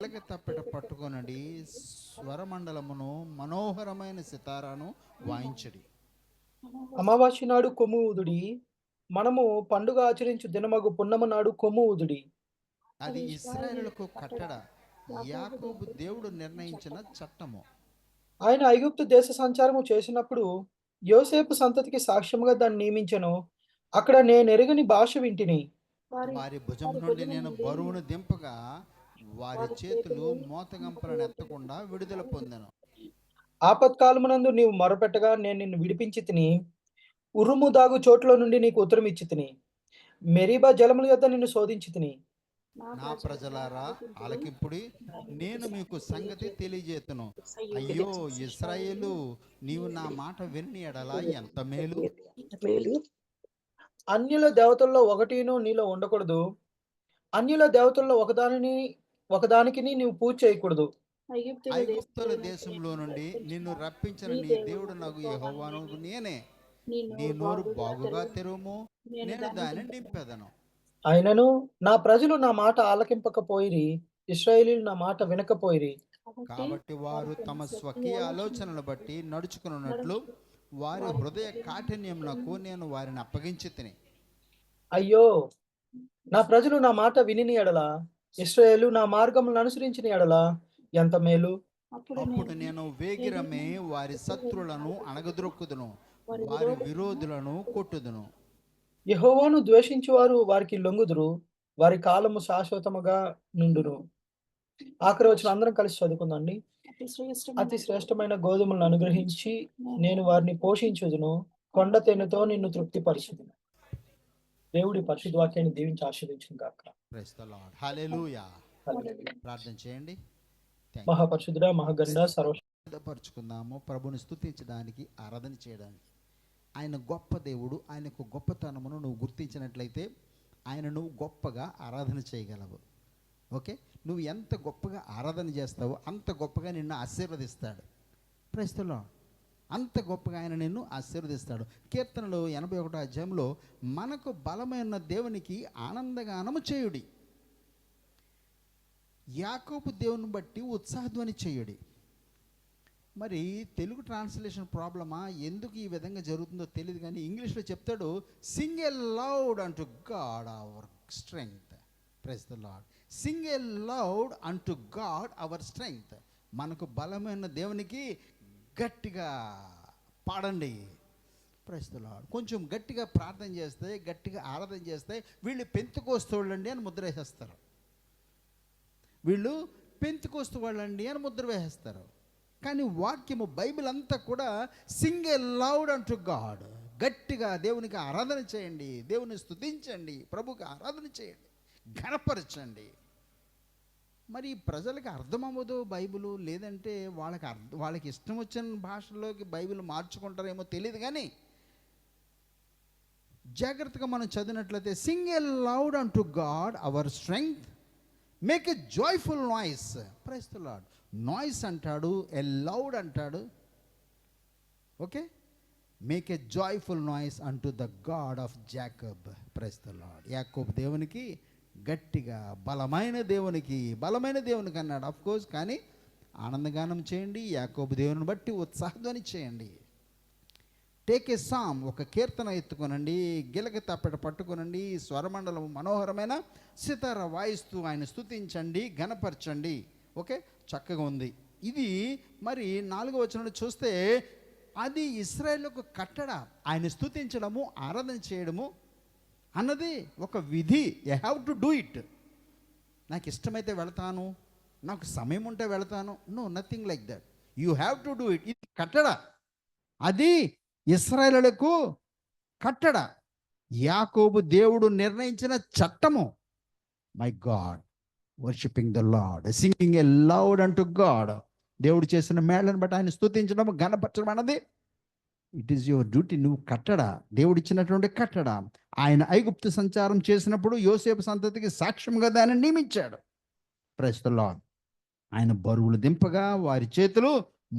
తప్పెట పట్టుకొనడి, స్వరమండలమును మనోహరమైన సితారాను వాయించడి. అమావాస్య నాడు కొమ్ము ఊదుడి, మనము పండుగ ఆచరించు దినమగు పున్నమ నాడు కొమ్ము ఊదుడి. అది ఇశ్రాయేలులకు కట్టడ, యాకోబు దేవుడు నిర్ణయించిన చట్టము. ఆయన ఐగుప్తు దేశ సంచారము చేసినప్పుడు యోసేపు సంతతికి సాక్ష్యముగా దాన్ని నియమించెను. అక్కడ నేనెరుగని భాష వింటిని. వారి భుజము నుండి నేను బరువును దింపగా వారి చేతులు మోతగంపలను ఎత్తకుండా విడుదల పొందెను. ఆపత్కాలమునందు నీవు మొరపెట్టగా నేను నిన్ను విడిపించి తిని, ఉరుము దాగు చోట్ల నుండి నీకు ఉత్తరం ఇచ్చి తిని, మెరీబా జలముల యొద్ద నిన్ను శోధించి తిని. నా ప్రజలారా ఆలకింపుడి, నేను మీకు సంగతి తెలియజేతును. అయ్యో ఇశ్రాయేలు, నీవు నా మాట విని ఎడల ఎంత మేలు. అన్యుల దేవతల్లో ఒకటిను నీలో ఉండకూడదు. అన్యుల దేవతల్లో ఒకదానికి నీవు పూజ చేయకూడదు. ఐగుప్తుల దేశంలో నుండి నిన్ను రప్పించిన నీ దేవుడు నాకు యెహోవాను నేనే. నీ నోరు బాగుగా తెరువుము, నేను దానిని నింపెదను. అయినను నా ప్రజలు నా మాట ఆలకింపకపోయిరి, ఇశ్రాయేలీయులు నా మాట వినకపోయిరి. కాబట్టి వారు తమ స్వకీయ ఆలోచనలు బట్టి నడుచుకున్నట్లు వారి హృదయ కాఠిన్యమునకు నేను వారిని అప్పగించి తిని. అయ్యో, నా ప్రజలు నా మాట వినిని ఎడల, ఇశ్రాయేలు నా మార్గములను అనుసరించిన ఎడల ఎంత మేలు. అప్పుడు నేను వేగిరమే వారి శత్రులను అణగద్రొక్కుదును, వారి విరోధులను కొట్టుదును. యెహోవాను ద్వేషించువారు వారికి లొంగుదురు, వారి కాలము శాశ్వతముగా నుండును. ఆఖరి వచ్చిన అందరం కలిసి చదువుకుందండి. అతి శ్రేష్టమైన గోధుమలను అనుగ్రహించి నేను వారిని పోషించుదును, కొండ తేనెతో నిన్ను తృప్తిపరచుదును. దేవుడి పరిశుద్ధ వాక్యాన్ని దీవించి ఆశీర్వదించును గాక. Praise the Lord. హల్లెలూయా. ప్రార్థన చేయండి. మహాపరిశుద్ధుడా, మహాగణుడా, పరుచుకుందాము. ప్రభుని స్తుతించడానికి, ఆరాధన చేయడానికి. ఆయన గొప్ప దేవుడు. ఆయనకు గొప్పతనమును నువ్వు గుర్తించినట్లయితే ఆయన నువ్వు గొప్పగా ఆరాధన చేయగలవు. ఓకే, నువ్వు ఎంత గొప్పగా ఆరాధన చేస్తావో అంత గొప్పగా నిన్ను ఆశీర్వదిస్తాడు. Praise the Lord. అంత గొప్పగా ఆయన నిన్ను ఆశీర్వదిస్తాడు. కీర్తనలు 81వ అధ్యాయంలో మనకు బలమైన దేవునికి ఆనందగానము చేయుడి, యాకోబు దేవుని బట్టి ఉత్సాహధ్వని చేయుడి. మరి తెలుగు ట్రాన్స్లేషన్ ప్రాబ్లమా, ఎందుకు ఈ విధంగా జరుగుతుందో తెలియదు, కానీ ఇంగ్లీష్లో చెప్తాడు, sing aloud unto God our strength. Praise the Lord. Sing aloud unto God our strength. మనకు బలమైన దేవునికి గట్టిగా పాడండి. Praise the Lord. కొంచెం గట్టిగా ప్రార్థన చేస్తే, గట్టిగా ఆరాధన చేస్తే వీళ్ళు పెంతుకోస్తోళ్ళండి అని ముద్ర వేసేస్తారు. వీళ్ళు పెంతుకోస్తు వాళ్ళండి అని ముద్ర వేసేస్తారు. కానీ వాక్యము బైబిల్ అంతా కూడా Singh aloud unto God. గట్టిగా దేవునికి ఆరాధన చేయండి, దేవుని స్తుతించండి, ప్రభుకి ఆరాధన చేయండి, ఘనపరచండి. మరి ప్రజలకి అర్థమవ్వదు బైబిలు, లేదంటే వాళ్ళకి ఇష్టం వచ్చిన భాషల్లోకి బైబిల్ మార్చుకుంటారేమో తెలియదు, కానీ జాగ్రత్తగా మనం చదివినట్లయితే sing aloud unto God our strength, make a joyful noise. Praise the Lord. Noise అంటాడు, ఎ లౌడ్ అంటాడు. Okay, make a joyful noise unto the God of Jacob. Praise the Lord. యాకోబు దేవునికి గట్టిగా, బలమైన దేవునికి అన్నాడు. ఆఫ్ కోర్స్, కానీ ఆనందగానం చేయండి, యాకోబు దేవుని బట్టి ఉత్సాహధ్వని చేయండి. టేక్ ఏ సామ్, ఒక కీర్తన ఎత్తుకొనండి, గిలక తప్పెట పట్టుకొనండి, స్వరమండలం మనోహరమైన సితార వాయిస్తూ ఆయన స్తుతించండి, ఘనపరచండి. ఓకే, చక్కగా ఉంది. ఇది మరి 4వ వచనంలో చూస్తే అది ఇశ్రాయేలుకు కట్టడ. ఆయన స్తుతించడము, ఆరాధన చేయడము అన్నది ఒక విధి. You have to do it. నాకు ఇష్టమైతే వెళతాను, నాకు సమయం ఉంటే వెళతాను, no, nothing like that. You have to do it. ఇది కట్టడ, అది ఇశ్రాయేలులకు కట్టడ, యాకోబు దేవుడు నిర్ణయించిన చట్టము. My God, worshipping the Lord, singing aloud unto God. దేవుడు చేసిన మేళ్లను బట్టి ఆయన స్తుతించడం, ఘనపరచడం అన్నది ఇట్ ఈస్ యువర్ డ్యూటీ. నువ్వు కట్టడ, దేవుడు ఇచ్చినటువంటి కట్టడ. ఆయన ఐగుప్తు సంచారం చేసినప్పుడు యోసేపు సంతతికి సాక్ష్యంగా దాన్ని నియమించాడు. Praise the Lord. ఆయన బరువులు దింపగా వారి చేతులు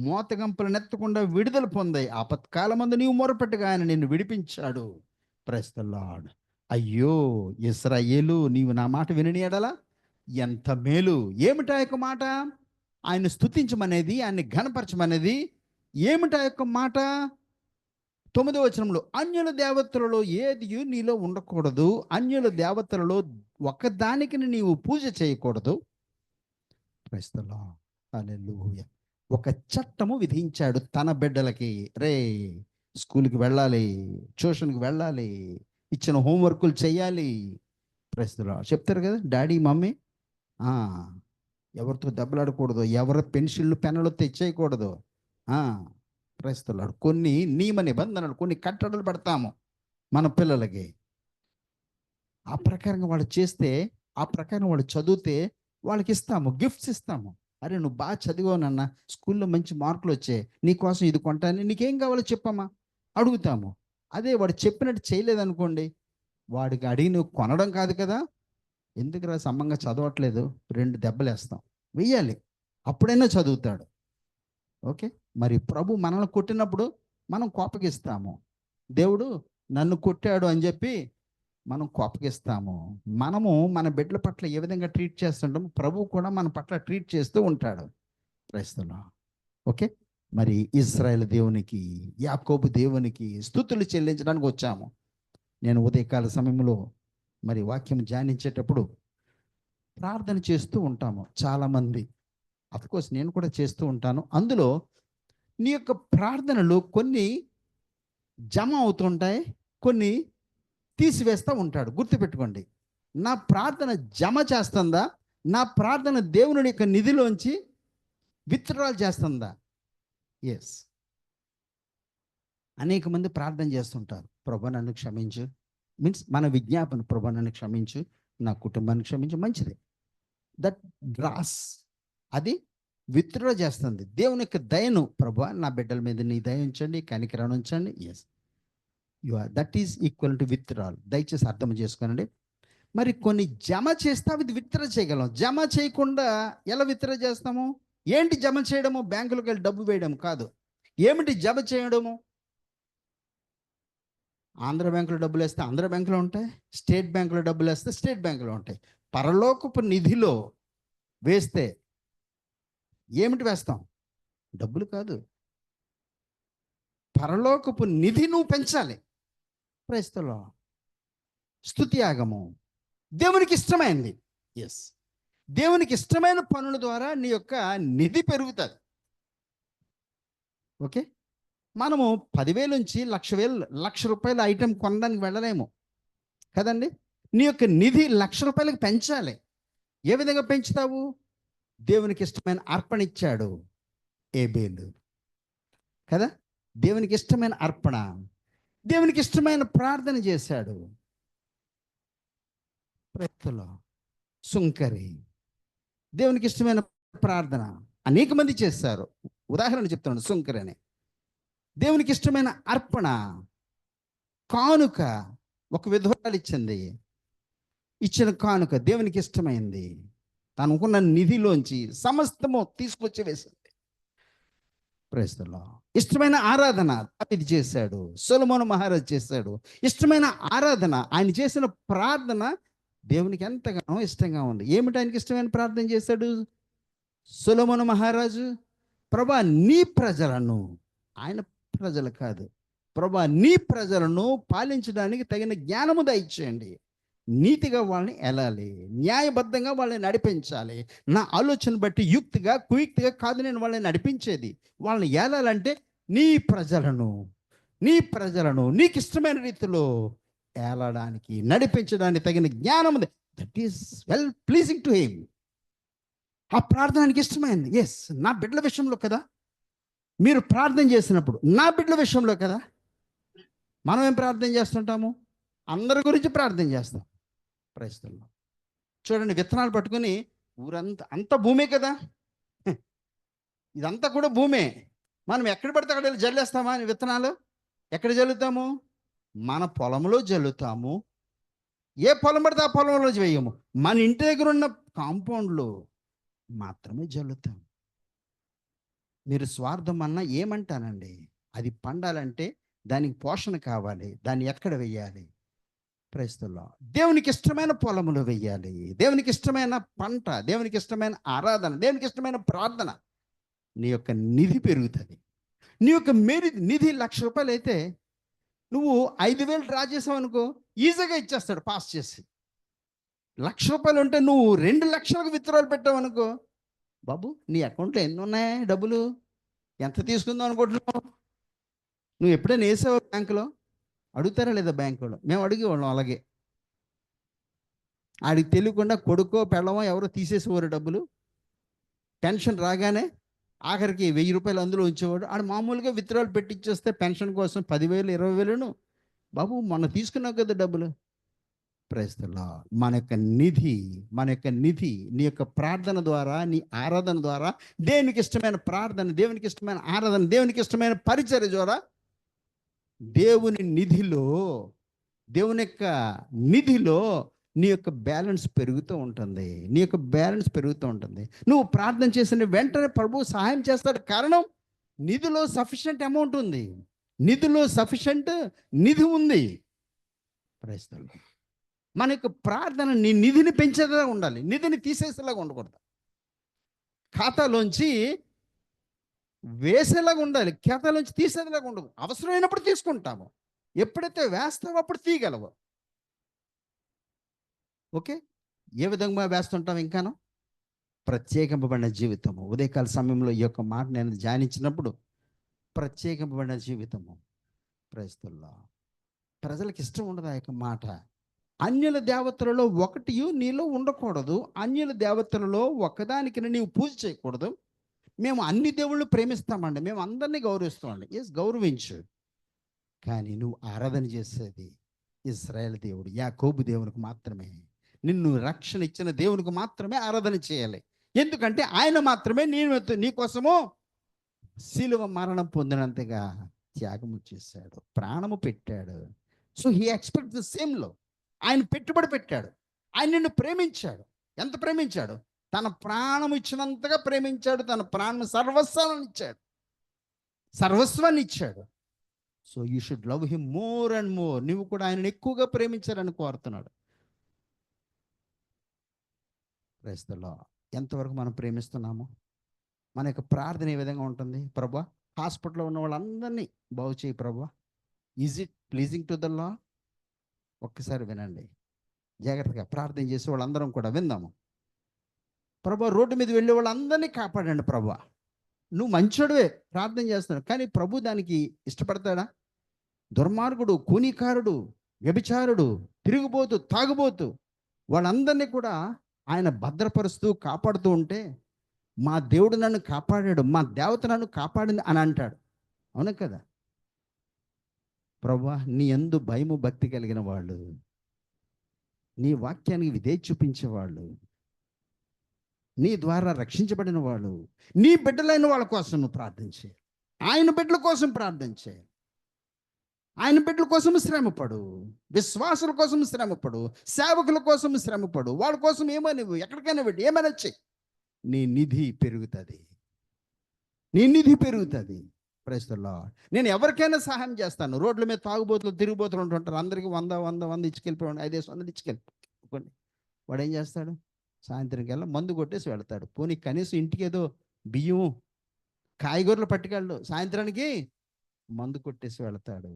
మోతగంపలు నెత్తకుండా విడుదల పొందాయి. ఆపత్కాలమందు నీవు మొరపెట్టగా ఆయన నిన్ను విడిపించాడు. Praise the Lord. అయ్యో ఇశ్రాయేలు, నీవు నా మాట వినని ఎడలా ఎంత మేలు. ఏమిటా యొక్క మాట? ఆయన స్తుతించమనేది, ఆయన్ని ఘనపరచమనేది. ఏమిటా యొక్క మాట? 9వ వచనంలో, అన్యుల దేవతలలో ఏది నీలో ఉండకూడదు, అన్యుల దేవతలలో ఒకదానికి నీవు పూజ చేయకూడదు. Praise the Lord. హల్లెలూయా. ఒక చట్టము విధించాడు తన బిడ్డలకి. రే, స్కూల్కి వెళ్ళాలి, ట్యూషన్కి వెళ్ళాలి, ఇచ్చిన హోంవర్కులు చేయాలి. Praise the Lord. చెప్తారు కదా డాడీ మమ్మీ, ఎవరితో దెబ్బలాడకూడదు, ఎవరి పెన్సిళ్ళు పెన్నులు తెచ్చేయకూడదు. Praise the lord. కొన్ని నియమ నిబంధనలు, కొన్ని కట్టడలు పెడతాము మన పిల్లలకి. ఆ ప్రకారంగా వాళ్ళు చేస్తే, ఆ ప్రకారం వాళ్ళు చదివితే వాళ్ళకి ఇస్తాము, గిఫ్ట్స్ ఇస్తాము. అరే నువ్వు బాగా చదివానన్నా, స్కూల్లో మంచి మార్కులు వచ్చాయి, నీకోసం ఇది కొంటాను, నీకేం కావాలో చెప్పమ్మా అడుగుతాము. అదే వాడు చెప్పినట్టు చేయలేదనుకోండి, వాడికి అడిగి నువ్వు కొనడం కాదు కదా, ఎందుకురా సమంగా చదవట్లేదు, 2 దెబ్బలు వేస్తాం, వెయ్యాలి, అప్పుడైనా చదువుతాడు. ఓకే. మరి ప్రభు మనల్ని కొట్టినప్పుడు మనం కోపగిస్తాము. దేవుడు నన్ను కొట్టాడు అని చెప్పి మనం కోపగిస్తాము. మనము మన బిడ్డల పట్ల ఏ విధంగా ట్రీట్ చేస్తుంటాము, ప్రభు కూడా మన పట్ల ట్రీట్ చేస్తూ ఉంటాడు. Praise the Lord. ఓకే. మరి ఇశ్రాయేలు దేవునికి, యాకోబు దేవునికి స్తుతులు చెల్లించడానికి వచ్చాము. నేను ఉదయకాల సమయంలో మరి వాక్యం ధ్యానించేటప్పుడు ప్రార్థన చేస్తూ ఉంటాము చాలామంది. అఫ్కోర్స్ నేను కూడా చేస్తూ ఉంటాను. అందులో నీ యొక్క ప్రార్థనలు కొన్ని జమ అవుతుంటాయి, కొన్ని తీసివేస్తూ ఉంటాడు. గుర్తుపెట్టుకోండి, నా ప్రార్థన జమ చేస్తుందా, నా ప్రార్థన దేవుని యొక్క నిధిలోంచి విత్డ్రాల్ చేస్తుందా? ఎస్. అనేక మంది ప్రార్థన చేస్తుంటారు, ప్రభు నన్ను క్షమించు, మీన్స్ మన విజ్ఞాపన, ప్రభు నన్ను క్షమించు, నా కుటుంబాన్ని క్షమించు, మంచిది. దట్ డ్రాస్, అది విత్డ్రా చేస్తుంది దేవుని యొక్క దయను. ప్రభు నా బిడ్డల మీద నీ దయ ఉంచండి, కనికరాన్ని ఉంచండి. Yes, that is equal to withdrawal. దయచేసి అర్థం చేసుకోనండి. మరి కొన్ని జమ చేస్తే అవి విత్డ్రా చేయగలం, జమ చేయకుండా ఎలా విత్డ్రా చేస్తాము? ఏంటి జమ చేయడము? బ్యాంకులకు వెళ్ళి డబ్బు వేయడం కాదు. ఏమిటి జమ చేయడము? ఆంధ్ర బ్యాంకులో డబ్బులు వేస్తే ఆంధ్ర బ్యాంకులో ఉంటాయి, స్టేట్ బ్యాంకులో డబ్బులు వేస్తే స్టేట్ బ్యాంకులో ఉంటాయి. పరలోకపు నిధిలో వేస్తే ఏమిటి వేస్తాం? డబ్బులు కాదు, పరలోకపు నిధి నువ్వు పెంచాలి. Praise the Lord. స్తుతి యాగము దేవునికి ఇష్టమైంది. ఎస్, దేవునికి ఇష్టమైన పనుల ద్వారా నీ యొక్క నిధి పెరుగుతుంది. ఓకే. మనము 10,000 నుంచి 1,00,000 రూపాయల ఐటెం కొనడానికి వెళ్ళలేము కదండి. నీ యొక్క నిధి 1,00,000 రూపాయలకు పెంచాలి. ఏ విధంగా పెంచుతావు? దేవునికి ఇష్టమైన అర్పణ ఇచ్చాడు ఏబేలు కదా, దేవునికి ఇష్టమైన అర్పణ, దేవునికి ఇష్టమైన ప్రార్థన చేశాడు. ప్రయత్నంలో సుంకరి, దేవునికి ఇష్టమైన ప్రార్థన అనేక మంది చేశారు. ఉదాహరణ చెప్తున్నాడు, సుంకరి అని. దేవునికి ఇష్టమైన అర్పణ, కానుక, ఒక విధవరాలు ఇచ్చింది, ఇచ్చిన కానుక దేవునికి ఇష్టమైంది. తనకున్న నిధిలోంచి సమస్తము తీసుకొచ్చి వేసింది. Praise the Lord. ఇష్టమైన ఆరాధన దావీదు చేశాడు, సొలొమోను మహారాజు చేశాడు. ఇష్టమైన ఆరాధన, ఆయన చేసిన ప్రార్థన దేవునికి ఎంతగానో ఇష్టంగా ఉంది. ఏమిటి ఆయనకి ఇష్టమైన ప్రార్థన చేశాడు సొలొమోను మహారాజు? ప్రభా నీ ప్రజలను, ఆయన ప్రజలు కాదు, ప్రభా నీ ప్రజలను పాలించడానికి తగిన జ్ఞానము దయచేయండి, నీతిగా వాళ్ళని ఎలాలి, న్యాయబద్ధంగా వాళ్ళని నడిపించాలి. నా ఆలోచన బట్టి యుక్తిగా కుయుక్తిగా కాదు నేను వాళ్ళని నడిపించేది. వాళ్ళని ఏలాలంటే నీ ప్రజలను నీకు ఇష్టమైన రీతిలో ఏలడానికి, నడిపించడానికి తగిన జ్ఞానం ఉంది. That is well pleasing to him. ఆ ప్రార్థనకి ఇష్టమైంది. ఎస్, నా బిడ్డల విషయంలో కదా మీరు ప్రార్థన చేసినప్పుడు, నా బిడ్డల విషయంలో కదా. మనం ఏం ప్రార్థన చేస్తుంటాము? అందరి గురించి ప్రార్థన చేస్తాం. Praise the Lord. చూడండి, విత్తనాలు పట్టుకుని అంత భూమే కదా, ఇదంతా కూడా భూమే. మనం ఎక్కడ పడితే అక్కడ జల్లేస్తామా విత్తనాలు? ఎక్కడ జల్లుతాము? మన పొలంలో జల్లుతాము. ఏ పొలం పడితే ఆ పొలంలో వేయము, మన ఇంటి దగ్గర ఉన్న కాంపౌండ్లో మాత్రమే జల్లుతాం. మీరు స్వార్థం అన్నా ఏమంటానండి, అది పండాలంటే దానికి పోషణ కావాలి, దాన్ని ఎక్కడ వేయాలి? Praise the Lord. దేవునికి ఇష్టమైన పొలములు వెయ్యాలి, దేవునికి ఇష్టమైన పంట, దేవునికి ఇష్టమైన ఆరాధన, దేవునికి ఇష్టమైన ప్రార్థన. నీ యొక్క నిధి పెరుగుతుంది. నీ యొక్క నిధి ₹1,00,000 అయితే నువ్వు 5,000 డ్రా చేసావు అనుకో, ఈజీగా ఇచ్చేస్తాడు పాస్ చేసి. ₹1,00,000 ఉంటే నువ్వు 2,00,000కు విత్డ్రాలు పెట్టావు అనుకో, బాబు నీ అకౌంట్లో ఎన్ని ఉన్నాయి డబ్బులు, ఎంత తీసుకుందాం అనుకుంటున్నావు? నువ్వు ఎప్పుడైనా వేసావు బ్యాంకులో? అడుగుతారా లేదా బ్యాంకులో? మేము అడిగేవాళ్ళం అలాగే. ఆడికి తెలియకుండా కొడుకో పెళ్ళమో ఎవరో తీసేసేవారు డబ్బులు. పెన్షన్ రాగానే ఆఖరికి ₹1,000 అందులో ఉంచేవాడు. ఆడు మామూలుగా విత్డ్రాలు పెట్టిచ్చేస్తే పెన్షన్ కోసం 10,000 20,000 బాబు మొన్న తీసుకున్నావు కదా డబ్బులు. Praise the Lord. మన యొక్క నిధి నీ యొక్క ప్రార్థన ద్వారా, నీ ఆరాధన ద్వారా, దేవునికి ఇష్టమైన ప్రార్థన, దేవునికి ఇష్టమైన ఆరాధన, దేవునికి ఇష్టమైన పరిచర్య ద్వారా దేవుని యొక్క నిధిలో నీ యొక్క బ్యాలెన్స్ పెరుగుతూ ఉంటుంది. నువ్వు ప్రార్థన చేసిన వెంటనే ప్రభువు సహాయం చేస్తాడు. కారణం, నిధిలో సఫిషియెంట్ అమౌంట్ ఉంది, నిధి ఉంది. Praise the Lord. మన యొక్క ప్రార్థన నీ నిధిని పెంచేలా ఉండాలి, నిధిని తీసేసేలాగా ఉండకూడదు. ఖాతాలోంచి వేసేలాగా ఉండాలి, ఖాతాలోంచి తీసేలాగా ఉండదు. అవసరమైనప్పుడు తీసుకుంటాము, ఎప్పుడైతే వేస్తావో అప్పుడు తీయగలవు. ఓకే, ఏ విధంగా వేస్తుంటాం? ఇంకాను ప్రత్యేకింపబడిన జీవితము. ఉదయకాల సమయంలో ఈ యొక్క మాట నేను ధ్యానించినప్పుడు, ప్రత్యేకింపబడిన జీవితము. Praise the Lord. ప్రజలకు ఇష్టం ఉండదు ఆ యొక్క మాట. అన్యుల దేవతలలో ఒకటి నీలో ఉండకూడదు, అన్యుల దేవతలలో ఒకదానికి నీవు పూజ చేయకూడదు. మేము అన్ని దేవుళ్ళు ప్రేమిస్తామండి, మేము అందరినీ గౌరవిస్తామండి. ఎస్, గౌరవించు. కానీ నువ్వు ఆరాధన చేసేది ఇశ్రాయేలు దేవుడు, యాకోబు దేవునికి మాత్రమే. నిన్ను రక్షణ ఇచ్చిన దేవునికి మాత్రమే ఆరాధన చేయాలి. ఎందుకంటే ఆయన మాత్రమే నీ కోసము శిలువ మరణం పొందినంతగా త్యాగము చేశాడు, ప్రాణము పెట్టాడు. So he expect the same love. ఆయన పెట్టుబడి పెట్టాడు, ఆయన నిన్ను ప్రేమించాడు. ఎంత ప్రేమించాడు? తన ప్రాణం ఇచ్చినంతగా ప్రేమించాడు. తన ప్రాణం సర్వస్వాన్ని ఇచ్చాడు. So you should love him more and more. నువ్వు కూడా ఆయనను ఎక్కువగా ప్రేమించాలని కోరుతున్నాడు. Praise the Lord. ఎంతవరకు మనం ప్రేమిస్తున్నాము? మన యొక్క ప్రార్థన ఏ విధంగా ఉంటుంది? ప్రభువా, హాస్పిటల్లో ఉన్న వాళ్ళందరినీ బాగు చేయి ప్రభువా. Is it pleasing to the lord? ఒక్కసారి వినండి, జాగ్రత్తగా ప్రార్థన చేసి వాళ్ళందరం కూడా విందాము. ప్రభువా, రోడ్డు మీద వెళ్ళే వాళ్ళందరినీ కాపాడండి ప్రభువా. నువ్వు మంచోడువే, ప్రార్థన చేస్తున్నావు, కానీ ప్రభు దానికి ఇష్టపడతాడా? దుర్మార్గుడు, కూనికారుడు, వ్యభిచారుడు, తిరుగుబోతు, తాగుబోతు, వాళ్ళందరినీ కూడా ఆయన భద్రపరుస్తూ కాపాడుతూ ఉంటే, మా దేవుడు నన్ను కాపాడాడు, మా దేవత నన్ను కాపాడింది అని అంటాడు. అవును కదా? ప్రభువా, నీ యందు భయము భక్తి కలిగిన వాళ్ళు, నీ వాక్యానికి విధేయ చూపించేవాళ్ళు, నీ ద్వారా రక్షించబడిన వాళ్ళు, నీ బిడ్డలైన వాళ్ళ కోసం నువ్వు ప్రార్థించే, ఆయన బిడ్డల కోసం ప్రార్థించే, ఆయన బిడ్డల కోసం శ్రమపడు, విశ్వాసుల కోసం శ్రమపడు, సేవకుల కోసం శ్రమపడు, వాళ్ళ కోసం ఏమని ఎక్కడికైనా పెట్టి ఏమైనా చెయ్యి. నీ నిధి పెరుగుతుంది. Praise the Lord. నేను ఎవరికైనా సహాయం చేస్తాను. రోడ్ల మీద తాగుబోతులు, తిరుగుబోతులు ఉంటుంటారు. అందరికీ 100 ఇచ్చుకెళ్ళిపోయాడు, 500 ఇచ్చుకెళ్ళిపోండి. వాడు ఏం చేస్తాడు? సాయంత్రం కల్లా మందు కొట్టేసి వెళ్తాడు. పోనీ కనీసం ఇంటికి ఏదో బియ్యం, కాయగూరలు పట్టుకెళ్ళు, సాయంత్రానికి మందు కొట్టేసి వెళ్తాడు.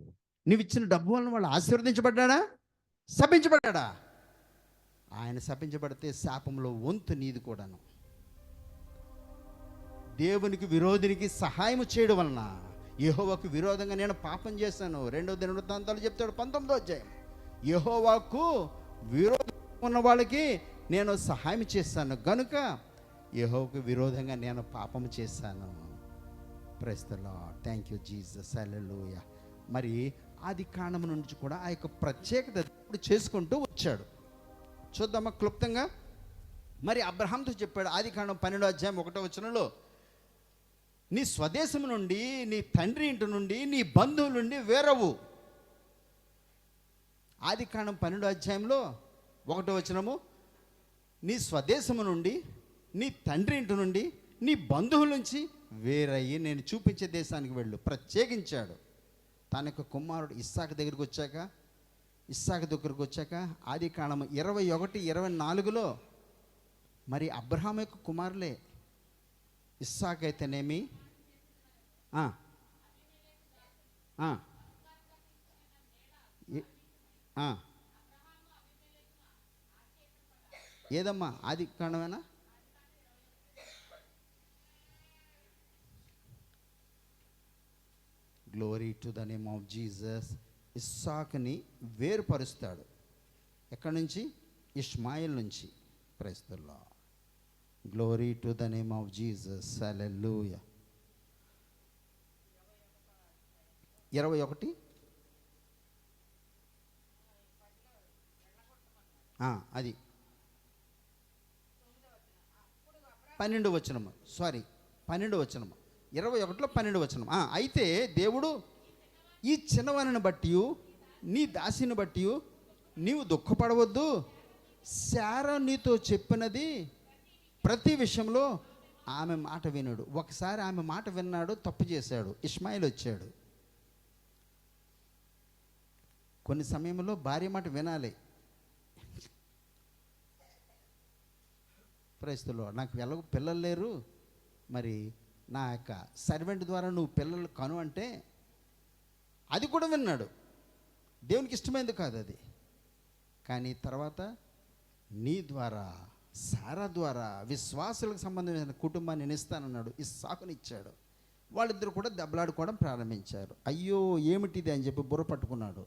నువ్వు ఇచ్చిన డబ్బు వలన వాళ్ళు ఆశీర్వదించబడ్డా, శపించబడ్డా? ఆయన శపించబడితే శాపంలో వంతు నీది కూడాను. దేవునికి విరోధినికి సహాయం చేయడం వలన, యెహోవాకు విరోధంగా నేను పాపం చేశాను. 2వ దినవృత్తాంతాలు చెప్తాడు 19వ అధ్యాయం. యెహోవాకు విరోధం ఉన్న వాళ్ళకి నేను సహాయం చేశాను గనుక యెహోవాకు విరోధంగా నేను పాపం చేశాను. Praise the Lord. Thank you Jesus. Hallelujah. మరి ఆది కాండం నుంచి కూడా ఆ యొక్క ప్రత్యేకత దేవుడు చేసుకుంటూ వచ్చాడు. చూద్దామా క్లుప్తంగా? మరి అబ్రహాంతో చెప్పాడు, ఆది కాండం 12వ అధ్యాయం 1వ వచనంలో, నీ స్వదేశం నుండి, నీ తండ్రి ఇంటి నుండి, నీ బంధువుల నుండి వేరవు. ఆది కాండం 12వ అధ్యాయంలో 1వ వచనము, నీ స్వదేశము నుండి, నీ తండ్రి ఇంటి నుండి, నీ బంధువుల నుంచి వేరయ్యి నేను చూపించే దేశానికి వెళ్ళు. ప్రత్యేకించాడు. తన యొక్క కుమారుడు ఇస్సాకు దగ్గరికి వచ్చాక ఇస్సాకు దగ్గరకు వచ్చాక ఆది కాండం 21:24లో మరి అబ్రహాం యొక్క కుమారులే ఇస్సాకు అయితేనేమి ఏదమ్మా ఆది కాండమేనా? Glory to the name of Jesus. ఇస్సాకుని వేరుపరుస్తాడు. ఎక్కడి నుంచి? ఇష్మాయిల్ నుంచి. Praise the Lord. Glory to the name of Jesus. Hallelujah. 21 అది 12 వచనము. సారీ 12 వచనము. 21లో 12 వచనం. అయితే దేవుడు ఈ చిన్నవారిని బట్టి నీ దాసిని బట్టి నీవు దుఃఖపడవద్దు, శారా నీతో చెప్పినది ప్రతి విషయంలో ఆమె మాట వినడు. ఒకసారి ఆమె మాట విన్నాడు, తప్పు చేశాడు, ఇష్మాయిల్ వచ్చాడు. కొన్ని సమయంలో భార్య మాట వినాలి. Praise the Lord. నాకు ఎలాగో పిల్లలు లేరు, మరి నా యొక్క సర్వెంట్ ద్వారా నువ్వు పిల్లలు కను అంటే అది కూడా విన్నాడు. దేవునికి ఇష్టమైంది కాదు అది. కానీ తర్వాత నీ ద్వారా, సారా ద్వారా విశ్వాసులకు సంబంధించిన కుటుంబాన్ని నేను ఇస్తానన్నాడు. ఇస్సాకునిచ్చాడు. వాళ్ళిద్దరు కూడా దెబ్బలాడుకోవడం ప్రారంభించారు. అయ్యో ఏమిటిది అని చెప్పి బుర్ర పట్టుకున్నాడు.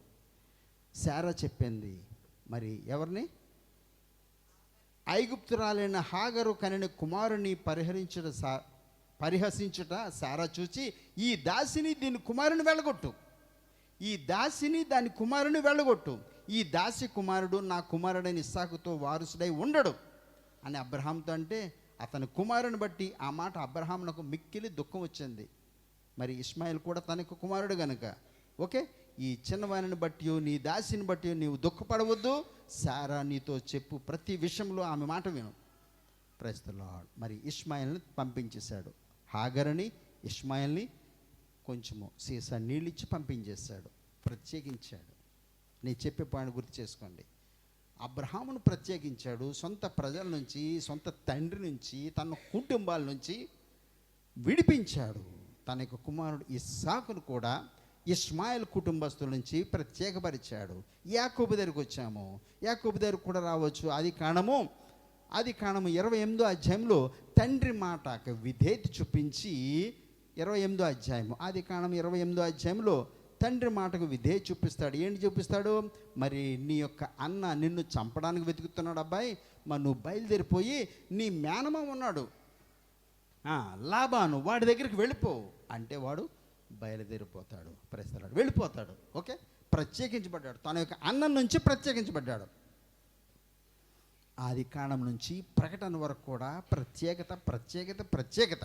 సారా చెప్పింది మరి ఎవరిని? ఐగుప్తురాలైన హాగరు కనిన కుమారుని పరిహసించుట సారా చూచి, ఈ దాసిని దీని కుమారుని వెళ్ళగొట్టు, ఈ దాసిని దాని కుమారుని వెళ్ళగొట్టు, ఈ దాసి కుమారుడు నా కుమారుడైన ఇస్సాకుతో వారసుడై ఉండడు అని అబ్రహాంతో అంటే, అతని కుమారుని బట్టి ఆ మాట అబ్రహామునకు మిక్కిలి దుఃఖం వచ్చింది. మరి ఇష్మాయిల్ కూడా తనకు కుమారుడు గనుక ఓకే, ఈ చిన్నవారిని బట్టి నీ దాసిని బట్టి నీవు దుఃఖపడవద్దు, సారా నీతో చెప్పు ప్రతి విషయంలో ఆమె మాట విను. Praise the Lord. మరి ఇష్మాయిల్ని పంపించేశాడు. హాగరుని ఇష్మాయిల్ని కొంచెము సీసా నీళ్ళిచ్చి పంపించేశాడు, ప్రత్యేకించాడు. నేను చెప్పే పాయింట్ గుర్తు చేసుకోండి. అబ్రహామును ప్రత్యేకించాడు. సొంత ప్రజల నుంచి, సొంత తండ్రి నుంచి, తన కుటుంబాల నుంచి విడిపించాడు. తన యొక్క కుమారుడు ఇస్సాకును కూడా ఇష్మాయిల్ కుటుంబస్తుల నుంచి ప్రత్యేకపరిచాడు. యాకోబు దగ్గరికి వచ్చాము. యాకోబు దగ్గరకు కూడా రావచ్చు. ఆది కాండము 28వ అధ్యాయంలో తండ్రి మాటకు విధేయత చూపించి 28వ అధ్యాయము ఆది కాండం 28వ అధ్యాయంలో తండ్రి మాటకు విధేయత చూపిస్తాడు. ఏంటి చూపిస్తాడు? మరి నీ యొక్క అన్న నిన్ను చంపడానికి వెతుకుతున్నాడు అబ్బాయి, మరి నువ్వు బయలుదేరిపోయి నీ మేనమామ ఉన్నాడు లాబాను, వాడి దగ్గరికి వెళ్ళిపో అంటే వాడు బయలుదేరిపోతాడు. ప్రస్తుతాడు, వెళ్ళిపోతాడు. ఓకే, ప్రత్యేకించబడ్డాడు. తన యొక్క అన్నం నుంచి ప్రత్యేకించబడ్డాడు. ఆది కాండం నుంచి ప్రకటన వరకు కూడా ప్రత్యేకత ప్రత్యేకత ప్రత్యేకత.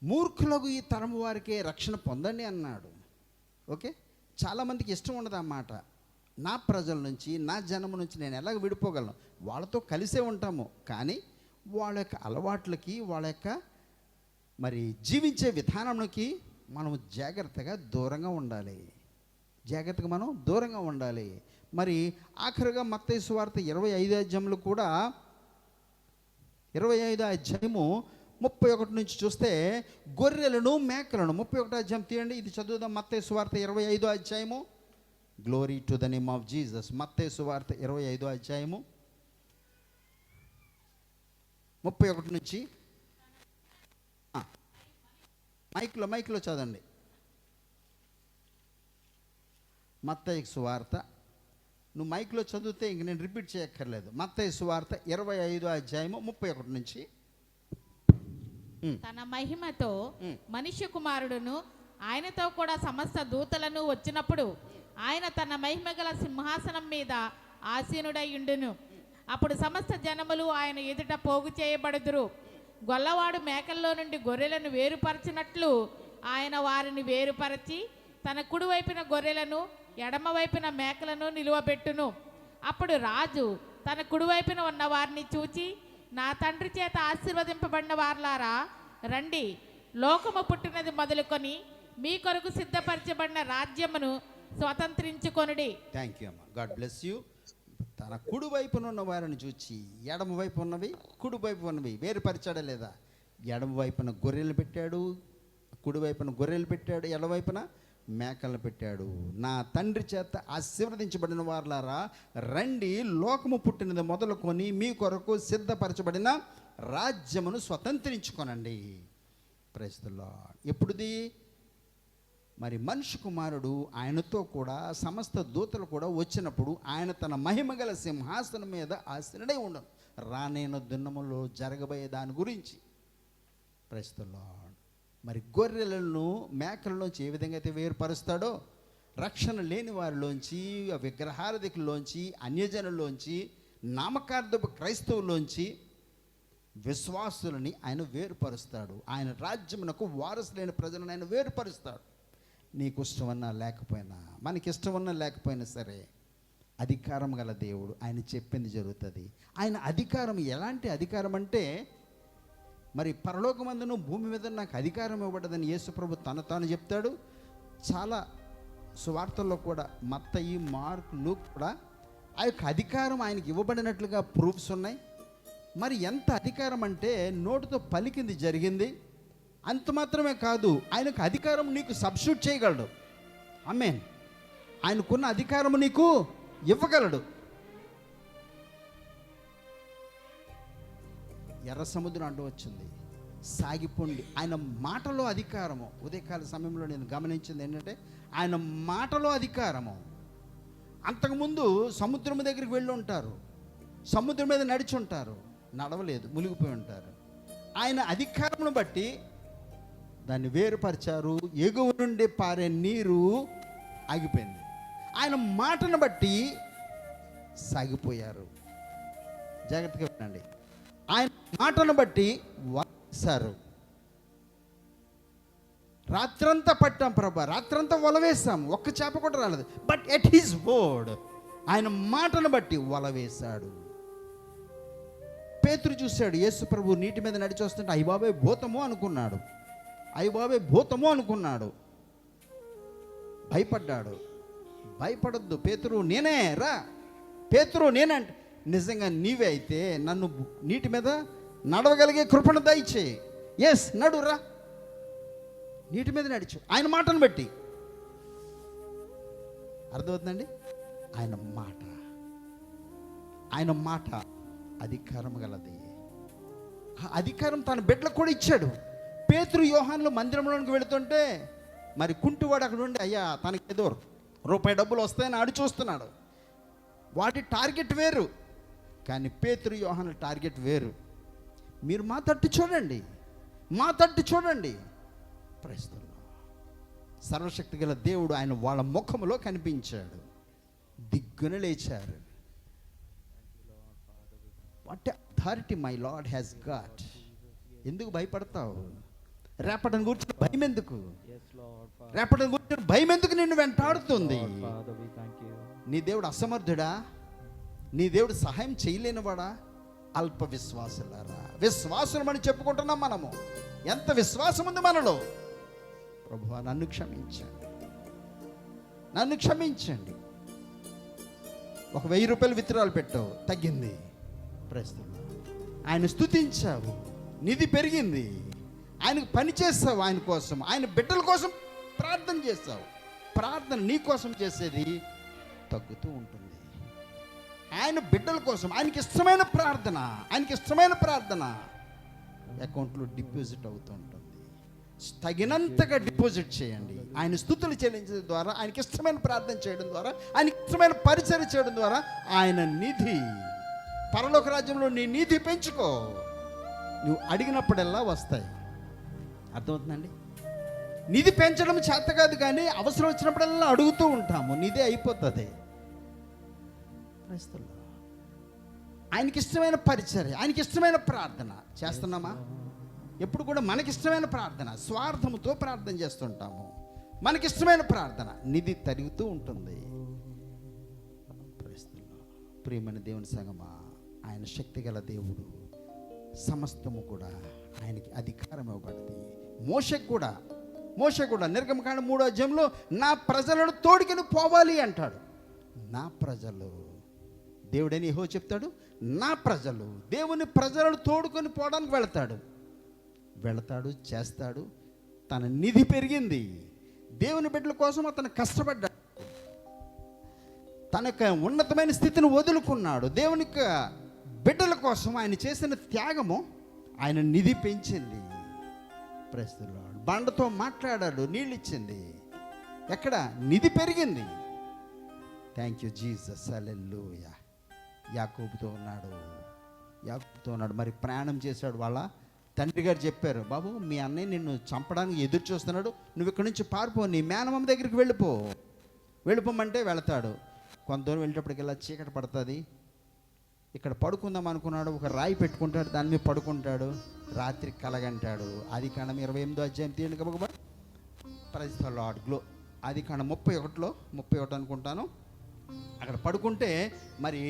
మూర్ఖులకు ఈ తరం వారికే రక్షణ పొందండి అన్నాడు. ఓకే, చాలామందికి ఇష్టం ఉండదు ఆ మాట. నా ప్రజల నుంచి, నా జనము నుంచి నేను ఎలాగ విడిపోగలను? వాళ్ళతో కలిసే ఉంటాము, కానీ వాళ్ళ యొక్క అలవాట్లకి, వాళ్ళ యొక్క మరి జీవించే విధానానికి మనం జాగ్రత్తగా దూరంగా ఉండాలి. జాగ్రత్తగా మనం దూరంగా ఉండాలి. మరి ఆఖరిగా మత్తయి సువార్త 25వ అధ్యాయంలో కూడా 25వ అధ్యాయము 31 నుంచి చూస్తే గొర్రెలను మేకలను 31వ అధ్యాయం తీయండి, ఇది చదువుదాం. మత్తయి సువార్త 25వ అధ్యాయము. Glory to the name of Jesus. మత్తయి సువార్త 25వ అధ్యాయము 31 నుంచి మైక్లో చదవండి. మత్తయి సువార్త, నువ్వు మైక్లో చదివితే ఇంక నేను రిపీట్ చేయక్కర్లేదు. మత్తయి సువార్త 25వ అధ్యాయము 31 నుంచి. తన మహిమతో మనుష్య కుమారుడును ఆయనతో కూడా సమస్త దూతలను వచ్చినప్పుడు ఆయన తన మహిమ గల సింహాసనం మీద ఆసీనుడయుండును. అప్పుడు సమస్త జనములు ఆయన ఎదుట పోగు చేయబడుదురు. గొల్లవాడు మేకల్లో నుండి గొర్రెలను వేరుపరచినట్లు ఆయన వారిని వేరుపరచి తన కుడివైపున గొర్రెలను, ఎడమ వైపున మేకలను నిలువబెట్టును. అప్పుడు రాజు తన కుడివైపున ఉన్న వారిని చూచి, నా తండ్రి చేత ఆశీర్వదింపబడిన వారలారా రండి, లోకము పుట్టినది మొదలుకొని మీ కొరకు సిద్ధపరచబడిన రాజ్యమును స్వతంత్రించుకొనుడి. థ్యాంక్ యూ అమ్మా, గాడ్ బ్లెస్ యూ. తన కుడి వైపున ఉన్న వారిని చూచి ఎడమ వైపు ఉన్నవి కుడి వైపు ఉన్నవి వేరుపరిచాడా లేదా? ఎడమ వైపున గొర్రెలు పెట్టాడు, కుడి వైపున గొర్రెలు పెట్టాడు, ఎడమ వైపున మేకలను పెట్టాడు. నా తండ్రి చేత ఆశీర్వదించబడిన వారులారా రండి, లోకము పుట్టినది మొదలుకొని మీ కొరకు సిద్ధపరచబడిన రాజ్యమును స్వతంత్రించుకొనండి. Praise the Lord. ఎప్పుడుది? మరి మనిషి కుమారుడు ఆయనతో కూడా సమస్త దూతలు కూడా వచ్చినప్పుడు ఆయన తన మహిమగల సింహాసనం మీద ఆసీనుడై ఉండను. రానేను దినములో జరగబోయే దాని గురించి. Praise the Lord. మరి గొర్రెలను మేకలలోంచి ఏ విధంగా అయితే వేరుపరుస్తాడో, రక్షణ లేని వారిలోంచి, విగ్రహారాధికుల్లోంచి, అన్యజనుల్లోంచి, నామకార్థపు క్రైస్తవుల్లోంచి విశ్వాసులని ఆయన వేరుపరుస్తాడు. ఆయన రాజ్యమునకు వారసులైన ప్రజలను ఆయన వేరుపరుస్తాడు. నీకు ఇష్టమన్నా లేకపోయినా, మనకి ఇష్టమన్నా లేకపోయినా సరే, అధికారం గల దేవుడు, ఆయన చెప్పింది జరుగుతుంది. ఆయన అధికారం ఎలాంటి అధికారం అంటే, మరి పరలోకమందును భూమి మీద నాకు అధికారం ఇవ్వబడ్డదని యేసుప్రభు తాను చెప్తాడు. చాలా సువార్తల్లో కూడా మత్తయి, మార్కు, లూక్ కూడా ఆ యొక్క అధికారం ఆయనకి ఇవ్వబడినట్లుగా ప్రూఫ్స్ ఉన్నాయి. మరి ఎంత అధికారం అంటే నోటితో పలికింది జరిగింది. అంత మాత్రమే కాదు, ఆయనకు అధికారం నీకు సబ్స్టిట్యూట్ చేయగలడు. ఆమేన్. ఆయనకున్న అధికారం నీకు ఇవ్వగలడు. ఎర్ర సముద్రం అడ్డు వచ్చింది, సాగిపోండి. ఆయన మాటలో అధికారము. ఉదయకాల సమయంలో నేను గమనించింది ఏంటంటే ఆయన మాటలో అధికారము. అంతకుముందు సముద్రం దగ్గరికి వెళ్ళి ఉంటారు, సముద్రం మీద నడిచి ఉంటారు, నడవలేదు, మునిగిపోయి ఉంటారు. ఆయన అధికారమును బట్టి దాన్ని వేరుపరిచారు. ఎగువ నుండి పారే నీరు ఆగిపోయింది. ఆయన మాటను బట్టి సాగిపోయారు. జాగ్రత్తగా వినండి. ఆయన మాటను బట్టి వలవేశారు. రాత్రంతా పట్టాం ప్రభా, రాత్రంతా వలవేశాం, ఒక్క చేప కూడా రాలేదు. బట్ ఎట్ హిస్ వర్డ్, ఆయన మాటను బట్టి వలవేశాడు. పేతురు చూశాడు యేసు ప్రభు నీటి మీద నడిచి వస్తుంటే అయ్య బాబాయ్ భూతము అనుకున్నాడు. అయ్య బాబాయ్ భూతము అనుకున్నాడు, భయపడ్డాడు. భయపడొద్దు పేతురు, నేనే రా, పేతురు నేనంటే, నిజంగా నీవే అయితే నన్ను నీటి మీద నడవగలిగే కృపను దయచేయి. ఎస్, నడురా. నీటి మీద నడిచు ఆయన మాటను బట్టి. అర్థమవుతుందండి? ఆయన మాట అధికారం గలది. అధికారం తన బిడ్డలకు కూడా ఇచ్చాడు. పేతురు యోహానులు మందిరంలోనికి వెళుతుంటే మరి కుంటివాడు అక్కడ ఉండి, అయ్యా తనకి ఏదో రూపాయి డబ్బులు వస్తాయని ఆడు చూస్తున్నాడు. వాటి టార్గెట్ వేరు, కానీ పేతురు యోహానుల టార్గెట్ వేరు. మీరు మా తట్టు చూడండి, మా తట్టు చూడండి. ప్రస్తుతం సర్వశక్తి గల దేవుడు ఆయన వాళ్ళ ముఖములో కనిపించాడు. దిగ్గున లేచారు. What authority my lord has got. ఎందుకు భయపడతావు? రేపటిని గురించి భయం ఎందుకు? రేపటిని గురించి భయం ఎందుకు నిన్ను వెంటాడుతుంది? నీ దేవుడు అసమర్థుడా? నీ దేవుడు సహాయం చేయలేనివాడా? అల్ప విశ్వాసులారా, విశ్వాసులమని చెప్పుకుంటున్నాం మనము. ఎంత విశ్వాసం ఉంది మనలో? ప్రభువా నన్ను క్షమించండి, నన్ను క్షమించండి. ఒక 1000 రూపాయలు విత్డ్రాలు పెట్టావు, తగ్గింది. ప్రస్తుతం ఆయన స్తుతించావు, నిధి పెరిగింది. ఆయనకు పని చేస్తావు, ఆయన కోసం, ఆయన బిడ్డల కోసం ప్రార్థన చేస్తావు. ప్రార్థన నీ కోసం చేసేది తగ్గుతూ ఉంటుంది. ఆయన బిడ్డల కోసం ఆయనకి ఇష్టమైన ప్రార్థన, ఆయనకి ఇష్టమైన ప్రార్థన అకౌంట్లో డిపాజిట్ అవుతూ ఉంటుంది. తగినంతగా డిపాజిట్ చేయండి. ఆయన స్తుతులు చెల్లించడం ద్వారా, ఆయనకి ఇష్టమైన ప్రార్థన చేయడం ద్వారా, ఆయనకి ఇష్టమైన పరిచర్య చేయడం ద్వారా ఆయన నిధి, పరలోక రాజ్యంలో నీ నిధి పెంచుకో. నువ్వు అడిగినప్పుడల్లా వస్తాయి. అర్థమవుతుందండి? నిధి పెంచడం చేత కాదు, కానీ అవసరం వచ్చినప్పుడల్లా అడుగుతూ ఉంటాము, నిధి అయిపోతుంది. ఆయనకి ఇష్టమైన పరిచర్య, ఆయనకి ఇష్టమైన ప్రార్థన చేస్తున్నామా? ఎప్పుడు కూడా మనకిష్టమైన ప్రార్థన, స్వార్థముతో ప్రార్థన చేస్తుంటాము. మనకిష్టమైన ప్రార్థన నిధి తరుగుతూ ఉంటుంది. ప్రియమైన దేవుని సంగమా, ఆయన శక్తి గల దేవుడు. సమస్తము కూడా ఆయనకి అధికారం ఇవ్వబడింది. మోషకు కూడా మోషే కూడా నిర్గమకాండం 3వ అధ్యాయంలో నా ప్రజలను తోడుకొని పోవాలి అంటాడు. నా ప్రజలు, దేవుడని యెహోవా చెప్తాడు, నా ప్రజలు, దేవుని ప్రజలను తోడుకొని పోవడానికి వెళతాడు, చేస్తాడు. తన నిధి పెరిగింది, దేవుని బిడ్డల కోసం అతను కష్టపడ్డాడు, తన యొక్క ఉన్నతమైన స్థితిని వదులుకున్నాడు. దేవుని యొక్క బిడ్డల కోసం ఆయన చేసిన త్యాగము ఆయన నిధి పెంచింది. Praise the lord. బండతో మాట్లాడాడు, నీళ్ళు ఇచ్చింది. ఎక్కడ? నిధి పెరిగింది. థ్యాంక్ యూ జీసస్, హల్లెలూయా. యాకోబుతో ఉన్నాడు. మరి ప్రయాణం చేశాడు. వాళ్ళ తండ్రి గారు చెప్పారు, బాబు మీ అన్నయ్య నిన్ను చంపడానికి ఎదురు చూస్తున్నాడు, నువ్వు ఇక్కడి నుంచి పారిపో, నీ మేనమామ దగ్గరికి వెళ్ళిపోమంటే వెళతాడు. కొంత దూరం వెళ్ళేటప్పటికి ఇలా చీకటి పడుతుంది. ఇక్కడ పడుకుందాం అనుకున్నాడు, ఒక రాయి పెట్టుకుంటాడు, దాని మీద పడుకుంటాడు. రాత్రి కలగంటాడు. ఆదికాండం 28వ అధ్యాయం తీయండి గబగబా. Praise the Lord. ఆదికాండం 31 అనుకుంటాను. అక్కడ పడుకుంటే మరి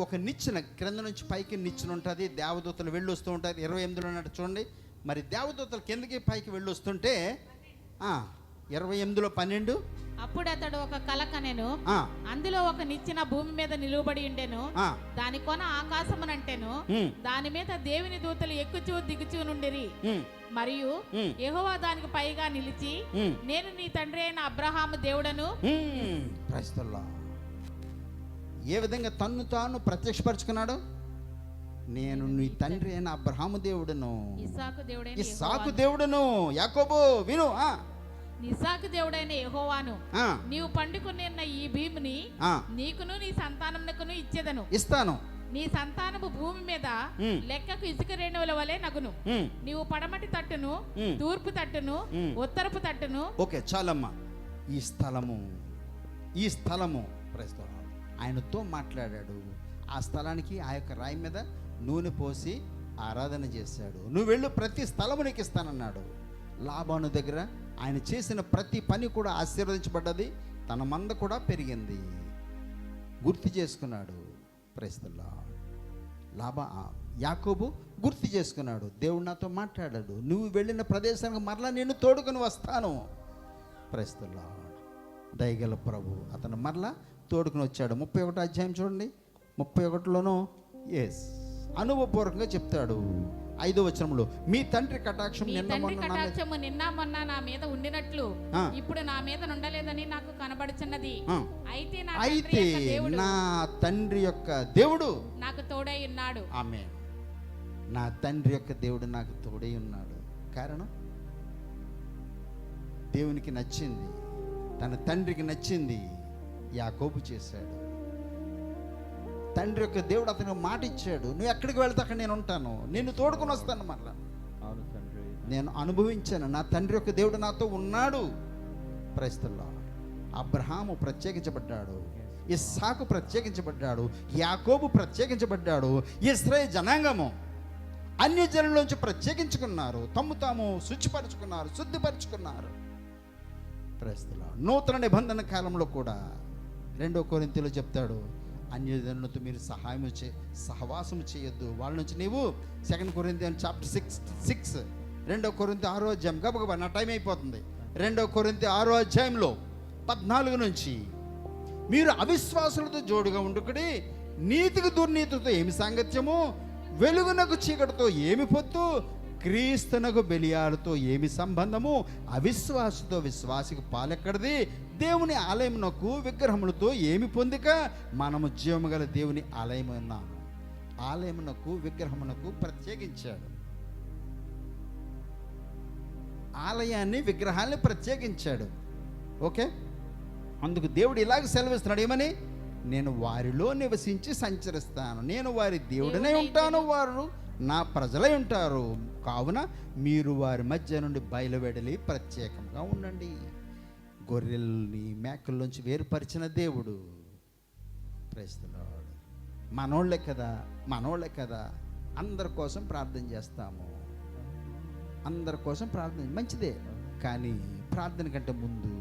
ఒక నిచ్చెన క్రింద నుంచి పైకి నిచ్చెన ఉంటుంది, దేవదూతలు వెళ్ళి వస్తూ ఉంటుంది. 28లో ఉన్నట్టు చూడండి. మరి దేవదూతలు కిందకి పైకి వెళ్ళి వస్తుంటే 28లో 12, అప్పుడు అతడు ఒక కల కనెను, అందులో ఒక నిచ్చెన భూమి మీద నిలువబడి ఉండెను, దాని కొన ఆకాశమునంటెను, దాని మీద దేవుని దూతలు ఎక్కుచూ దిగుచూ నుండిరి. మరియు యెహోవా దానికి పైగా నిలిచి, నేను నీ తండ్రి అయిన అబ్రహాము దేవుడను. Praise the lord. ఏ విధంగా తన్ను తాను ప్రత్యక్షపరుచుకున్నాడు? నేను నీ తండ్రి అయిన అబ్రహాము దేవుడను, ఇస్సాకు దేవుడను. యాకోబు విను, ఇస్సాకు దేవుడైన యెహోవాను, నీవు పండుకున్న ఈ భూమిని నీకును నీ సంతానమునకును ఇస్తాను. నీ సంతానము భూమి మీద లెక్కకు ఇసుక రేణువుల వలె నగును. నీవు పడమటి తట్టును, తూర్పు తట్టును, ఉత్తరపు తట్టును. ఓకే, చాలమ్మా. ఈ స్థలము ప్రస్తుతం ఆయనతో మాట్లాడాడు. ఆ స్థలానికి ఆ యొక్క రాయి మీద నూనె పోసి ఆరాధన చేశాడు. నువ్వు వెళ్ళు, ప్రతి స్థలము నీకు ఇస్తానన్నాడు. లాబాను దగ్గర ఆయన చేసిన ప్రతి పని కూడా ఆశీర్వదించబడ్డది. తన మంద కూడా పెరిగింది. గుర్తు చేసుకున్నాడు. Praise the Lord. యాకోబు గుర్తు చేసుకున్నాడు, దేవుడు నాతో మాట్లాడాడు, నువ్వు వెళ్ళిన ప్రదేశానికి మరలా నేను తోడుకొని వస్తాను. Praise the Lord. దయగల ప్రభు అతను మరలా తోడుకుని వచ్చాడు. 31వ అధ్యాయం చూడండి. 31లోనూ అనుభవపూర్వకంగా చెప్తాడు. 5వ వచనంలో, మీ తండ్రి కటాక్షం నిన్న మొన్న నా మీద ఉండినట్లు ఇప్పుడు నా మీద ఉండలేదని నాకు కనబడుచున్నది. అయితే నా తండ్రి యొక్క దేవుడు నాకు తోడై ఉన్నాడు. ఆమేన్. నా తండ్రి యొక్క దేవుడు నాకు తోడై ఉన్నాడు. కారణం, దేవునికి నచ్చింది, తన తండ్రికి నచ్చింది యాకోబు చేశాడు. తండ్రి యొక్క దేవుడు అతనికి మాట ఇచ్చాడు, నువ్వు ఎక్కడికి వెళ్తే అక్కడ నేను ఉంటాను, నిన్ను తోడుకొని వస్తాను. మళ్ళా నేను అనుభవించాను, నా తండ్రి యొక్క దేవుడు నాతో ఉన్నాడు. Praise the Lord. అబ్రహాము ప్రత్యేకించబడ్డాడు, ఇస్సాకు ప్రత్యేకించబడ్డాడు, యాకోబు ప్రత్యేకించబడ్డాడు. ఇశ్రాయేలు జనాంగము అన్యజనుల్లోంచి ప్రత్యేకించుకున్నారు, తమ్ము తాము శుద్ధిపరుచుకున్నారు. Praise the lord. నూతన నిబంధన కాలంలో కూడా 2 కొరింథీలో చెప్తాడు, అన్యజనులతో మీరు సహవాసము చేయొద్దు, వాళ్ళ నుంచి నీవు. 2 కొరింథీయులు చాప్టర్ 6 2 కొరింథీ 6వ అధ్యాయం. గబగబా నా టైం అయిపోతుంది. 2 కొరింథీ 6వ అధ్యాయంలో 14 నుంచి, మీరు అవిశ్వాసులతో జోడుగా ఉండుకుడి, నీతికి దుర్నీతితో ఏమి సాంగత్యము, వెలుగునకు చీకటితో ఏమి పొత్తు, క్రీస్తునకు బెలియాలతో ఏమి సంబంధము, అవిశ్వాసతో విశ్వాసికి పాలెక్కడిది, దేవుని ఆలయమునకు విగ్రహములతో ఏమి పొందిక, మనము జీవము గల దేవుని ఆలయమునకు విగ్రహమునకు ప్రత్యేకించాడు. ఆలయాన్ని విగ్రహాన్ని ప్రత్యేకించాడు. ఓకే, అందుకు దేవుడు ఇలాగ సెలవిస్తున్నాడు, ఏమని? నేను వారిలో నివసించి సంచరిస్తాను, నేను వారి దేవుడనే ఉంటాను, వారు నా ప్రజలై ఉంటారు, కావున మీరు వారి మధ్య నుండి బయలువెడలి ప్రత్యేకంగా ఉండండి. గొర్రెల్ని మేకల్లోంచి వేరుపరిచిన దేవుడు. Praise the Lord. మనోళ్ళే కదా అందరి కోసం ప్రార్థన చేస్తాము, అందరి కోసం ప్రార్థన మంచిదే, కానీ ప్రార్థన కంటే ముందు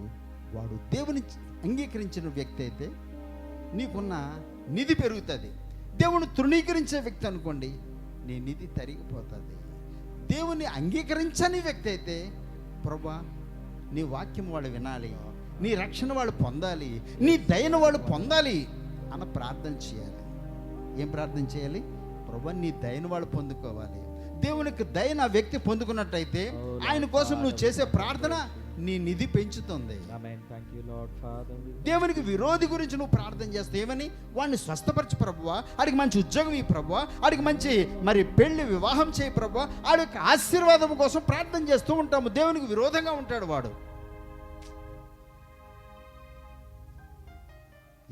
వాడు దేవుని అంగీకరించిన వ్యక్తి అయితే నీకున్న నిధి పెరుగుతుంది. దేవుని తృణీకరించే వ్యక్తి అనుకోండి, నీ నిధి తరిగిపోతుంది. దేవుని అంగీకరించని వ్యక్తి అయితే, ప్రభా నీ వాక్యం వాళ్ళు వినాలి, నీ రక్షణ వాళ్ళు పొందాలి, నీ దయను వాళ్ళు పొందాలి అన్న ప్రార్థన చేయాలి. ఏం ప్రార్థన చేయాలి? ప్రభువా నీ దయను వాళ్ళు పొందుకోవాలి. దేవునికి దయను ఆ వ్యక్తి పొందుకున్నట్టయితే ఆయన కోసం నువ్వు చేసే ప్రార్థన నీ నిధి పెంచుతుంది. దేవునికి విరోధి గురించి నువ్వు ప్రార్థన చేస్తే ఏమని? వాడిని స్వస్థపరచు ప్రభువా, ఆడికి మంచి ఉద్యోగం ఇవ్వు ప్రభువా, ఆడికి మంచి మరి పెళ్లి వివాహం చేయి ప్రభువా, ఆడి యొక్క ఆశీర్వాదం కోసం ప్రార్థన చేస్తూ ఉంటాము. దేవునికి విరోధంగా ఉంటాడు వాడు.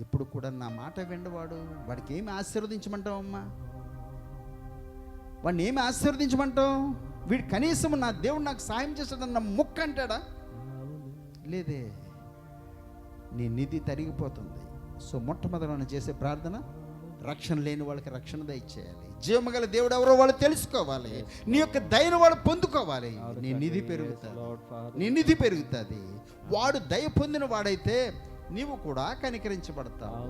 ఇప్పుడు కూడా నా మాట విండవాడు, వాడికి ఏమి ఆశీర్వదించమంటావమ్మా? వాడిని ఏమి ఆశీర్వదించమంటావు? వీడు కనీసం నా దేవుడు నాకు సాయం చేస్తాడన్న ముక్క అంటాడా? లేదే. నీ నిధి తరిగిపోతుంది. సో మొట్టమొదటి చేసే ప్రార్థన, రక్షణ లేని వాళ్ళకి రక్షణ దయచేయాలి. జీవమగల దేవుడు ఎవరో వాళ్ళు తెలుసుకోవాలి. నీ యొక్క దయను వాడు పొందుకోవాలి. నీ నిధి పెరుగుతుంది, నీ నిధి పెరుగుతుంది. వాడు దయ పొందిన వాడైతే నీవు కూడా కనికరించబడతావు.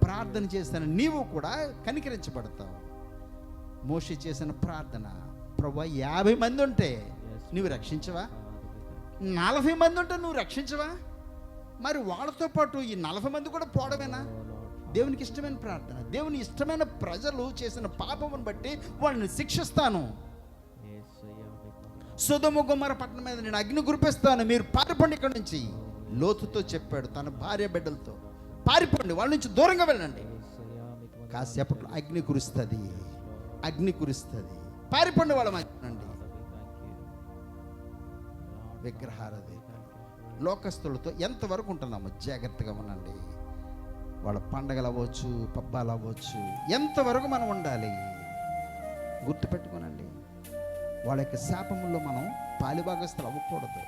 ప్రార్థన చేసిన నీవు కూడా కనికరించబడతావు. మోషే చేసిన ప్రార్థన, ప్రభువా 50 మంది ఉంటే నువ్వు రక్షించవా? 40 మంది ఉంటే నువ్వు రక్షించవా? మరి వాళ్ళతో పాటు ఈ 40 మంది కూడా పోవడమేనా? దేవునికి ఇష్టమైన ప్రార్థన. దేవుని ఇష్టమైన ప్రజలు చేసిన పాపమును బట్టి వాళ్ళని శిక్షిస్తాను. సొదొమ గొమొర్రా పట్టణం మీద నేను అగ్ని కురిపిస్తాను, మీరు పారిపోండి ఇక్కడి నుంచి. లోతుతో చెప్పాడు తన భార్య బిడ్డలతో, పారిపోండి, వాళ్ళ నుంచి దూరంగా వెళ్ళండి. కాసేపట్లో అగ్ని కురుస్తుంది, అగ్ని కురుస్తుంది, పారిపోండి వాళ్ళ మధ్యనండి. విగ్రహారాధన లోకస్తులతో ఎంతవరకు ఉంటున్నాము? జాగ్రత్తగా ఉండండి. వాళ్ళ పండగలు అవ్వచ్చు, పబ్బాలు అవ్వచ్చు, ఎంతవరకు మనం ఉండాలి గుర్తుపెట్టుకోనండి. వాళ్ళ యొక్క శాపముల్లో మనం పాలిభాగస్తులు అవ్వకూడదు.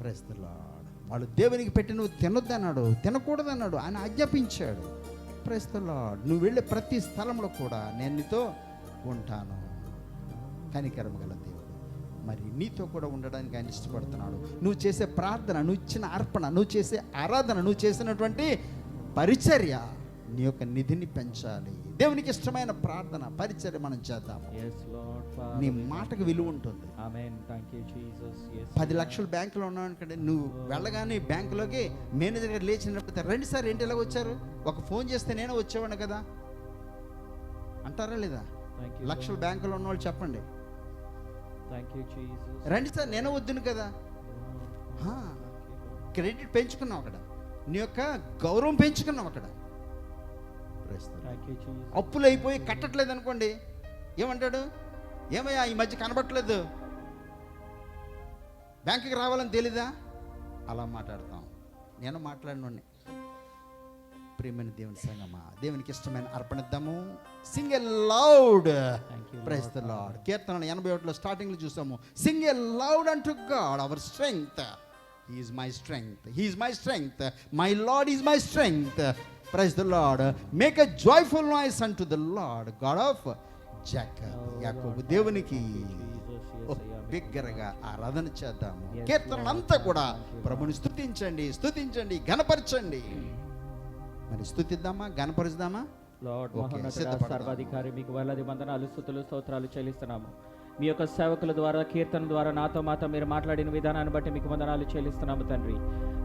Praise the Lord. వాళ్ళు దేవునికి పెట్టి నువ్వు తినొద్దన్నాడు, తినకూడదన్నాడు, ఆయన ఆజ్ఞాపించాడు. Praise the Lord. నువ్వు వెళ్ళే ప్రతి స్థలంలో కూడా నేను నీతో ఉంటాను. కనికరం గల దేవుడు మరి నీతో కూడా ఉండడానికి ఆయన ఇష్టపడుతున్నాడు. నువ్వు చేసే ప్రార్థన, నువ్వు ఇచ్చిన అర్పణ, నువ్వు చేసే ఆరాధన, నువ్వు చేసినటువంటి పరిచర్య నీ యొక్క నిధిని పెంచాలి. దేవునికి ఇష్టమైన ప్రార్థన పరిచర్య మనం చేద్దాం. నీ మాటకు విలువ ఉంటుంది. 10 లక్షలు బ్యాంకులో ఉన్నావు అనుకోండి, నువ్వు వెళ్ళగానే బ్యాంకులోకి మేనేజర్ గారు లేచినప్పుడు రండి సార్ ఏంటి ఇలా వచ్చారు, ఒక ఫోన్ చేస్తే నేనే వచ్చేవాడిని కదా అంటారా లేదా? లక్షలు బ్యాంకులో ఉన్న వాళ్ళు చెప్పండి, రండి సార్ నేనే వద్దును కదా. క్రెడిట్ పెంచుకున్నావు అక్కడ, నీ యొక్క గౌరవం పెంచుకున్నావు అక్కడ. అప్పులు అయిపోయి కట్టట్లేదు అనుకోండి, ఏమంటాడు? ఏమయ్యా ఈ మధ్య కనబట్టలేదు, బ్యాంకుకి రావాలని తెలీదా? అలా మాట్లాడతాం. నేను మాట్లాడినోడిని. ప్రియమైన దేవుని సంగమా, దేవునికి ఇష్టమైన అర్పణిద్దాము. సింగ్ ఎ లౌడ్ ప్రైజ్ ది లార్డ్. కీర్తన 81లో స్టార్టింగ్లో చూసాము, Singh aloud unto God our strength. He is my strength. He is my strength. My Lord is my strength. Praise the Lord. Make a joyful noise unto the Lord, God of Jacob. యాకోబు దేవునికి బిగ్గరగా ఆరాధన చేద్దాము. కీర్తన అంతా కూడా ప్రభుని స్తుతించండి, స్తుతించండి, ఘనపరచండి. మరి స్తుతిద్దామా, ఘనపరుద్దామా? లార్డ్ మహోన్నత సర్వాధికారి మీకు వేలాది వందనాలు, స్తుతులు, స్తోత్రాలు చెల్లిస్తున్నాము. మీ యొక్క సేవకుల ద్వారా, కీర్తన ద్వారా నాతో మీరు మాట్లాడిన విధానాన్ని బట్టి మీకు వందనాలు చెల్లిస్తున్నాము తండ్రి.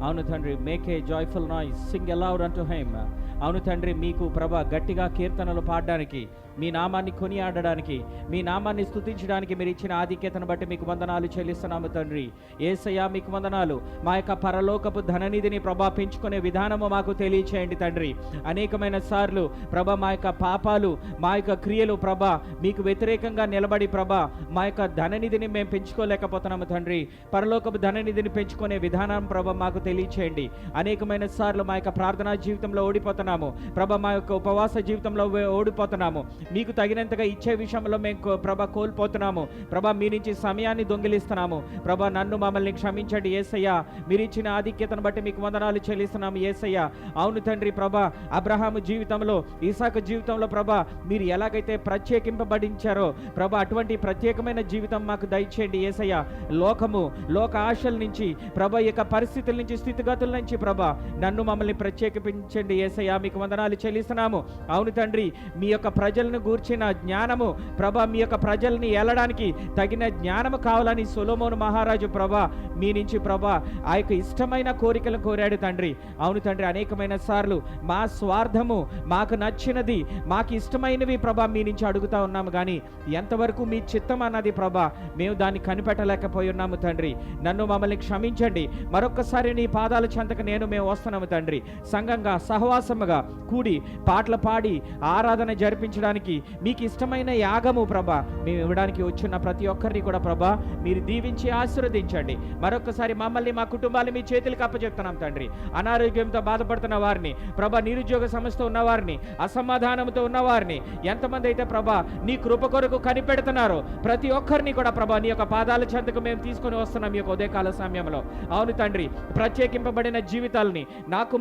అవును తండ్రి, make a joyful noise, Singh allowed unto him. అవును తండ్రి, మీకు ప్రభా గట్టిగా కీర్తనలు పాడడానికి, మీ నామాన్ని కొనియాడడానికి, మీ నామాన్ని స్తుతించడానికి మీరు ఇచ్చిన ఆధిక్యతను బట్టి మీకు వందనాలు చెల్లిస్తున్నాము తండ్రి. యేసయ్యా మీకు వందనాలు. మా యొక్క పరలోకపు ధననిధిని ప్రభా పెంచుకునే విధానము మాకు తెలియచేయండి తండ్రి. అనేకమైన సార్లు ప్రభా మా యొక్క పాపాలు, మా యొక్క క్రియలు ప్రభా మీకు వ్యతిరేకంగా నిలబడి ప్రభా మా యొక్క ధననిధిని మేము పెంచుకోలేకపోతున్నాము తండ్రి. పరలోకపు ధననిధిని పెంచుకునే విధానం ప్రభా మాకు తెలియచేయండి. అనేకమైన సార్లు మా యొక్క ప్రార్థనా జీవితంలో ఓడిపోతున్నాము ప్రభా, మా యొక్క ఉపవాస జీవితంలో ఓడిపోతున్నాము. మీకు తగినంతగా ఇచ్చే విషయంలో మేము ప్రభా కోల్పోతున్నాము ప్రభా. మీ నుంచి సమయాన్ని దొంగిలిస్తున్నాము ప్రభా. నన్ను మమ్మల్ని క్షమించండి యేసయ్యా. మీరు ఇచ్చిన ఆధిక్యతను బట్టి మీకు వందనాలు చెల్లిస్తున్నాము యేసయ్యా. అవును తండ్రి ప్రభా, అబ్రహాము జీవితంలో, ఇసాకు జీవితంలో ప్రభా మీరు ఎలాగైతే ప్రత్యేకింపబడించారో ప్రభా అటువంటి ప్రత్యేకమైన జీవితం మాకు దయచేయండి యేసయ్యా. లోక ఆశల నుంచి ప్రభా, యొక్క పరిస్థితుల నుంచి, స్థితిగతుల నుంచి ప్రభా నన్ను మమ్మల్ని ప్రత్యేకించండి యేసయ్యా. మీకు వందనాలు చెల్లిస్తున్నాము. అవును తండ్రి, మీ యొక్క ప్రజలను గూర్చిన జ్ఞానము ప్రభా, మీ యొక్క ప్రజల్ని ఏలడానికి తగిన జ్ఞానము కావాలని సొలొమోను మహారాజు ప్రభా మీ నుంచి ప్రభా ఆ యొక్క ఇష్టమైన కోరికలు కోరాడు తండ్రి. అవును తండ్రి, అనేకమైన సార్లు మా స్వార్థము, మాకు నచ్చినది, మాకు ఇష్టమైనవి ప్రభా మీ నుంచి అడుగుతా ఉన్నాము, కానీ ఎంతవరకు మీ చిత్తం అన్నది ప్రభా మేము దాన్ని కనిపెట్టలేకపోయి ఉన్నాము తండ్రి. నన్ను మమ్మల్ని క్షమించండి. మరొక్కసారి నీ పాదాల చెంతకు మేము వస్తున్నాము తండ్రి. సంఘంగా సహవాసముగా కూడి పాటలు పాడి ఆరాధన జరిపించడానికి మీకు ఇష్టమైన యాగము ప్రభా మేము ఇవ్వడానికి వచ్చిన ప్రతి ఒక్కరిని కూడా ప్రభా మీరు దీవించి ఆశీర్వదించండి. మరొకసారి మమ్మల్ని, మా కుటుంబాన్ని మీ చేతులకు అప్పచెప్తున్నాం తండ్రి. అనారోగ్యంతో బాధపడుతున్న వారిని ప్రభా, నిరుద్యోగ సమస్యతో ఉన్నవారిని, అసమాధానంతో ఉన్నవారిని, ఎంతమంది అయితే ప్రభా నీ కృప కొరకు కనిపెడుతున్నారో ప్రతి ఒక్కరిని కూడా ప్రభా నీ యొక్క పాదాల చెంతకు మేము తీసుకొని వస్తున్నాం ఈ యొక్క ఉదయకాల సమయంలో. అవును తండ్రి, ప్రత్యేకింపబడిన జీవితాలని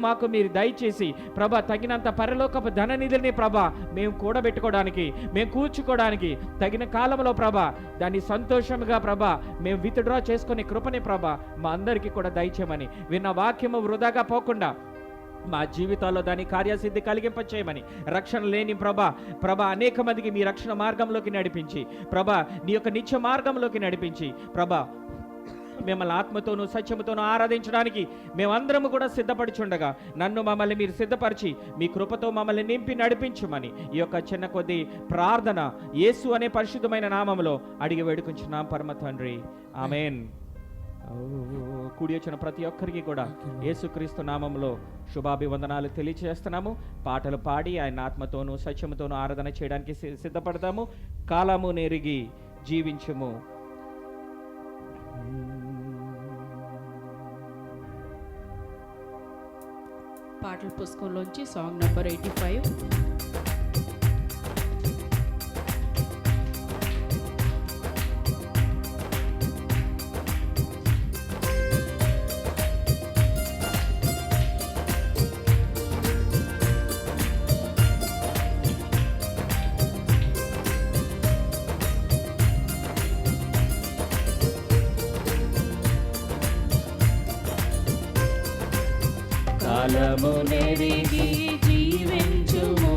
మాకు మీరు దయచేసి ప్రభా తగినంత పరలోకపు ధననిధిని ప్రభా మేము కూడబెట్టుకోవడానికి, మేము కూర్చుకోవడానికి తగిన కాలంలో ప్రభా దాన్ని సంతోషంగా ప్రభా మేము విత్డ్రా చేసుకునే కృపని ప్రభా మా అందరికీ కూడా దయచేయమని, విన్న వాక్యము వృధాగా పోకుండా మా జీవితాల్లో దాని కార్యసిద్ధి కలిగింపచేయమని, రక్షణ లేని ప్రభా అనేక మందికి మీ రక్షణ మార్గంలోకి నడిపించి ప్రభా నీ యొక్క నిత్య మార్గంలోకి నడిపించి ప్రభా మిమ్మల్ని ఆత్మతోనూ సత్యముతోనూ ఆరాధించడానికి మేమందరము కూడా సిద్ధపడుచుండగా మమ్మల్ని మీరు సిద్ధపరిచి మీ కృపతో మమ్మల్ని నింపి నడిపించమని ఈ యొక్క చిన్న కొద్ది ప్రార్థన యేసు అనే పరిశుద్ధమైన నామములో అడిగి వేడుకుంటున్నాం పరమ తండ్రి, ఆమేన్. కూడి వచ్చిన ప్రతి ఒక్కరికి కూడా యేసుక్రీస్తు నామములో శుభాభివందనాలు తెలియజేస్తున్నాము. పాటలు పాడి ఆయన ఆత్మతోనూ సత్యముతోనూ ఆరాధన చేయడానికి సిద్ధపడతాము. కాలము నెరిగి జీవించుము. పాటల పుస్తకంలోంచి సాంగ్ నంబర్ 85. కాలము నెరిగి జీవించుము,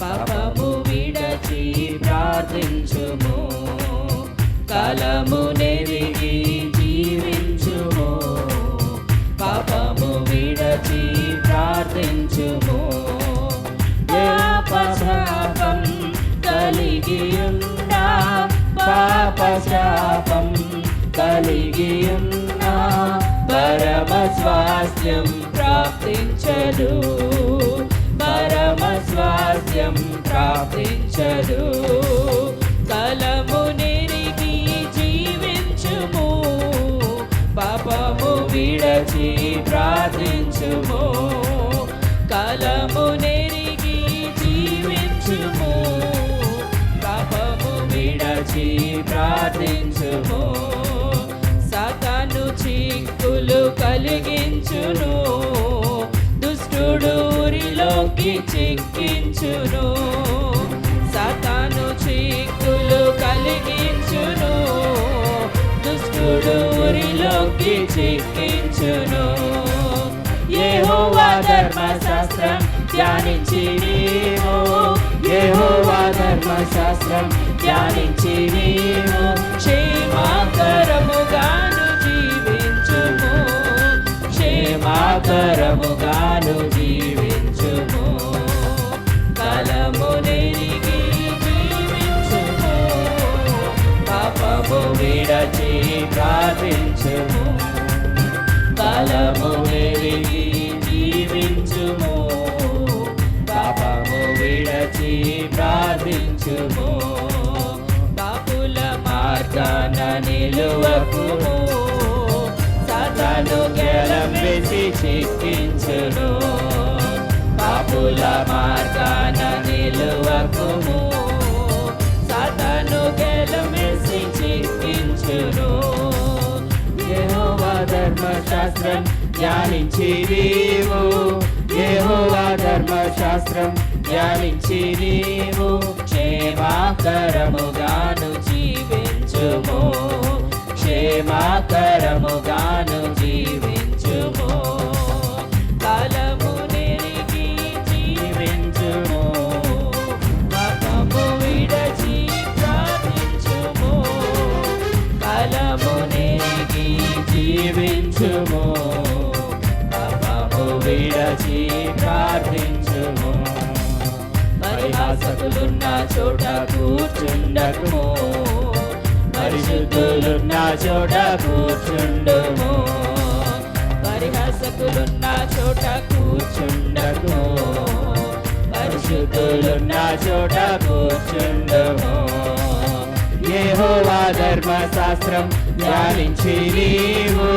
పాపము విడచి ప్రార్థించుము. కాలము నెరిగి జీవించుము, పాపము విడచి ప్రార్థించుము. పాపశాపం కలిగి ఉన్నా, పాపశాపం కలిగి ఉన్నా పరమ స్వాస్థ్యం ప్రాప్తించదు, పరమ స్వాస్థ్యం ప్రాప్తించదు. కాలము నెరిగి జీవించుము, పాపము విడచి ప్రార్థించుము. కాలము నెరిగి జీవించుము, పాపము విడచి ప్రార్థించుము. సాతాను చిక్కులు కలిగించును, దుష్టుడు ఊరిలోకి చిక్కించును. సాతాను చిక్కులు కలిగించును, దుష్టుడు ఊరిలోకి చిక్కించును. యెహోవా ధర్మశాస్త్రం ధ్యానించి నీవు, యెహోవా ధర్మశాస్త్రం ధ్యానించి నీవు క్షేమకరముగాను జీవించుము, క్షేమకరముగాను జీవించుము. కాలము నెరిగి జీవించుము, పాపము విడచి ప్రార్థించుము. కాలము నెరిగి జీవించుము, పాపము విడచి ప్రార్థించుము. పాపుల మార్గాన నిలువకుము, సాతాను గెలం వేసి చిక్కించును. పాపుల మార్గాన నిలువకుము, సాతాను గెలం వేసి చిక్కించును. యెహోవా ధర్మశాస్త్రం ధ్యానించి నీవు, యెహోవా ధర్మశాస్త్రం ధ్యానించి నీవు క్షేమకరముగాను జీవించుము, క్షేమకరముగాను జీవించుము. కాలము నెరిగి చోట కూర్చుండకుము, పరిశుద్ధులున్న చోట కూర్చుండుము, పరిహాసకులున్న చోట కూర్చుండకుము, పరిశుద్ధులున్న చోట కూర్చుండుము. యెహోవా ధర్మశాస్త్రం ధ్యానించి నీవు,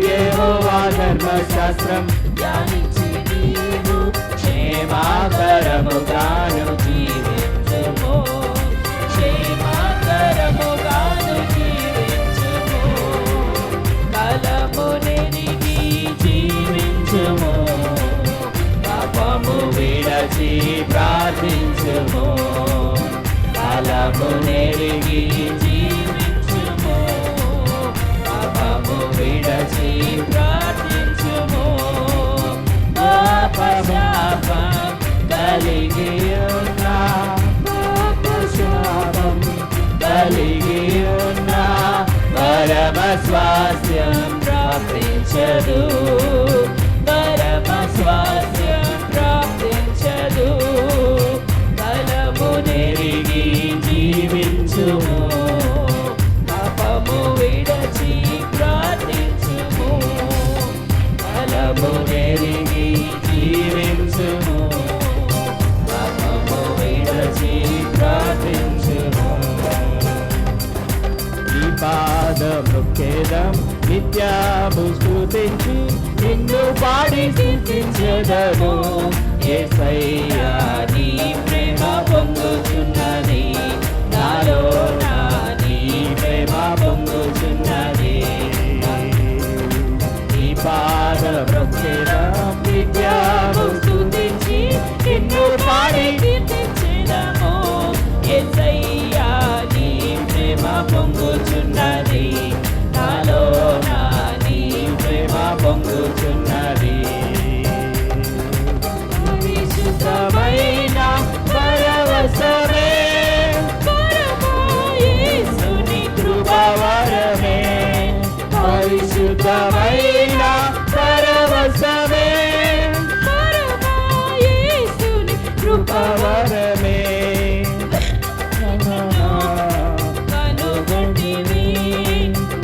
యెహోవా ధర్మశాస్త్రం ధ్యానించి నీవు, క్షేమకరముగాను జీవించుము, క్షేమకరముగాను జీవించుము, బలమునెరిగి జీవించుము, పాపము విడచి ప్రార్థించుము, బలమునెరిగి జీవించుము, పాపము విడచి ప్రార్థించుము. పాపశాపం కలిగి ఉన్న, పాపశాపం కలిగి ఉన్న పరమ స్వాస్థ్యం ప్రాప్తించదు, పరమ స్వాస్థ్యం ప్రాప్తించదు, బలమునెరిగి జీవించుము, పాపము విడచి ప్రార్థించుము, బలమునెరిగి జీవించుము, పాపము విడచి ప్రార్థించుము. ఈ పాదముఖేదం నిత్యము స్తుతించి నిన్ను పాడి స్తుతించెదను, యేసయ్యా నీ ప్రేమ పొంగుచున్నది, నాలో నా నీ ప్రేమ పొంగుచున్నది. నీ పాదముఖేదం నిత్యము స్తుతించి నిన్ను పాడి స్తుతించెదము, యేసయ్యా నీ ప్రేమ పొంగుచున్నది, నాలో నా నీ ప్రేమ పొంగుచున్నది. పరిశుద్ధమైన పరవశమే, యేసుని కృపావరమే, పరిశుద్ధమైన పరవశమే, యేసుని కృపావరమే. కనుగొంటివి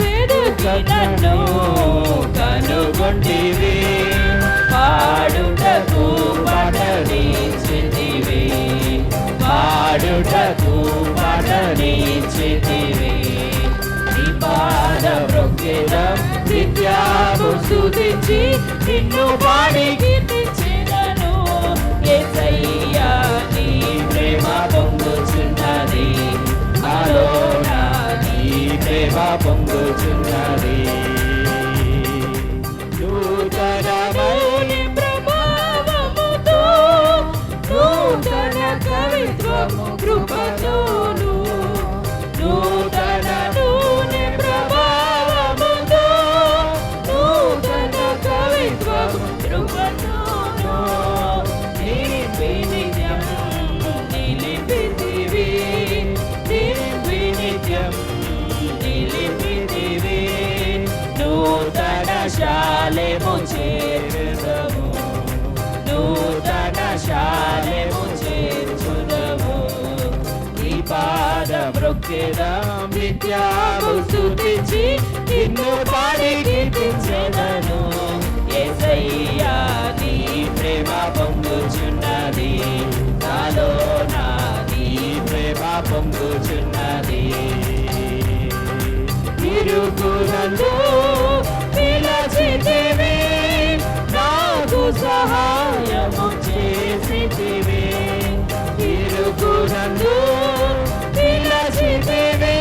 వెదుకి నన్ను, కనుగొంటివి పాడుటకు పఠనించితివి, పాడుటకు పఠనించితివి. నీ పాదమృక్కిదం నిత్యము స్తుతించి నిన్ను పాడి కీర్తించెదను, యేసయ్యా నీ ప్రేమ పొంగుచున్నది, నాలో నా నీ ప్రేమ పొంగుచున్నది. నూతనమైన ప్రభావముతో, నూతన కవిత్వము కృపతోను, నూతన నూనె ప్రభావముతో, నూతన కవిత్వము కృపతోను, నిలిపి నిత్యం నిలిపితివి, నిలిపి నిత్యం నిలిపితివి, నూతన శాలెము చేర్చుదము, నూతన శాలెము చేర్చుదము. నీ పాదమృక్కిదం నిత్యము స్తుతించి నిన్ను పాడి కీర్తించెదను, యేసయ్యా నీ ప్రేమ పొంగుచున్నది, నాలో నా నీ ప్రేమ పొంగుచున్నది. ఇరుకునందు పిలచితివి, నాకు సహాయము చేసితివి, ఇరుకునందు పిలచితివి,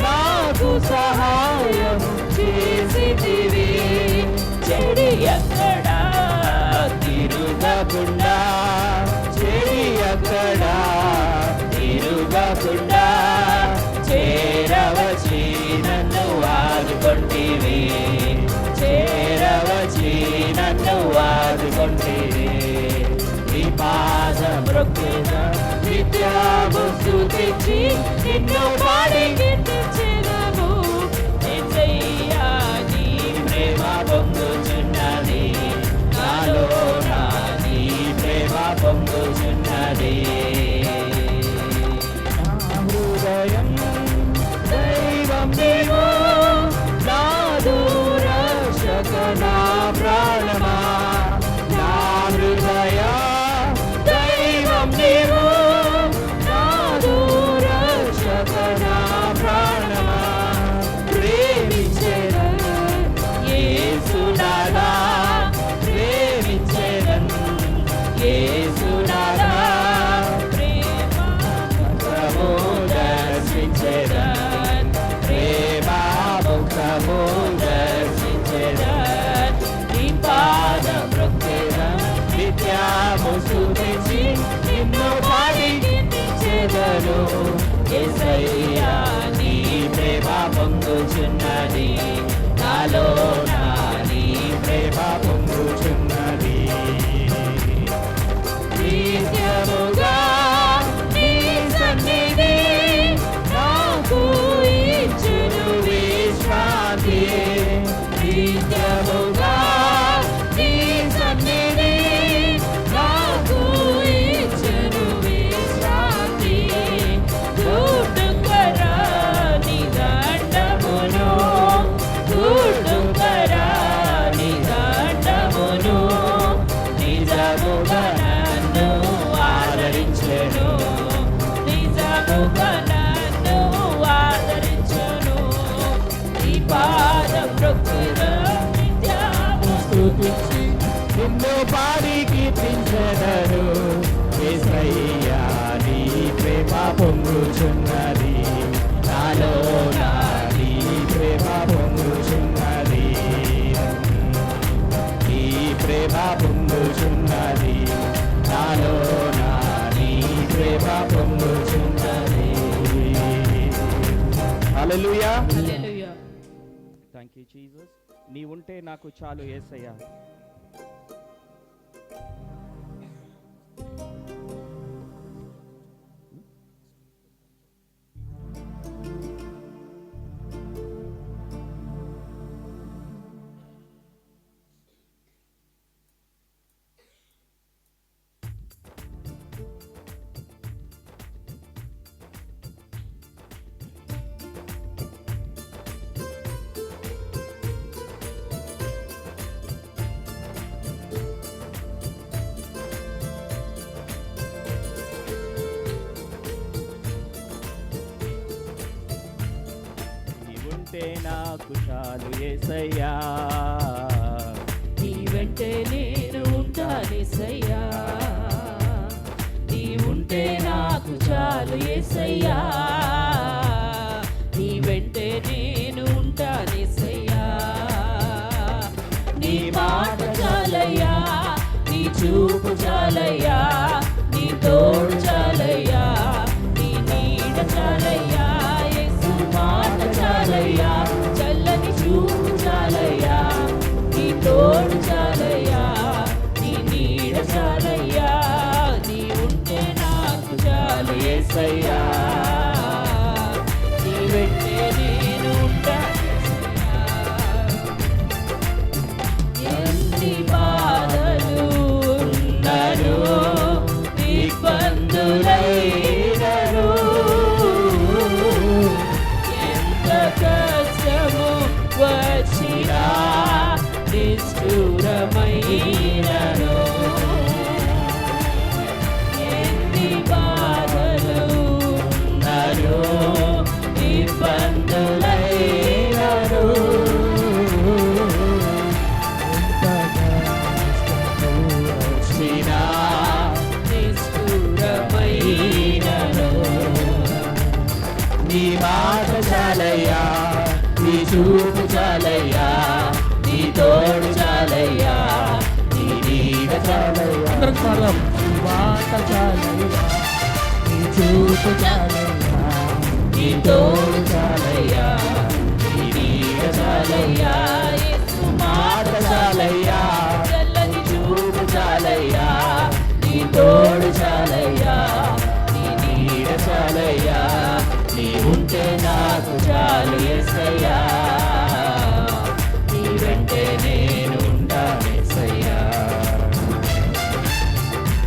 నాకు సహాయము చేసితివి. చెడి ఎక్కడా తిరుగకుండా, చెడి ఎక్కడా తిరుగకుండా చేరవచి నన్ను ఆదుకొంటివి, చేరవచి నన్ను ఆదుకొంటివి. నీ పాదమృక్కిదం నిత్యము స్తుతించి నిన్ను పాడి కీర్తించెదము, యేసయ్యా నీ ప్రేమ పొంగుచున్నది, నాలో నా నీ ప్రేమ పొంగుచున్నది. Hallelujah. Hallelujah. Thank you Jesus. నీ ఉంటే నాకు చాలు యేసయ్యా. నీ ఉంటే నాకు చాలు యేసయ్యా. నీ వెంటే నేను ఉంటానేసయ్యా. నీ ఉంటే నాకు చాలు యేసయ్యా. నీ వెంటే నేను ఉంటానేసయ్యా. నీ మాట చాలయ్యా, నీ చూపు చాలయ్యా, నీ తోడు చాలయ్యా, నీ నీడ చాలయ్యా. యేసు మాట చాలయ్యా, చల్లని చూపు చాలయ్యా, నీ తోడు చాలయ్యా, నీ నీడ చాలయ్యా. నీ ఉంటే నాకు చాలు యేసయ్యా. నీ వెంటే నేను ఉంటానేసయ్యా. ఎన్ని బాధలు ఉన్నను, ఇబ్బందులైనను, ఎంత కష్టము వచ్చినా నిష్ఠురమైనను, ఎన్ని బాధలు ఉన్నను, ఇబ్బందులైనను, వచ్చినా నిష్ఠురమైనను, నీ మాట చాలయ్యా, నీ చూపు చాలయ్యా, నీ తోడు చాలయ్యా, నీ నీడ చాలయ్యా. అందరం పాడదాం. నీ మాట చాలయ్యా, నీ చూపు చాలయ్యా, నీ తోడు చాలయ్యా, నీ నీడ చాలయ్యా. యేసు మాట చాలయ్యా, చల్లని చూపు చాలయ్యా, నీ తోడు చాలయ్యా, నీ నీడ చాలయ్యా. నీ ఉంటే నాకు చాలు యేసయ్యా. నీ వెంటే నేను ఉంటానేసయ్యా.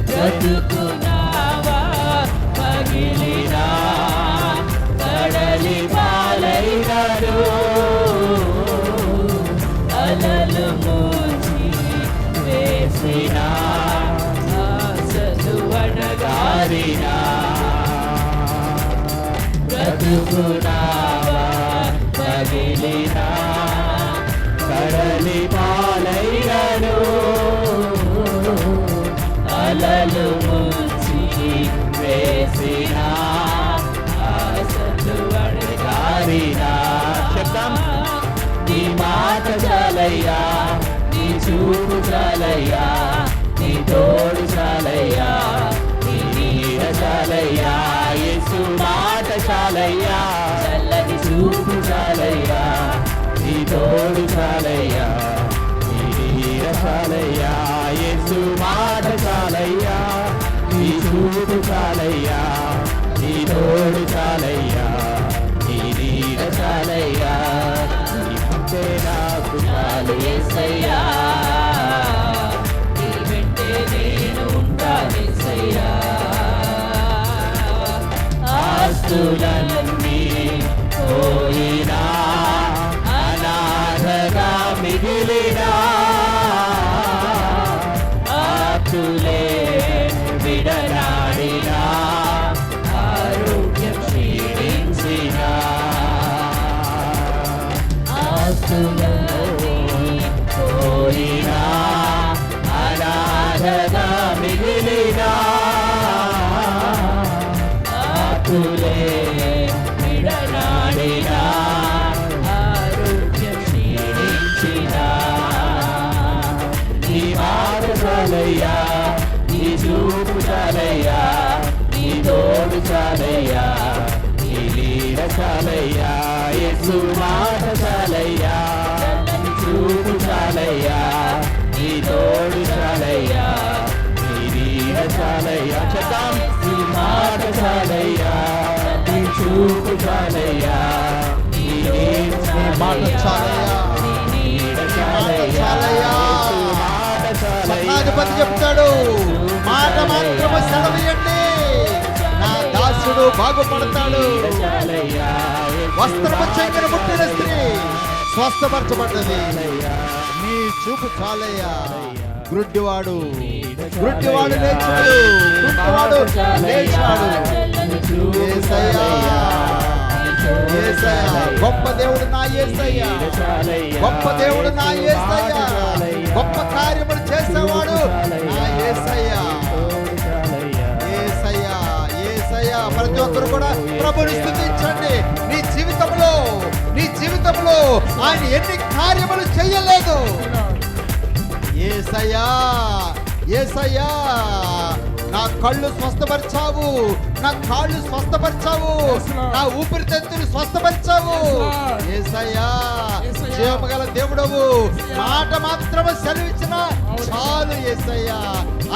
బ్రతుకునావా పగిలినా, కడలి పాలైనను, అలలు మూచి వేసిన ఆశలు కారినా, బ్రతుకునావా పగిలినా, కడలి పాలైనను, అలలు ముంచి వేసిన ఆశలు అడగారినా. చెప్తాం. నీ మాట చాలయ్యా, నీ చూపు చాలయ్యా, నీ తోడు చాలయ్యా, నీ నీడ చాలయ్యా. యేసు మాట చాలయ్యా, చల్లని చూపు చాలయ్యా, నీ తోడు చాలయ్యా, నీ నీడ చాలయ్యా. యేసు మాట చాలయ్యా, నీ చూపు చాలయ్యా, నీ తోడు చాలయ్యా, నీ నీడ చాలయ్యా. నీ ఉంటే నాకు చాలు యేసయ్యా. నీ వెంటే నేను ఉంటానేసయ్యా. ఆస్తులన్నీ పోయినా, అనాథగా మిగిలినా, ఆతులే విడనాడినా, ఆరోగ్యం క్షీణించినా, ఆస్తులన్నీ పోయినా, అనాథగా మిగిలినా, ఆతులే విడనాడినా, ఆరోగ్యం క్షీణించినా. నీ మాట చాలయ్యా, నీ చూపు చాలయ్యా, నీ తోడు చాలయ్యా, నీ నీడ చాలయ్యా. యేసు మాట చాలయ్యా, నీ చూపు చాలయ్యా, నీ తోడు చాలయ్యా, నీ నీడ చాలయ్యా. చెప్తాం, నీ మాట చాలయ్యా, నీ చూపు చాలయ్యా, నీ మాట చాలయ్యా, నీడ చాలయ్యా, చాలయ్యా. యేసు మాట చాలయ్యా. శతాధిపతి చెప్తాడు, మాట మాత్రము సెలవీయండి, నా దాసుడు బాగుపడతాడు. వస్త్రము చెంగిన ముట్టిన స్త్రీ స్వస్థపరచబడ్డది. నీ చూపు చాలయ్యా. గుడ్డివాడు లేచాడు, కుంటివాడు లేచాడు. యేసయ్యా, యేసయ్యా, గొప్ప దేవుడు నా యేసయ్యా, గొప్ప దేవుడు నా యేసయ్యా, గొప్ప కార్యములు చేసేవాడు నా యేసయ్యా. యేసయ్యా, యేసయ్యా. ప్రతి ఒక్కరు కూడా ప్రభుని స్తుతించండి. నీ జీవితంలో ఆయన ఎన్ని కార్యములు చేయలేదు. యేసయ్యా, యేసయ్యా, నా కళ్ళు స్వస్థపరిచావు, నా కాళ్ళు స్వస్థపరిచావు, నా ఊపిరితిత్తులు స్వస్థపరిచావు. యేసయ్యా, జీవము గల దేవుడవు, మాట మాత్రము సెలవిచ్చిన చాలు. యేసయ్యా,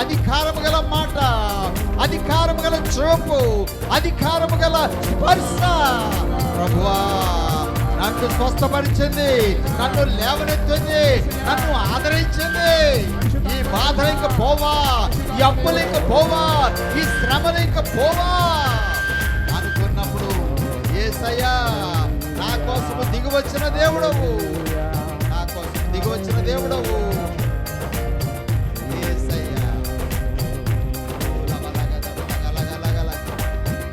అధికారము గల మాట, అధికారము గల చూపు, అధికారము గల స్పర్శ ప్రభువా నన్ను స్వస్థపరిచింది, నన్ను లేవనెత్తింది, నన్ను ఆదరించింది. ఈ బాధలు ఇంక పోవా, ఈ అప్పులు ఇంక పోవా, ఈ శ్రమలు ఇంక పోవా అనుకున్నప్పుడు యేసయ్యా నా కోసము దిగి వచ్చిన దేవుడవు, నా కోసం దిగి వచ్చిన దేవుడవు. యేసయ్యా,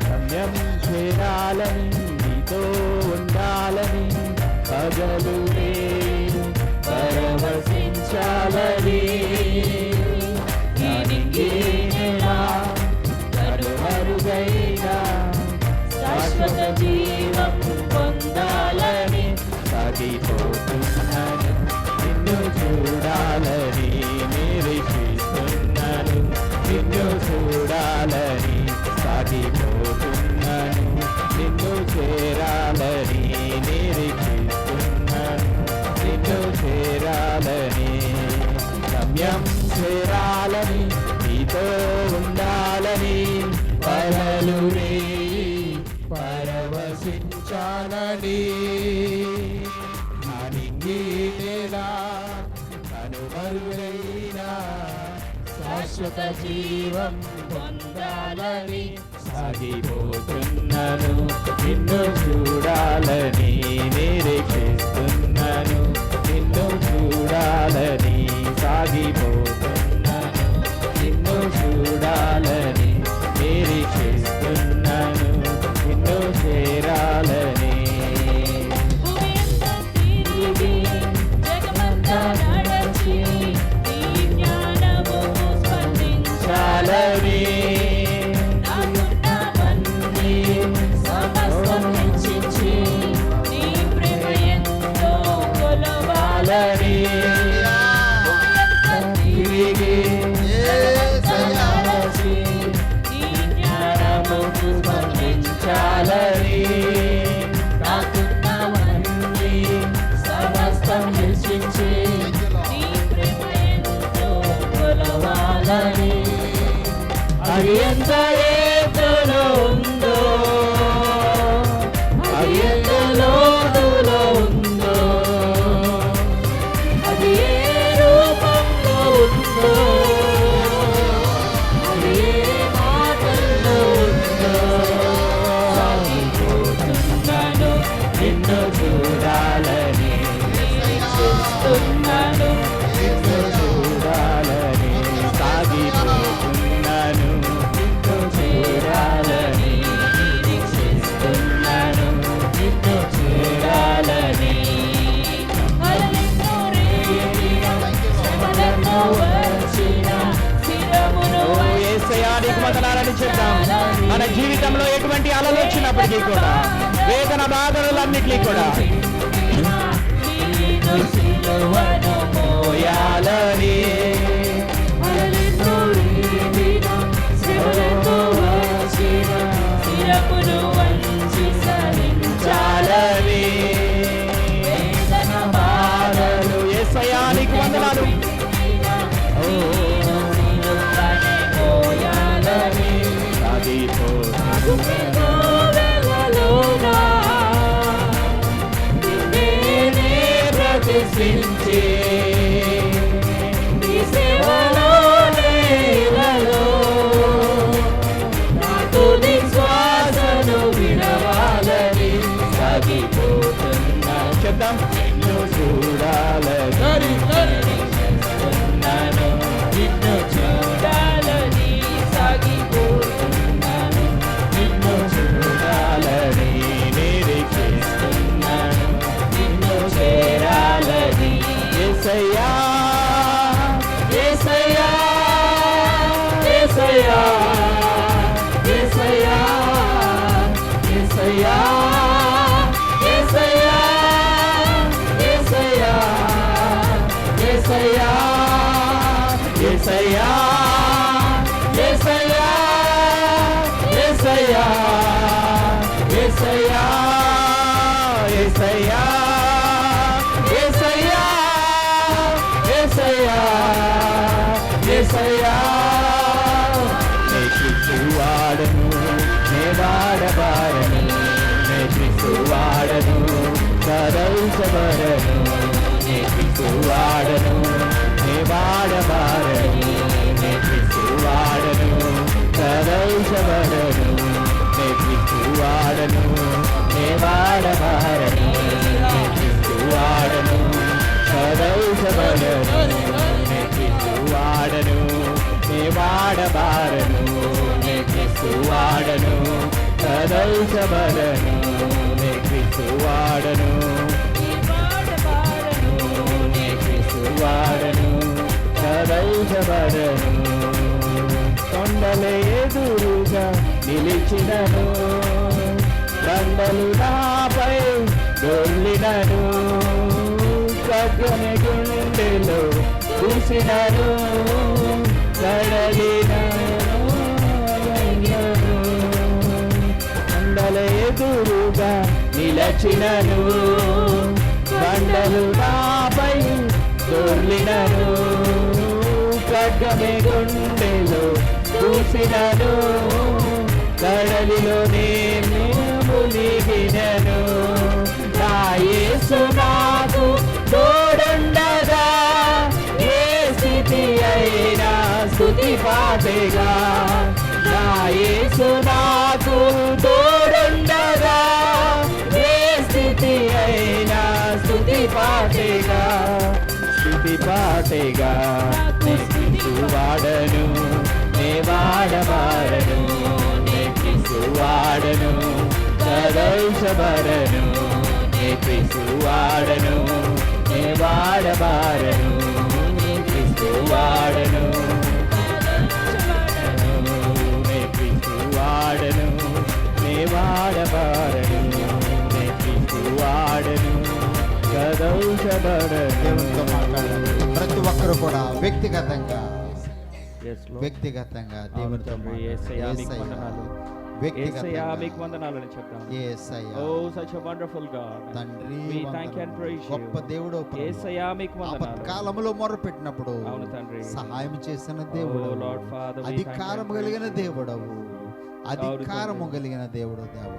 గమ్యం చేరాలని, నీతో ఉండాలని, పగలు నేను పరవశించాలని, కనుమరుగైనా శాశ్వత జీవం పొందాలని సాగిపోతున్నాను, నిన్ను చూడాలని నిరీక్షిస్తున్నాను, నిన్ను చూడాలని సాగిపోతున్నాను, నిన్ను చేరాలని నిరీక్షిస్తున్నాను, నిన్ను చేరాలని, గమ్యం చేరాలని, నీతో ఉండాలని, పగలు పరవశించాలని, కనుమరుగైనా శాశ్వత జీవం పొందాలని సాగిపోతున్నాను, నిన్ను చూడాలని నిరీక్షిస్తున్నాను, నిన్ను చూడాలని సాగిపోతున్నాను, నిన్ను చూడాలని నిరీక్షిస్తున్నాను, నిన్ను చేరాలని. చాలని సమస్తం హెచ్చించి నీ ప్రేమ ఎంతో కొలవాలని, తిరిగి నీ జ్ఞానముకు స్పందించాలని, నాకున్నవన్నీ సమస్తం హెచ్చించి నీ ప్రేమ ఎంతో కొలవాలని, అది ఎంత ఎత్తులో ఉందో, అది ఎంత లోతులో ఉందో, అది ఏ రూపంలో ఉందో, అది ఏ మాటల్లో ఉందో, సాగిపోతున్నాను, నిన్ను చూడాలని నిరీక్షిస్తున్నాను, నిన్ను చూడాలని సాగిపోతున్నాను, నిన్ను చేరాలని నిరీక్షిస్తున్నాను, నిన్ను చేరాలని. యేసయ్యా నీకు వందనాలని చెప్తాం. మన జీవితంలో ఎటువంటి అలలు వచ్చినప్పటికీ కూడా, వేదన బాధలన్నిటికీ కూడా మోయాలని, చాలని, అర్పించే నీ సేవలో నేలలో నా తుది శ్వాసను విడవాలని సాగిపోతున్నా. చెప్తాం. నిన్ను చూడాలని చేస్తున్నాను. నిన్ను చూడాలని సాగిపోతున్నాను. నిన్ను చూడాలని నిరీక్షిస్తున్నాను. నిన్ను చేరాలని యేసయ్యా యేసయ్యా యేసయ్యా యేసయ్యా యేసయ్యా యేసయ్యా యేసయ్యా యేసయ్యా యేసయ్యా యేసయ్యా యేసయ్యా యేసయ్యా యేసయ్యా యేసయ్యా యేసయ్యా యేసయ్యా నే క్రీస్తువాడను నే వాడబారను నే క్రీస్తువాడను సదౌసబరను నే క్రీస్తువాడను నే వాడబారను నే క్రీస్తువాడను సదౌసబరను నే క్రీస్తువాడను నే వాడబారను నే క్రీస్తువాడను సదౌసబరను నే క్రీస్తువాడను నే వాడబారను నే క్రీస్తువాడను సదౌసబరను నే క్రీస్తువాడను నే క్రీస్తువాడను సదౌసబరను కొండల ఎదురుగా నిలిచినను బండలు నాపై దొర్లినను సగ్గని గుండెలో చూసినను కడలినను కొండల ఎదురుగా నిలచినను బండలు నాపై దొర్లినను ఖడ్గమే గుండెలో చూసినను కడలిలో నేను మునిగినను నా యేసు నాకు తోడుండగా ఏ స్థితి అయినా స్తుతి పాటేగా నా యేసు నాకు తోడుండగా ఏ స్థితి అయినా స్తుతి పాటేగా స్తుతి పాటేగా నే క్రీస్తువాడను నే వాడబారను నే క్రీస్తువాడను సదౌసబరను నే క్రీస్తువాడను నే వాడబారను నే క్రీస్తువాడను నే క్రీస్తువాడను నే వాడబారను నే క్రీస్తువాడను దేవునితో మాట్లాడండి. ప్రతి ఒక్కరు కూడా వ్యక్తిగతంగా Yes, Lord. వ్యక్తిగతంగా అవును దేవునితో తండ్రి, మాట్లాడండి. యేసయ్యా మీకు యేసయ్యా. వందనాలు. యేసయ్యా వ్యక్తిగతంగా మీకు వందనాలని చెప్తాం. యేసయ్యా. Oh, such a wonderful God. తండ్రి We thank and వందనాలు. praise you. గొప్ప దేవుడు యేసయ్యా మీకు వందనాలు. ఆపత్కాలములో మొరపెట్టినప్పుడు అవును తండ్రి. సహాయం చేసిన Oh, దేవుడు Lord Father, we thank అధికారము and కలిగిన praise you. దేవుడవు అధికారము తండ్రి. కలిగిన దేవుడు దేవా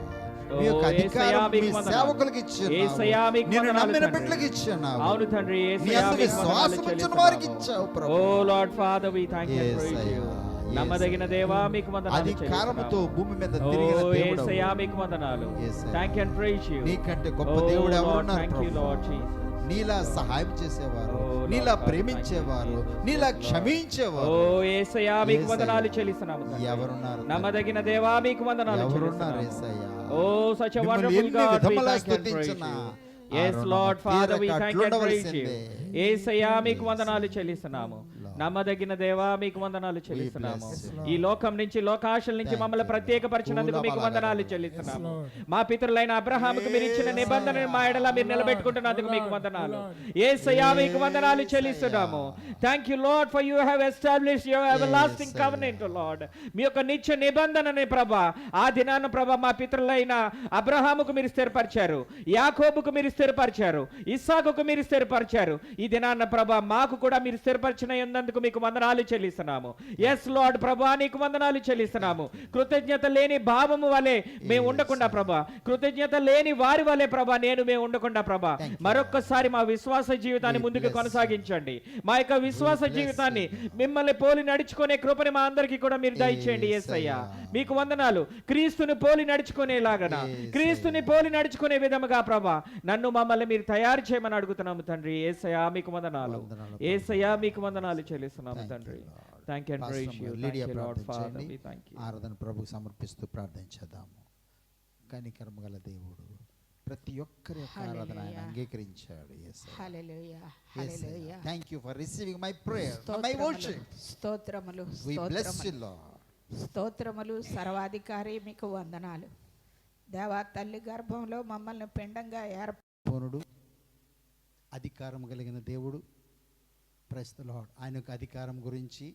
ఓ, మీ యొక్క యేసయ్యా అధికారం మీ మీకు వందనాలు. సేవకులకు యేసయ్యా ఇచ్చావు మీకు నేను వందనాలు నమ్మిన తండ్రి. బిడ్డలకు ఇచ్చావు అవును తండ్రి, నీ యేసయ్యా అందు మీకు వందనాలు విశ్వాసం ఉంచిన చెల్లిస్తున్నాము. వారికి ఇచ్చావు ప్రభు Oh, Lord Father, we thank and praise Yesayya, you. యేసయ్యా. నమ్మదగిన దేవా మీకు వందనాలు అధికారముతో చెల్లిస్తున్నాము. భూమి మీద Oh, తిరిగిన దేవుడు యేసయ్యా మీకు వందనాలు. యేసయ్యా. Thank and praise you. నీకంటే గొప్ప Oh, దేవుడు Lord, ఎవరున్నారు thank you, Prabhu? Lord Jesus. నీలా సహాయం చేసేవారు Oh, Lord నీలా God, ప్రేమించేవారు thank you, Jesus. Neela Yes, Lord. క్షమించేవారు ఓ యేసయ్యా మీకు యేసయ్యా. వందనాలు చెల్లిస్తున్నాము తండ్రి. ఎవరున్నారు తండ్రి? నమ్మదగిన దేవా మీకు వందనాలు ఎవరున్నారు చెల్లిస్తున్నాము. యేసయ్యా? ఓ such a మిమ్మల్ని wonderful ఎన్ని God, we విధములా thank and praise స్తుతించినా you. ఆ Yes, రుణము Lord Father, we తీరక thank and praise you. అట్లుండవలసిందే. యేసయ్యా మీకు వందనాలు చెల్లిస్తున్నాము. నమ్మదగిన దేవా మీకు వందనాలు చెల్లిస్తున్నాము. bless you. ఈ లోకం నుంచి లోకాశల నుంచి Thank మమ్మల్ని you, ప్రత్యేకపరిచినందుకు మీకు Lord. వందనాలు చెల్లిస్తున్నాము. మా పితరులైన అబ్రహాముకు మీరు ఇచ్చిన నిబంధనను మా ఎడల మీరు నిలబెట్టుకుంటున్నందుకు మీకు వందనాలు. యేసయ్యా మీకు వందనాలు చెల్లిస్తున్నాము. Thank you Lord for you have established your everlasting covenant Lord. మీ యొక్క నిత్య నిబంధనని ప్రభా ఆ దినాన ప్రభా మా పితరులైన అబ్రహాముకు మీరు స్థిరపరిచారు, యాకోబుకు మీరు స్థిరపరిచారు, ఇస్సాకుకు మీరు స్థిరపరిచారు. ఈ దినాన్న ప్రభా మాకు కూడా మీరు స్థిరపరిచినందుకు మీకు వందనాలు చెల్లిస్తున్నాము. ఎస్ లార్డ్ ప్రభా, నీకు వందనాలు చెల్లిస్తున్నాము. కృతజ్ఞత లేని భావము వలె మేము ఉండకుండా ప్రభా, కృతజ్ఞత లేని వారి వలె ప్రభా మేము ఉండకుండా ప్రభా, మరొక్కసారి మా విశ్వాస జీవితాన్ని ముందుకు కొనసాగించండి. మా యొక్క విశ్వాస జీవితాన్ని మిమ్మల్ని పోలి నడుచుకునే కృపని మా అందరికీ కూడా మీరు దయచేయండి. యేసయ్యా మీకు వందనాలు. క్రీస్తుని పోలి నడుచుకునేలాగన, క్రీస్తుని పోలి నడుచుకునే విధముగా ప్రభా నన్ను మమ్మల్ని మీరు తయారు చేయమని అడుగుతున్నాము తండ్రి. యేసయ్యా మీకు వందనాలు, యేసయ్యా మీకు వందనాలు చెల్లిస్తున్నాము తండ్రి. Thank you and praise you. Lydia thank you Lord Father, ప్రార్థించండి. We thank you. ఆరాధన ప్రభుకు సమర్పిస్తూ ప్రార్థించేద్దాము. కనికరము గల దేవుడు ప్రతి ఒక్కరి యొక్క ఆరాధన ఆయన అంగీకరించాడు. Hallelujah, hallelujah. Thank you for receiving my prayer, my స్తోత్రములు, వర్షిప్. స్తోత్రములు, వి బ్లెస్ యు స్తోత్రములు, లార్డ్. స్తోత్రములు. సర్వాధికారి మీకు వందనాలు. దేవా, తల్లి గర్భంలో మమ్మల్ని పిండంగా పూర్ణుడు, అధికారం కలిగిన దేవుడు. Praise the Lord. ఆయన యొక్క అధికారం గురించి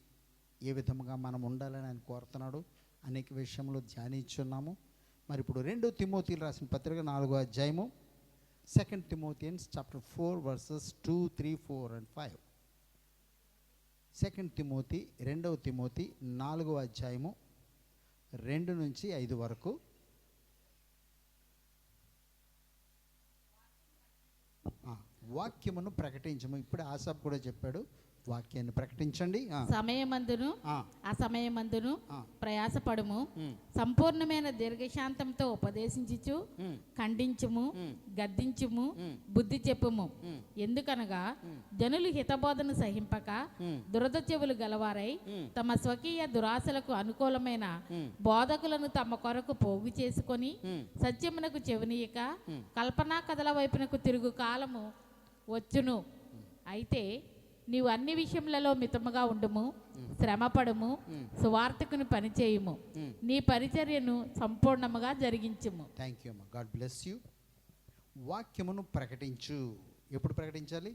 ఏ విధముగా మనం ఉండాలని ఆయన కోరుతున్నాడు. అనేక విషయంలో ధ్యానించున్నాము. మరి ఇప్పుడు 2 తిమోతిలు రాసిన పత్రిక 4వ అధ్యాయము, 2 Timothians chapter 4 verses 2, 3, 4 and 5. 2 Timothy 2వ తిమోతి 4వ అధ్యాయము 2 నుంచి 5 వరకు. వాక్యమును ప్రకటించము. ఇప్పుడు ఆసాబ్ కూడా చెప్పాడు, వాక్యాన్ని ప్రకటించండి. సమయమందును ఆ. అసమయమందును ఆ. ప్రయాసపడము, సంపూర్ణమైన దీర్ఘశాంతంతో ఉపదేశించుచు ఖండించుము, గద్దించుము, బుద్ధి చెప్పుము. ఎందుకనగా జనులు హితబోధను సహింపక దురద చెవులు గలవారై తమ స్వకీయ దురాశలకు అనుకూలమైన బోధకులను తమ కొరకు పోగు చేసుకొని సత్యమునకు చెవినీయక కల్పనా కథల వైపునకు తిరుగు కాలము వచ్చును. అయితే నీవు అన్ని విషయములలో మితముగా ఉండుము, శ్రమపడుము, సువార్తకుని పనిచేయుము, నీ పరిచర్యను సంపూర్ణముగా జరిగించుము. థ్యాంక్ యూ అమ్మా. God bless you. వాక్యమును ప్రకటించు. ఎప్పుడు ప్రకటించాలి?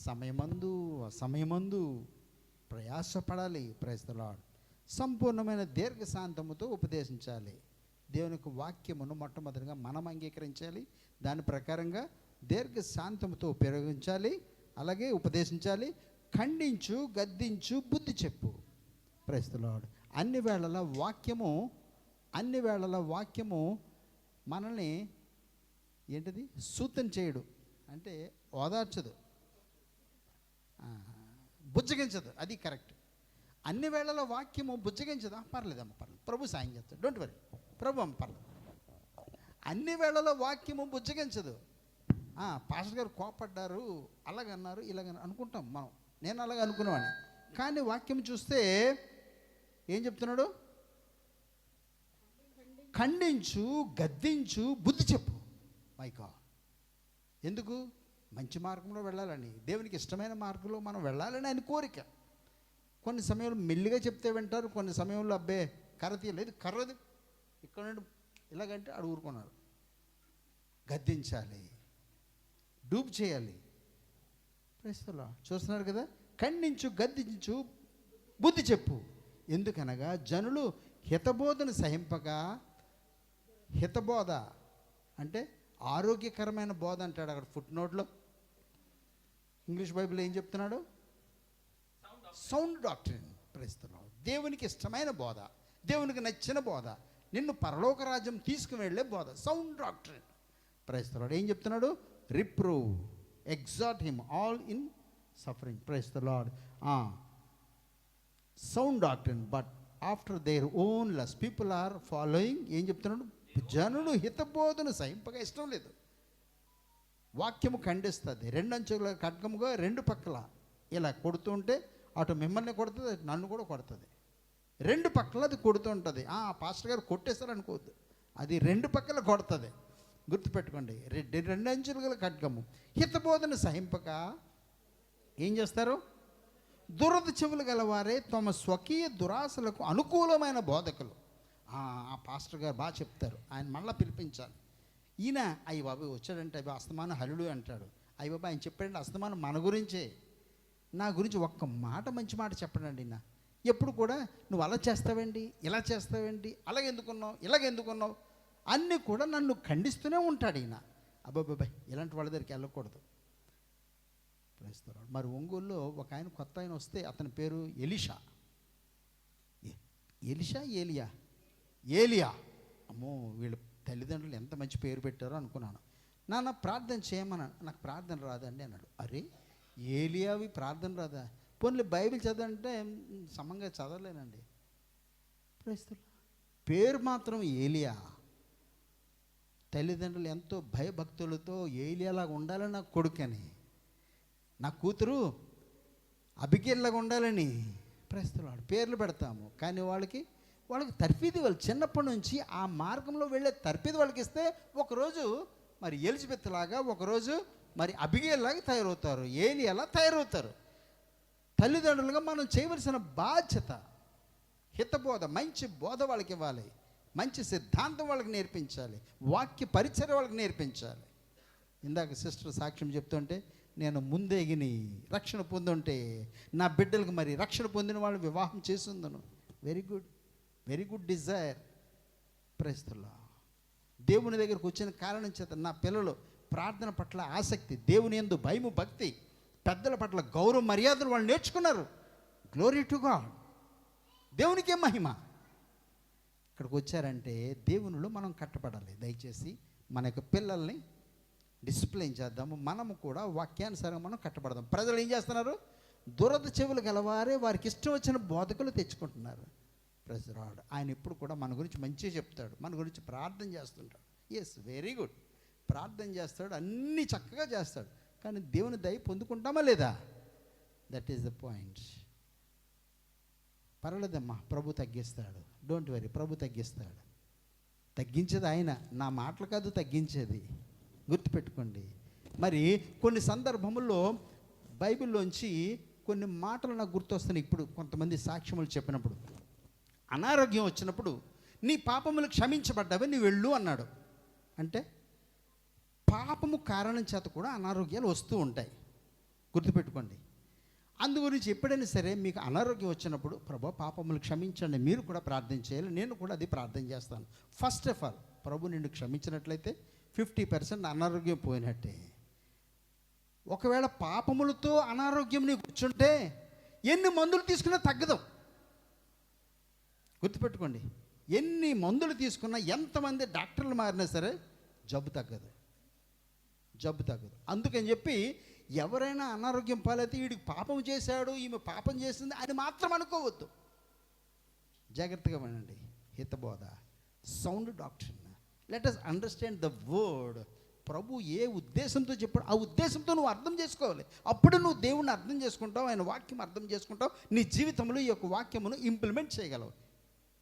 సమయమందు, అసమయమందు ప్రయాసపడాలి. Praise the Lord. సంపూర్ణమైన దీర్ఘశాంతముతో ఉపదేశించాలి. దేవుని యొక్క వాక్యమును మొట్టమొదటిగా మనం అంగీకరించాలి. దాని ప్రకారంగా దీర్ఘశాంతముతో ఉపయోగించాలి, అలాగే ఉపదేశించాలి. ఖండించు, గద్దించు, బుద్ధి చెప్పు. Praise the Lord. అన్ని వేళల వాక్యము మనల్ని ఏంటిది సూతం చేయడు, అంటే ఓదార్చదు, బుజ్జగించదు. అది కరెక్ట్. అన్ని వేళల వాక్యము బుజ్జగించదా? పర్లేదమ్మ, పర్లేదు, ప్రభు సాయం చేస్తాడు, డోంట్ వరీ, ప్రభు అమ్మ పర్లేదు. అన్ని వేళల వాక్యము బుజ్జగించదు. పాస్టర్ గారు కోపడ్డారు, అలాగన్నారు, ఇలాగన్నారు అనుకుంటాం మనం. నేను అలాగ అనుకునేవాడిని. కానీ వాక్యం చూస్తే ఏం చెప్తున్నాడు? ఖండించు, గద్దించు, బుద్ధి చెప్పు. My God. ఎందుకు? మంచి మార్గంలో వెళ్ళాలని, దేవునికి ఇష్టమైన మార్గంలో మనం వెళ్ళాలని ఆయన కోరిక. కొన్ని సమయంలో మెల్లిగా చెప్తే వింటారు, కొన్ని సమయంలో అబ్బే కర్ర తీయలేదు, కర్రది ఇక్కడ నుండి ఇలాగంటే అడు ఊరుకున్నారు. గద్దించాలి, డూప్ చేయాలి. ప్రస్తుతం చూస్తున్నారు కదా. ఖండించు, గద్దించు, బుద్ధి చెప్పు. ఎందుకనగా జనులు హితబోధను సహింపక, హితబోధ అంటే ఆరోగ్యకరమైన బోధ అంటాడు అక్కడ ఫుట్ నోట్లో. ఇంగ్లీష్ బైబిల్ ఏం చెప్తున్నాడు? Sound doctrine. ప్రస్తుతం దేవునికి ఇష్టమైన బోధ, దేవునికి నచ్చిన బోధ, నిన్ను పరలోక రాజ్యం తీసుకువెళ్ళే బోధ, సౌండ్ డాక్ట్రిన్. ప్రస్తుతం ఏం చెప్తున్నాడు? Reprove, exhort him all in suffering. Praise the Lord. Sound doctrine but after their own lust people are following. ఏం చెప్తున్నాడు? జనులు హితబోధను సహింపగా ఇష్టం లేదు. వాక్యము ఖండిస్తుంది. 2 అంచుల ఖడ్గముగా 2 పక్కల ఇలా కొడుతూ ఉంటే అటు మిమ్మల్ని కొడుతుంది, నన్ను కూడా కొడుతుంది. 2 పక్కల అది కొడుతూ ఉంటుంది. పాస్టర్ గారు కొట్టేస్తారు అనుకోవద్దు, అది 2 పక్కల కొడుతుంది. గుర్తుపెట్టుకోండి. 2 అంచులు గల ఖడ్గము. హితబోధను సహింపక ఏం చేస్తారు? దురద చెవులు గలవారే తమ స్వకీయ దురాశలకు అనుకూలమైన బోధకులు. ఆ పాస్టర్ గారు బాగా చెప్తారు, ఆయన మళ్ళీ పిలిపించాలి. ఈయన అయ్యి బాబు వచ్చాడంటే అవి అస్తమానం హల్లుడు అంటాడు. అయ్యి బాబు ఆయన చెప్పాడంటే అస్తమానం మన గురించే, నా గురించి ఒక్క మాట మంచి మాట చెప్పడండి. నా ఎప్పుడు కూడా నువ్వు అలా చేస్తావేంటి, ఇలా చేస్తావేంటి, అలాగెందుకున్నావు, ఇలాగెందుకున్నావు అన్నీ కూడా నన్ను ఖండిస్తూనే ఉంటాడు ఈయన. అబ్బాబ్బాయ్ ఇలాంటి వాళ్ళ దగ్గరికి వెళ్ళకూడదు. ప్రస్తుతం మరి ఒంగోలులో ఒక ఆయన కొత్త ఆయన వస్తే అతని పేరు ఎలిషా. ఏలియా. అమ్మో, వీళ్ళ తల్లిదండ్రులు ఎంత మంచి పేరు పెట్టారో అనుకున్నాను. నాన్న ప్రార్థన చేయమన్నాను. నాకు ప్రార్థన రాదండి అన్నాడు. అరే, ఏలియావి ప్రార్థన రాదా? పోనీ బైబిల్ చదవంటే సమంగా చదవలేనండి. ప్రస్తుతం పేరు మాత్రం ఏలియా. తల్లిదండ్రులు ఎంతో భయభక్తులతో ఏలియాలాగా ఉండాలని నా కొడుకని, నా కూతురు అబిగేల్లాగా ఉండాలని ప్రస్తుతం పేర్లు పెడతాము. కానీ వాళ్ళకి తర్ఫీదు, వాళ్ళు చిన్నప్పటి నుంచి ఆ మార్గంలో వెళ్ళే తర్ఫీదు వాళ్ళకి ఇస్తే ఒకరోజు మరి ఎలిజబెత్ లాగా, ఒకరోజు మరి అబిగేల్లాగా తయారవుతారు, ఏలియాలా తయారవుతారు. తల్లిదండ్రులుగా మనం చేయవలసిన బాధ్యత హితబోధ, మంచి బోధ వాళ్ళకి ఇవ్వాలి, మంచి సిద్ధాంతం వాళ్ళకి నేర్పించాలి, వాక్య పరిచర్య వాళ్ళకి నేర్పించాలి. ఇందాక సిస్టర్ సాక్ష్యం చెప్తుంటే, నేను ముందేగిని రక్షణ పొందుంటే నా బిడ్డలకు మరి రక్షణ పొందిన వాళ్ళు వివాహం చేసిందను. Very good desire. ప్రైస్తల్లా దేవుని దగ్గరకు వచ్చిన కారణం చేత నా పిల్లలు ప్రార్థన పట్ల ఆసక్తి, దేవుని యందు భయము భక్తి, పెద్దల పట్ల గౌరవ మర్యాదలు వాళ్ళు నేర్చుకున్నారు. Glory to God. దేవునికే మహిమ. ఇక్కడికి వచ్చారంటే దేవునిలో మనం కట్టబడాలి. దయచేసి మన యొక్క పిల్లల్ని డిసిప్లైన్ చేద్దాము. మనము కూడా వాక్యానుసారంగా మనం కట్టబడదాం. ప్రజలు ఏం చేస్తున్నారు? దురద చెవులు గలవారే వారికి ఇష్టం వచ్చిన బోధకులు తెచ్చుకుంటున్నారు. ప్రజరాడు ఆయన ఎప్పుడు కూడా మన గురించి మంచిగా చెప్తాడు, మన గురించి ప్రార్థన చేస్తుంటాడు. Yes, very good. ప్రార్థన చేస్తాడు, అన్నీ చక్కగా చేస్తాడు. కానీ దేవుని దయ పొందుకుంటామా లేదా? That is the point. పర్వాలేదమ్మా, ప్రభు తగ్గిస్తాడు. డోంట్ వరీ, ప్రభు తగ్గిస్తాడు. తగ్గించేది ఆయన, నా మాటలు కాదు తగ్గించేది. గుర్తుపెట్టుకోండి. మరి కొన్ని సందర్భముల్లో బైబిల్లోంచి కొన్ని మాటలు నాకు గుర్తొస్తున్నాయి. ఇప్పుడు కొంతమంది సాక్ష్యములు చెప్పినప్పుడు, అనారోగ్యం వచ్చినప్పుడు నీ పాపములు క్షమించబడ్డావే, నీ వెళ్ళు అన్నాడు. అంటే పాపము కారణం చేత కూడా అనారోగ్యాలు వస్తూ ఉంటాయి. గుర్తుపెట్టుకోండి. అందు గురించి ఎప్పుడైనా సరే మీకు అనారోగ్యం వచ్చినప్పుడు, ప్రభు పాపములు క్షమించండి, మీరు కూడా ప్రార్థన చేయాలి. నేను కూడా అది ప్రార్థన చేస్తాను. ఫస్ట్ ఆఫ్ ఆల్ ప్రభు నిన్ను క్షమించినట్లయితే 50% అనారోగ్యం పోయినట్టే. ఒకవేళ పాపములతో అనారోగ్యం నీకు వచ్చుంటే ఎన్ని మందులు తీసుకున్నా తగ్గదు. గుర్తుపెట్టుకోండి, ఎన్ని మందులు తీసుకున్నా, ఎంతమంది డాక్టర్లు మారినా సరే జబ్బు తగ్గదు. అందుకని చెప్పి ఎవరైనా అనారోగ్యం పాలైతే వీడికి పాపం చేశాడు, ఈమె పాపం చేసింది అని మాత్రం అనుకోవద్దు. జాగ్రత్తగా వినండి. హితబోధ, sound doctrine. Let us understand the word. ప్రభు ఏ ఉద్దేశంతో చెప్పాడు ఆ ఉద్దేశంతో నువ్వు అర్థం చేసుకోవాలి. అప్పుడు నువ్వు దేవుణ్ణి అర్థం చేసుకుంటావు, ఆయన వాక్యం అర్థం చేసుకుంటావు, నీ జీవితంలో ఈ యొక్క వాక్యమును ఇంప్లిమెంట్ చేయగలవు.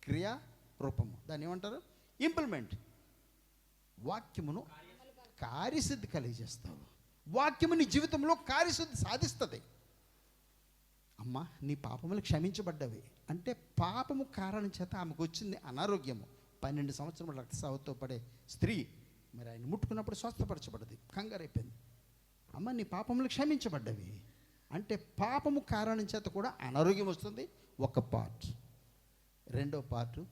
క్రియా రూపము, దాన్ని ఏమంటారు? ఇంప్లిమెంట్. వాక్యమును కార్యసిద్ధి కలిగజేస్తావు. వాక్యము నీ జీవితంలో కార్యసిద్ధి సాధిస్తుంది. అమ్మ, నీ పాపములు క్షమించబడ్డవి అంటే పాపము కారణం చేత ఆమెకు వచ్చింది అనారోగ్యము. 12 సంవత్సరముల రక్తస్రావంతో పడే స్త్రీ మరి ఆయన ముట్టుకున్నప్పుడు స్వస్థపరచబడ్డది, కంగారైపోయింది. అమ్మ, నీ పాపములు క్షమించబడ్డవి అంటే పాపము కారణం చేత కూడా అనారోగ్యం వస్తుంది. ఒక పార్ట్. రెండో పార్టు,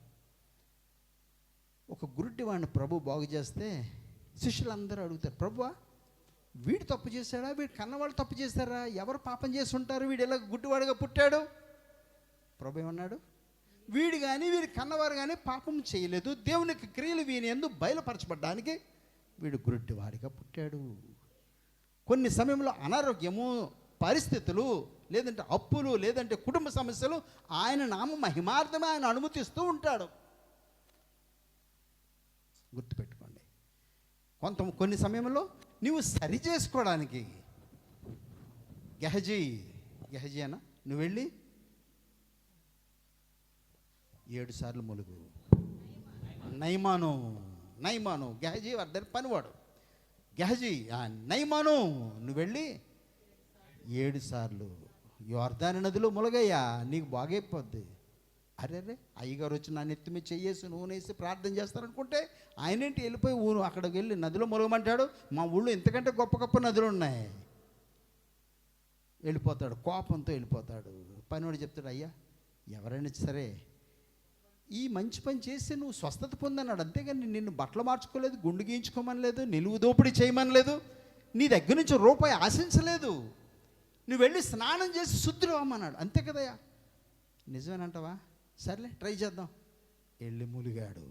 ఒక గురుడివాడిని ప్రభు బాగు చేస్తే శిష్యులందరూ అడుగుతారు, ప్రభువా వీడు తప్పు చేశాడా, వీడు కన్నవాళ్ళు తప్పు చేశారా, ఎవరు పాపం చేసి ఉంటారు, వీడు ఎలా గుడ్డివాడుగా పుట్టాడు? ప్రభు ఏమన్నాడు? వీడు కానీ వీడి కన్నవారు కానీ పాపం చేయలేదు, దేవునికి క్రియలు వీని యందు బయలుపరచబడ్డానికి వీడు గుడ్డివాడిగా పుట్టాడు. కొన్ని సమయంలో అనారోగ్యము, పరిస్థితులు, లేదంటే అప్పులు, లేదంటే కుటుంబ సమస్యలు ఆయన నామ మహిమార్థమే ఆయన అనుమతిస్తూ ఉంటాడు. గుర్తుపెట్టుకోండి. కొన్ని సమయంలో నువ్వు సరి చేసుకోవడానికి గెహజీ అన్న నువ్వు వెళ్ళి 7 సార్లు ములుగు. నైమాను గెహజీ అద్దరి పనివాడు. గెహజీ నైమాను నువ్వు వెళ్ళి 7 సార్లు యోర్దాను నదిలో ములగయ్యా, నీకు బాగైపోద్ది. అరే అయ్యగారు వచ్చి నా నెత్తి మీద చెయ్యేసి నూనెసి ప్రార్థన చేస్తారనుకుంటే ఆయనేంటి వెళ్ళిపోయి అక్కడికి వెళ్ళి నదిలో ములగమంటాడు. మా ఊళ్ళో ఇంతకంటే గొప్ప గొప్ప నదులు ఉన్నాయి. వెళ్ళిపోతాడు, కోపంతో వెళ్ళిపోతాడు. పనివాడు చెప్తాడు, అయ్యా ఎవరైనా సరే ఈ మంచి పని చేసి నువ్వు స్వస్థత పొందన్నాడు, అంతేగాని నిన్ను బట్టలు మార్చుకోలేదు, గుండు గీయించుకోమనలేదు, నిలువు దోపిడీ చేయమనలేదు, నీ దగ్గర నుంచి రూపాయి ఆశించలేదు, నువ్వు వెళ్ళి స్నానం చేసి శుద్ధుడు అమ్మన్నాడు, అంతే కదయ్యా. నిజమేనంటావా? సర్లే ట్రై చేద్దాం. వెళ్ళి ములిగాడు,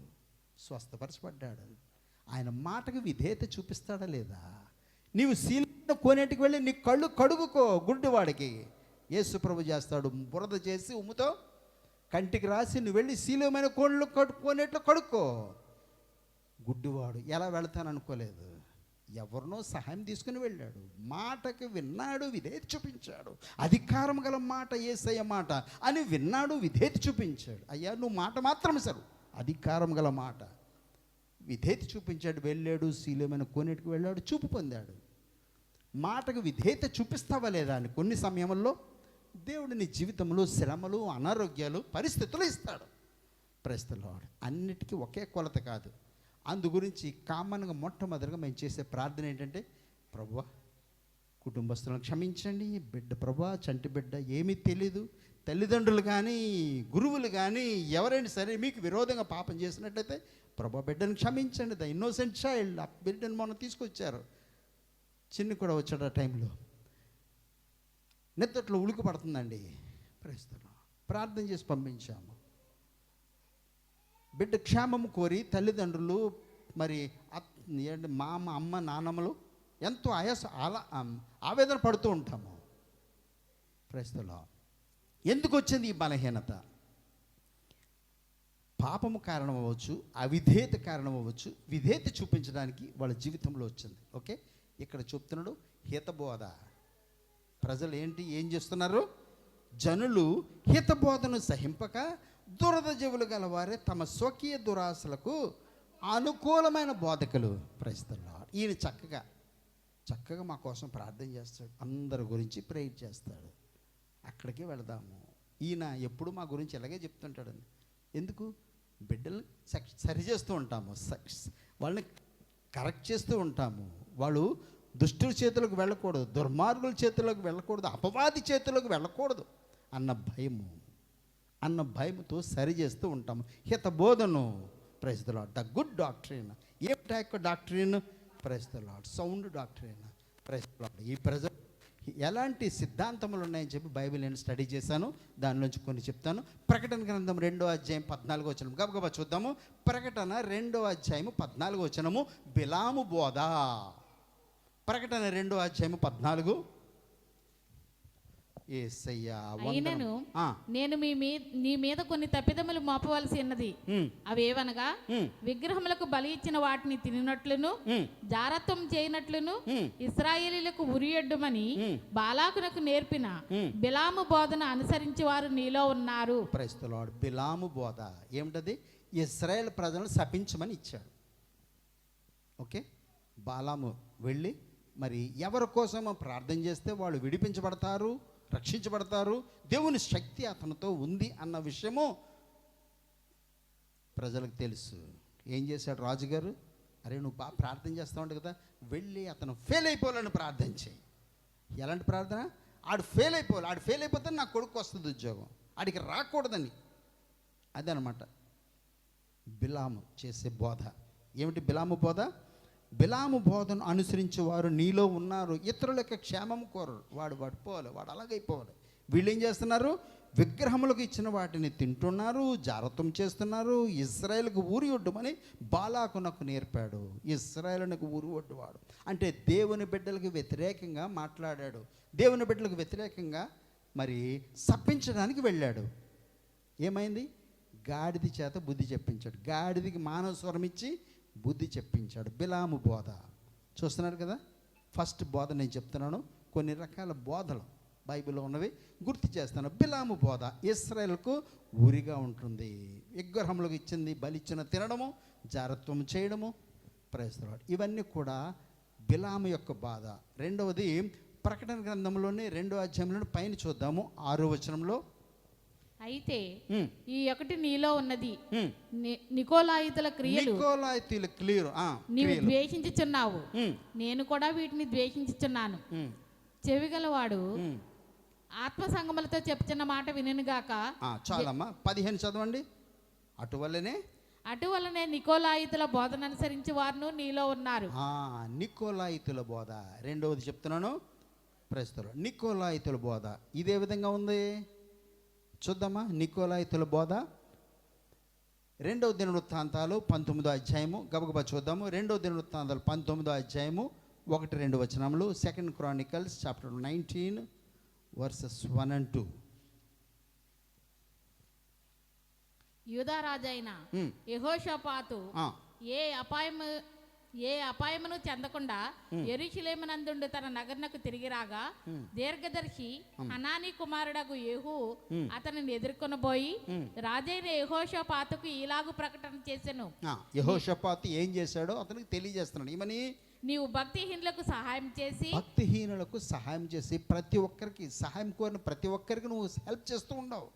స్వస్థపరచబడ్డాడు. ఆయన మాటకు విధేయత చూపిస్తాడా లేదా? నీవు శీల కోనేటికి వెళ్ళి నీ కళ్ళు కడుగుకో, గుడ్డివాడికి యేసు ప్రభు చేస్తాడు. బురద చేసి ఉమ్ముతో కంటికి రాసి నువ్వు వెళ్ళి శీలమైన కోళ్ళు కోనేట్లో కడుక్కో. గుడ్డివాడు ఎలా వెళతాననుకోలేదు, ఎవరినో సహాయం తీసుకుని వెళ్ళాడు, మాటకి విన్నాడు, విధేయత చూపించాడు. అధికారం గల మాట యేసయ్య మాట అని విన్నాడు, విధేయత చూపించాడు. అయ్యా నువ్వు మాట మాత్రం సరు, అధికారం గల మాట, విధేయత చూపించాడు. వెళ్ళాడు, శీలమైన కోనేటికి వెళ్ళాడు, చూపు పొందాడు. మాటకు విధేయత చూపిస్తావా లేదా అని కొన్ని సమయంలో దేవుడు నీ జీవితంలో శ్రమలు, అనారోగ్యాలు, పరిస్థితులు ఇస్తాడు. Praise the Lord. అన్నిటికీ ఒకే కొలత కాదు. అందు గురించి కామన్గా మొట్టమొదటిగా మేము చేసే ప్రార్థన ఏంటంటే, ప్రభువా కుటుంబస్తులను క్షమించండి, బిడ్డ ప్రభువా చంటి బిడ్డ ఏమీ తెలీదు, తల్లిదండ్రులు కానీ గురువులు కానీ ఎవరైనా సరే మీకు విరోధంగా పాపం చేసినట్లయితే ప్రభువా బిడ్డను క్షమించండి. ద ఇన్నోసెంట్ చైల్డ్, ఆ బిడ్డను మనం తీసుకొచ్చారు. చిన్ని కూడా వచ్చాడు ఆ టైంలో, నిద్దట్లో ఉలుకు పడుతుందండి. ప్రస్తుతం ప్రార్థన చేసి పంపించాము. బిడ్డ క్షేమము కోరి తల్లిదండ్రులు మరి మామ, అమ్మ, నాన్నమ్మలు ఎంతో ఆవేదన పడుతూ ఉంటాము. ప్రస్తుతం ఎందుకు వచ్చింది ఈ బలహీనత? పాపము కారణం అవ్వచ్చు, అవిధేయత కారణం అవ్వచ్చు, విధేయత చూపించడానికి వాళ్ళ జీవితంలో వచ్చింది. ఓకే, ఇక్కడ చెప్తున్నాడు హితబోధ. ప్రజలు ఏం చేస్తున్నారు? జనులు హితబోధను సహింపక దురద చెవులు గలవారే తమ స్వకీయ దురాశలకు అనుకూలమైన బోధకులు. ప్రస్తుతం ఈయన చక్కగా మా కోసం ప్రార్థన చేస్తాడు, అందరి గురించి ప్రేయర్ చేస్తాడు. అక్కడికే వెళదాము. ఈయన ఎప్పుడు మా గురించి ఇలాగే చెప్తుంటాడండి. ఎందుకు? బిడ్డలు సరి చేస్తూ ఉంటాము, వాళ్ళని కరెక్ట్ చేస్తూ ఉంటాము. వాళ్ళు దుష్టుల చేతులకు వెళ్ళకూడదు, దుర్మార్గుల చేతులకు వెళ్ళకూడదు, అపవాది చేతులకు వెళ్ళకూడదు అన్న భయముతో సరి చేస్తూ ఉంటాము. హితబోధను. Praise the Lord. The good doctrine. ఏ type doctrine? Praise the Lord. Sound doctrine. Praise the Lord. ఈ ప్రజలు ఎలాంటి సిద్ధాంతములు ఉన్నాయని చెప్పి బైబిల్ నేను స్టడీ చేశాను, దానిలోంచి కొన్ని చెప్తాను. ప్రకటన గ్రంథం 2వ అధ్యాయం 14వ వచనం గబగబా చూద్దాము. ప్రకటన 2వ అధ్యాయము 14వ వచనము బిలాము బోధ. ప్రకటన 2వ అధ్యాయము 14. అయినను నేను నీ మీద కొన్ని తప్పిదములు మోపవలసి ఉన్నది. అవేవనగా విగ్రహములకు బలి ఇచ్చిన వాటిని తినట్లును, జారత్వం చేయనట్లును ఇశ్రాయేలీలకు ఉరియొడ్డుమని బాలాకునకు నేర్పిన బిలాము బోధను అనుసరించి వారు నీలో ఉన్నారు. Praise the lord. బిలాము బోధ ఏమిటది? ఇశ్రాయేల్ ప్రజలను శపించమని ఇచ్చాడు. ఓకే, బాలాము వెళ్ళి మరి ఎవరి కోసం ప్రార్థన చేస్తే వాళ్ళు విడిపించబడతారు, రక్షించబడతారు, దేవుని శక్తి అతనితో ఉంది అన్న విషయము ప్రజలకు తెలుసు. ఏం చేశాడు రాజుగారు? అరే నువ్వు బాగా ప్రార్థన చేస్తూ ఉంటావు కదా, వెళ్ళి అతను ఫెయిల్ అయిపోవాలని ప్రార్థన చేయి. ఎలాంటి ప్రార్థన? ఆడు ఫెయిల్ అయిపోవాలి, ఆడు ఫెయిల్ అయిపోతే నా కొడుకు వస్తుంది ఉద్యోగం, ఆడికి రాకూడదని. అదనమాట బిలాము చేసే బోధ. ఏమిటి బిలాము బోధ? బిలాము బోధను అనుసరించే వారు నీలో ఉన్నారు. ఇతరుల యొక్క క్షేమం కోరరు. వాడు పడిపోవాలి, వాడు అలాగైపోవాలి. వీళ్ళు ఏం చేస్తున్నారు? విగ్రహములకు ఇచ్చిన వాటిని తింటున్నారు, జారత్వం చేస్తున్నారు. ఇశ్రాయేలుకు ఊరి ఒడ్డుమని బాలాకునకు నేర్పాడు. ఇశ్రాయేలునకు ఊరి ఒడ్డువాడు అంటే దేవుని బిడ్డలకు వ్యతిరేకంగా మాట్లాడాడు, దేవుని బిడ్డలకు వ్యతిరేకంగా మరి శపించడానికి వెళ్ళాడు. ఏమైంది? గాడిద చేత బుద్ధి చెప్పించాడు. గాడిదికి మానవ స్వరం ఇచ్చి బుద్ధి చెప్పించాడు. బిలాము బోధ చూస్తున్నారు కదా. ఫస్ట్ బోధ నేను చెప్తున్నాను, కొన్ని రకాల బోధలు బైబిల్లో ఉన్నవి గుర్తు చేస్తాను. బిలాము బోధ ఇశ్రాయేలుకు ఊరిగా ఉంటుంది. విగ్రహములకు ఇచ్చింది బలిచ్చిన తినడము, జారత్వం చేయడము, ప్రైజ్ ది లార్డ్, ఇవన్నీ కూడా బిలాము యొక్క బాధ. రెండవది ప్రకటన గ్రంథంలోనే 2వ అధ్యాయంలో పైన చూద్దాము 6వ వచనంలో. అయితే ఈ ఒకటి నీలో ఉన్నది, నికోలాయితుల క్రియలు నీవు ద్వేషించుచున్నావు, నేను కూడా వీటిని ద్వేషించుచున్నాను. చెవిగలవాడు ఆత్మ సంగములతో చెప్తున్న మాట వినుగాక. చాలమ్మా, 15 చదవండి. అటువలనే నికోలాయితుల బోధన అనుసరించి వారును నీలో ఉన్నారు. నికోలాయితుల బోధ. రెండవది చెప్తున్నాను, ప్రస్తుతం నికోలాయితుల బోధ ఇదే విధంగా ఉంది. చూద్దామా నికోలాయితుల బోధ. 2వ దినవృత్తాంతాలు 19వ అధ్యాయము గబగబా చూద్దాము. 2వ దినవృత్తాంతాలు 19వ అధ్యాయము 1-2 వచనములు. 2 Chronicles chapter 19 verses 1 and 2. యూదా రాజైన యెహోషాపాతు ఏ అపాయమును చెందకుండా యెరూషలేమునందుండు తన నగరునకు తిరిగి రాగా దీర్ఘదర్శి హనానీ కుమారుడగు యెహూ అతనిని ఎదుర్కొనబోయి రాజైన యెహోషాపాతుకు ఇలాగు ప్రకటన చేసెను. యెహోషాపాతు ఏం చేశాడో అతనికి తెలియజేస్తున్నాడు. ఏమని? నీవు భక్తిహీనులకు సహాయం చేసి ప్రతి ఒక్కరికి సహాయం కోరిన ప్రతి ఒక్కరికి నువ్వు హెల్ప్ చేస్తూ ఉండవు.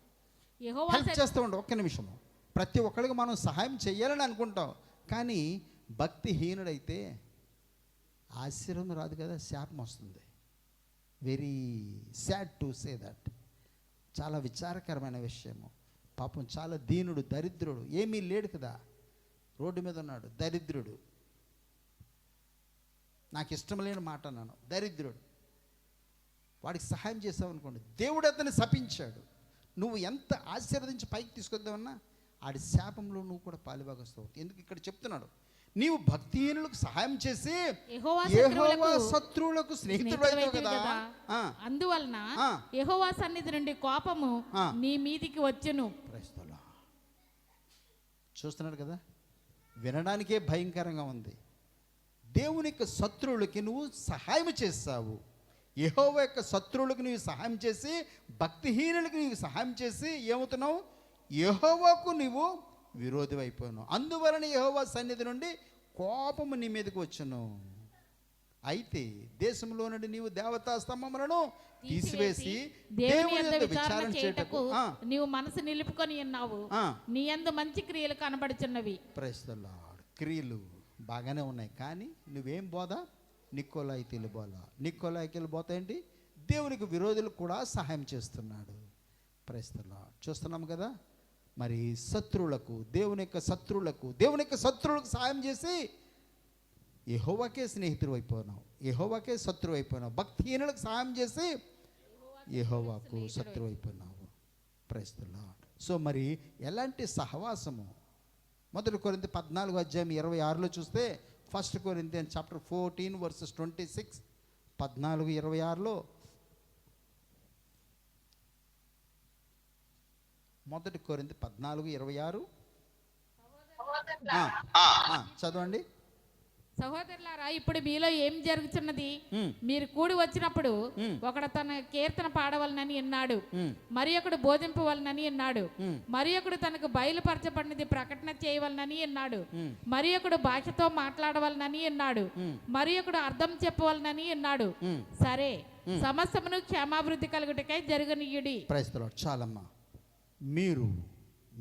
ఒక్క నిమిషం. ప్రతి ఒక్కరికి మనం సహాయం చేయాలని అనుకుంటాం, కానీ భక్తిహీనుడైతే ఆశీర్వాదం రాదు కదా, శాపం వస్తుంది. Very sad to say that. చాలా విచారకరమైన విషయము. పాపం చాలా దీనుడు, దరిద్రుడు, ఏమీ లేడు కదా, రోడ్డు మీద ఉన్నాడు, దరిద్రుడు. నాకు ఇష్టం లేని మాట అన్నాను, దరిద్రుడు. వాడికి సహాయం చేసావు అనుకోండి, దేవుడు అతన్ని శపించాడు. నువ్వు ఎంత ఆశీర్వదించి పైకి తీసుకొద్దామన్నా ఆడి శాపంలో నువ్వు కూడా పాలుభాగస్తావు. ఎందుకు ఇక్కడ చెప్తున్నాడు, నీవు భక్తిహీనులకు సహాయం చేసి యెహోవా శత్రువులకు స్నేహితుడైతావు కదా. అందువలన యెహోవా సన్నిధి నుండి కోపము నీ మీదికి వచ్చును. చూస్తున్నాడు కదా, వినడానికే భయంకరంగా ఉంది. దేవుని యొక్క శత్రువులకి నువ్వు సహాయం చేస్తావు. యెహోవా యొక్క శత్రువులకు నీవు సహాయం చేసి భక్తిహీనులకు నీవు సహాయం చేసి ఏమవుతున్నావు? యెహోవాకు నీవు విరోధి అయిపోయాను. అందువలన యెహోవా సన్నిధి నుండి కోపము నీ మీదకి వచ్చును. అయితే దేశంలో నుండి నీవు దేవతా స్తంభములను తీసివేసి దేవుని యందు విచారణ చేయుటకు నీవు మనసు నిలుపుకొని ఉన్నావు. నీ యందు మంచి క్రియలు కనబడుచున్నవి. Praise the Lord. క్రియలు బాగానే ఉన్నాయి, కానీ నువ్వేం బోధ? నికోలాయితీల బోధ. నికోలాయితీల బోధ ఏంటి? దేవునికి విరోధులకు కూడా సహాయం చేస్తున్నాడు. Praise the Lord. చూస్తున్నాం కదా, మరి శత్రువులకు, దేవుని యొక్క శత్రువులకు సహాయం చేసి యెహోవాకే స్నేహితుడు అయిపోయినావు, యెహోవాకే శత్రువు అయిపోయినావు. భక్తిహీనులకు సహాయం చేసి యెహోవాకు శత్రువు అయిపోయినావు. Praise the Lord. సో మరి ఎలాంటి సహవాసము? 1 కొరింథీ 14:26 చూస్తే 1 Corinthians chapter 14 verses 26, 14:26 1 కొరింథీ 14:26 చదవండి. సహోదరులారా, ఇప్పుడు మీలో ఏం జరుగుతున్నది? మీరు కూడి వచ్చినప్పుడు ఒకడు తన కీర్తన పాడవలనని అన్నాడు, మరి ఒకడు బోధింపవలనని అన్నాడు, మరి ఒకడు తనకు బయలుపరచబడినది ప్రకటన చేయవలనని అన్నాడు, మరి ఒకడు భాషతో మాట్లాడవలనని అన్నాడు, మరి ఒకడు అర్థం చెప్పవలనని అన్నాడు. సరే, సమస్తమును క్షేమాభివృద్ధి కలుగుటకై జరగనీయుడి. Praise the Lord. చాలమ్మా.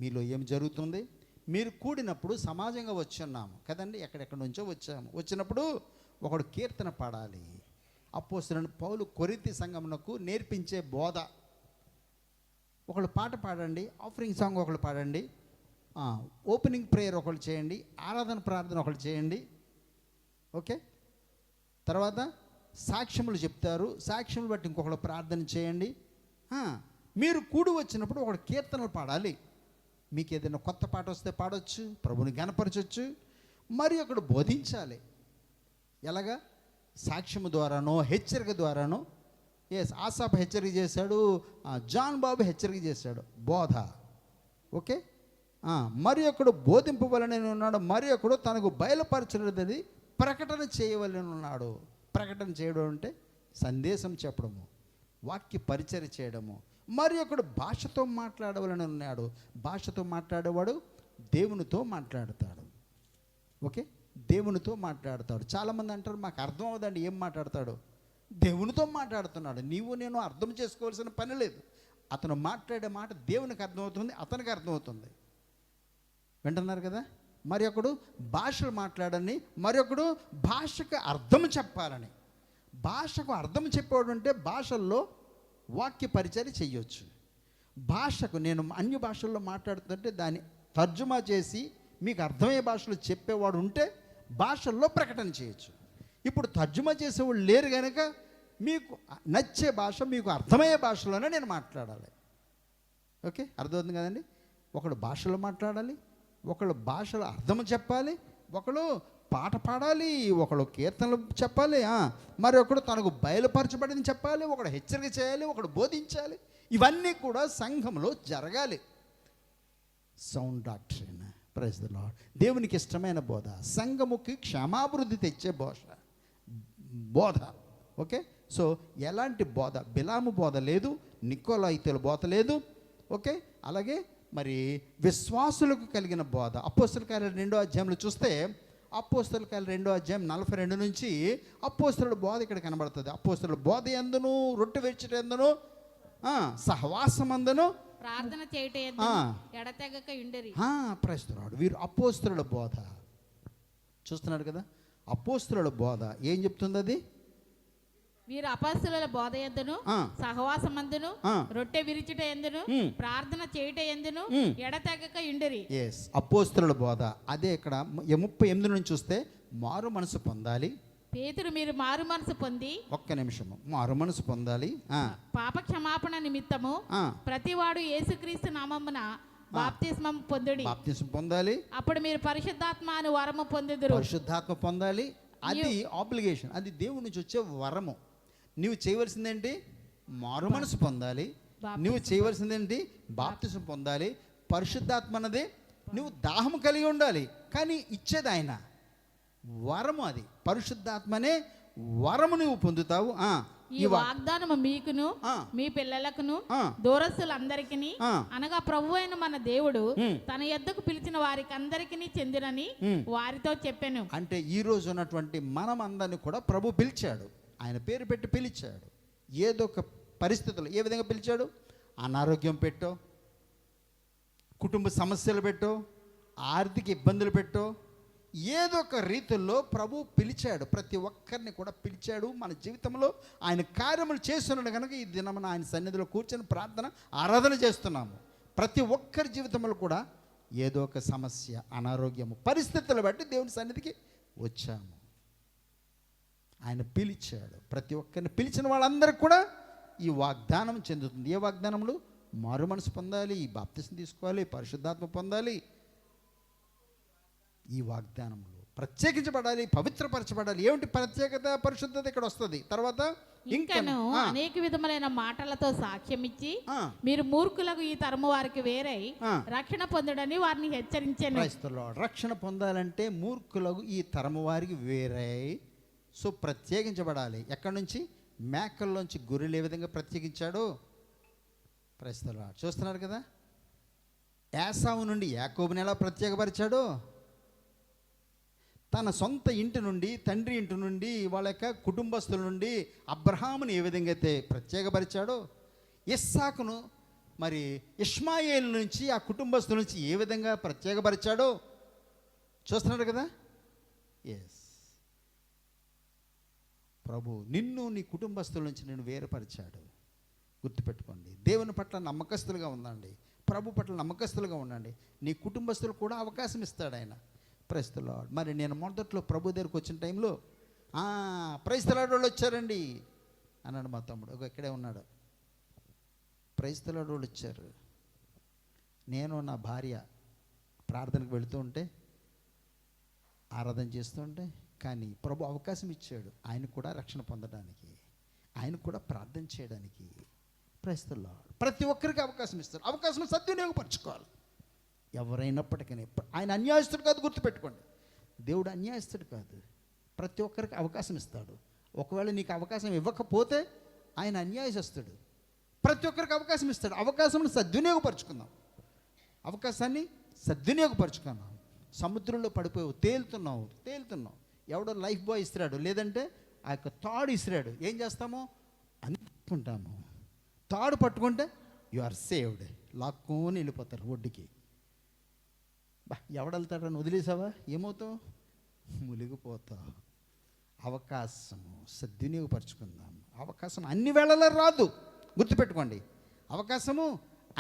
మీలో ఏం జరుగుతుంది? మీరు కూడినప్పుడు సమాజంగా వచ్చున్నాము కదండి, ఎక్కడెక్కడి నుంచో వచ్చినప్పుడు ఒకడు కీర్తన పాడాలి. అపోస్తలుడైన పౌలు కొరింథీ సంఘమునకు నేర్పించే బోధ. ఒకళ్ళు పాట పాడండి, ఆఫరింగ్ సాంగ్ ఒకళ్ళు పాడండి, ఓపెనింగ్ ప్రేయర్ ఒకళ్ళు చేయండి, ఆరాధన ప్రార్థన ఒకళ్ళు చేయండి. ఓకే, తర్వాత సాక్ష్యములు చెప్తారు, సాక్ష్యములు బట్టి ఇంకొకళ్ళు ప్రార్థన చేయండి. మీరు కూడి వచ్చినప్పుడు ఒకడు కీర్తనలు పాడాలి. మీకు ఏదైనా కొత్త పాట వస్తే పాడవచ్చు, ప్రభుని గణపరచవచ్చు. మరి ఒకడు బోధించాలి. ఎలాగా? సాక్ష్యము ద్వారానో, హెచ్చరిక ద్వారానో. ఆసాపు హెచ్చరిక చేశాడు, జాన్ బాబు హెచ్చరిక చేశాడు, బోధ. ఓకే, మరి ఒకడు బోధింపవలనని ఉన్నాడు, మరి ఒకడు తనకు బయలుపరచున్నది ప్రకటన చేయవలనని ఉన్నాడు. ప్రకటన చేయడం అంటే సందేశం చెప్పడము, వాక్య పరిచర్య చేయడము. మరి ఒకడు భాషతో మాట్లాడవలని ఉన్నాడు. భాషతో మాట్లాడేవాడు దేవునితో మాట్లాడతాడు. ఓకే, దేవునితో మాట్లాడతాడు. చాలామంది అంటారు, మాకు అర్థం అవ్వదండి, ఏం మాట్లాడతాడు? దేవునితో మాట్లాడుతున్నాడు. నీవు నేను అర్థం చేసుకోవాల్సిన పని లేదు. అతను మాట్లాడే మాట దేవునికి అర్థమవుతుంది, అతనికి అర్థమవుతుంది. వింటున్నారు కదా? మరి ఒకడు భాషలు మాట్లాడని, మరి ఒకడు భాషకు అర్థం చెప్పాలని. భాషకు అర్థం చెప్పేవాడు అంటే భాషల్లో వాక్య పరిచర్య చెయ్యొచ్చు. భాషకు నేను అన్య భాషల్లో మాట్లాడుతుంటే దాని తర్జుమా చేసి మీకు అర్థమయ్యే భాషలో చెప్పేవాడు ఉంటే భాషల్లో ప్రకటన చేయొచ్చు. ఇప్పుడు తర్జుమా చేసేవాళ్ళు లేరు కనుక మీకు నచ్చే భాష, మీకు అర్థమయ్యే భాషలోనే నేను మాట్లాడాలి. ఓకే, అర్థమవుతుంది కదండి. ఒకడు భాషలో మాట్లాడాలి, ఒకళ్ళు భాషలో అర్థం చెప్పాలి, ఒకడు పాట పాడాలి, ఒకడు కీర్తనలు చెప్పాలి, మరి ఒకడు తనకు బయలుపరచబడింది చెప్పాలి, ఒకడు హెచ్చరిక చేయాలి, ఒకడు బోధించాలి. ఇవన్నీ కూడా సంఘంలో జరగాలి. Sound doctrine, praise the Lord. దేవునికి ఇష్టమైన బోధ, సంఘముకి క్షేమాభివృద్ధి తెచ్చే బోధ. ఓకే, సో ఎలాంటి బోధ? బిలాము బోధ లేదు, నికోలాయితుల బోధ లేదు. ఓకే, అలాగే మరి విశ్వాసులకు కలిగిన బోధ. అపోస్తల కార్యాలు 2వ అధ్యాయంలో చూస్తే, అపోస్తల కార్యాలు 2వ అధ్యాయం 42 నుంచి అపోస్తలుల బోధ ఇక్కడ కనబడుతుంది. అపోస్తలుల బోధ ఎందును, రొట్టె విరుచుట ఎందును, సహవాసం అందును, ప్రార్థన చేయట ఎడతెగక ఉండేరి. ప్రస్తుతాడు వీరు అపోస్తలుల బోధ చూస్తున్నారు కదా. అపోస్తలుల బోధ ఏం చెప్తుంది? అది వీరు అపొస్తలుల బోధ ఎందును, సహవాసమందును, రొట్టె విరుచుట ఎందును, ప్రార్థన చేయుట ఎందును ఎడతెగక ఉండేరి. ఎస్, అపోస్తలుల బోధ. అదే ఇక్కడ 38 నుంచి చూస్తే, మారు మనసు పొందాలి. పేతురు మీరు మారు మనసు పొంది, ఒక్క నిమిషము, మారు మనసు పొందాలి, పాప క్షమాపణ నిమిత్తము ప్రతివాడు యేసుక్రీస్తు నామమున బాప్తిస్మం పొందుడి. బాప్తిస్మం పొందాలి, అప్పుడు మీరు పరిశుద్ధాత్మ అను వరము పొందుదురు. పరిశుద్ధాత్మ పొందాలి. అది ఆబ్లిగేషన్, అది దేవుడి నుంచి వచ్చే వరము. నువ్వు చేయవలసిందేంటి? మారు మనసు పొందాలి. నువ్వు చేయవలసిందేంటి? బాప్తిస్మం పొందాలి. పరిశుద్ధాత్మ అన్నది నువ్వు దాహం కలిగి ఉండాలి, కానీ ఇచ్చేది ఆయన వరము. అది పరిశుద్ధాత్మనే వరము నువ్వు పొందుతావు. ఈ వాగ్దానము మీకును మీ పిల్లలకును దూరస్తులందరికీ అనగా ప్రభు అయిన మన దేవుడు తన యొద్దకు పిలిచిన వారికి అందరికీ చెందినని వారితో చెప్పాను. అంటే ఈ రోజు ఉన్నటువంటి మనం అందరినీ కూడా ప్రభు పిలిచాడు. ఆయన పేరు పెట్టి పిలిచాడు. ఏదో ఒక పరిస్థితుల్లో ఏ విధంగా పిలిచాడు? అనారోగ్యం పెట్టో, కుటుంబ సమస్యలు పెట్టో, ఆర్థిక ఇబ్బందులు పెట్టో, ఏదో ఒక రీతుల్లో ప్రభు పిలిచాడు. ప్రతి ఒక్కరిని కూడా పిలిచాడు. మన జీవితంలో ఆయన కార్యములు చేస్తున్నాడు కనుక ఈ దినమున ఆయన సన్నిధిలో కూర్చొని ప్రార్థన ఆరాధన చేస్తున్నాము. ప్రతి ఒక్కరి జీవితంలో కూడా ఏదో ఒక సమస్య, అనారోగ్యము, పరిస్థితులు బట్టి దేవుని సన్నిధికి వచ్చాము. ఆయన పిలిచాడు. ప్రతి ఒక్కరిని పిలిచిన వాళ్ళందరికీ కూడా ఈ వాగ్దానం చెందుతుంది. ఏ వాగ్దానములు? మారు మనసు పొందాలి, బాప్తిసం తీసుకోవాలి, పరిశుద్ధాత్మ పొందాలి. ఈ వాగ్దానంలో ప్రత్యేకించబడాలి, పవిత్రపరచబడాలి. ఏమిటి ప్రత్యేకత? పరిశుద్ధత ఇక్కడ వస్తుంది. తర్వాత ఇంకను అనేక విధములైన మాటలతో సాక్ష్యం ఇచ్చి మీరు మూర్ఖులకు ఈ తరము వారికి వేరై రక్షణ పొందడని వారిని హెచ్చరించాను. రక్షణ పొందాలంటే మూర్ఖులకు ఈ తరము వారికి వేరై, సో ప్రత్యేకించబడాలి. ఎక్కడి నుంచి? మేకల్లోంచి గొర్రెలు ఏ విధంగా ప్రత్యేకించాడో ప్రస్తుతం చూస్తున్నారు కదా. ఏసావు నుండి యాకోబుని ఎలా ప్రత్యేకపరిచాడో, తన సొంత ఇంటి నుండి, తండ్రి ఇంటి నుండి, వాళ్ళ యొక్క కుటుంబస్తుల నుండి అబ్రహాముని ఏ విధంగా అయితే ప్రత్యేకపరిచాడో, ఇస్సాకును మరి ఇష్మాయేలు నుంచి, ఆ కుటుంబస్తుల నుంచి ఏ విధంగా ప్రత్యేకపరిచాడో చూస్తున్నారు కదా. ఎస్, ప్రభు నిన్ను నీ కుటుంబస్తుల నుంచి నేను వేరుపరిచాడు. గుర్తుపెట్టుకోండి. దేవుని పట్ల నమ్మకస్తులుగా ఉండండి, ప్రభు పట్ల నమ్మకస్తులుగా ఉండండి. నీ కుటుంబస్తులు కూడా అవకాశం ఇస్తాడు ఆయన. Praise the Lord. మరి నేను మొదట్లో ప్రభు దగ్గరికి వచ్చిన టైంలో ప్రైజ్ ది లార్డ్ వాళ్ళు వచ్చారండి అన్నాడు మా తమ్ముడు. ఇక్కడే ఉన్నాడు. ప్రైజ్ ది లార్డ్ వాళ్ళు వచ్చారు. నేను నా భార్య ప్రార్థనకు వెళుతూ ఉంటే, ఆరాధన చేస్తూ ఉంటే, కానీ ప్రభు అవకాశం ఇచ్చాడు ఆయన కూడా రక్షణ పొందడానికి, ఆయన కూడా ప్రార్థన చేయడానికి. Praise the Lord. ప్రతి ఒక్కరికి అవకాశం ఇస్తారు. అవకాశం సద్వినియోగపరచుకోవాలి. ఎవరైనప్పటికీ ఆయన అన్యాయస్తుడు కాదు, గుర్తుపెట్టుకోండి. దేవుడు అన్యాయస్తుడు కాదు. ప్రతి ఒక్కరికి అవకాశం ఇస్తాడు. ఒకవేళ నీకు అవకాశం ఇవ్వకపోతే ఆయన అన్యాయస్తుడు. ప్రతి ఒక్కరికి అవకాశం ఇస్తాడు. అవకాశం సద్వినియోగపరచుకుందాం. అవకాశాన్ని సద్వినియోగపరచుకున్నాం. సముద్రంలో పడిపోయావు, తేలుతున్నావు. ఎవడో లైఫ్ బాయ్ ఇస్తున్నాడు, లేదంటే ఆ యొక్క తాడు ఇస్తున్నాడు. ఏం చేస్తామో అనుకుంటాము. తాడు పట్టుకుంటే యు ఆర్ సేవ్డ్. లాక్కొని వెళ్ళిపోతారు ఒడ్డుకి. ఎవడెళ్తాడని వదిలేసావా, ఏమవుతావు? మునిగిపోతావు. అవకాశము సద్వినియోగపరచుకుందాం. అవకాశం అన్ని వేళల్లో రాదు, గుర్తుపెట్టుకోండి. అవకాశము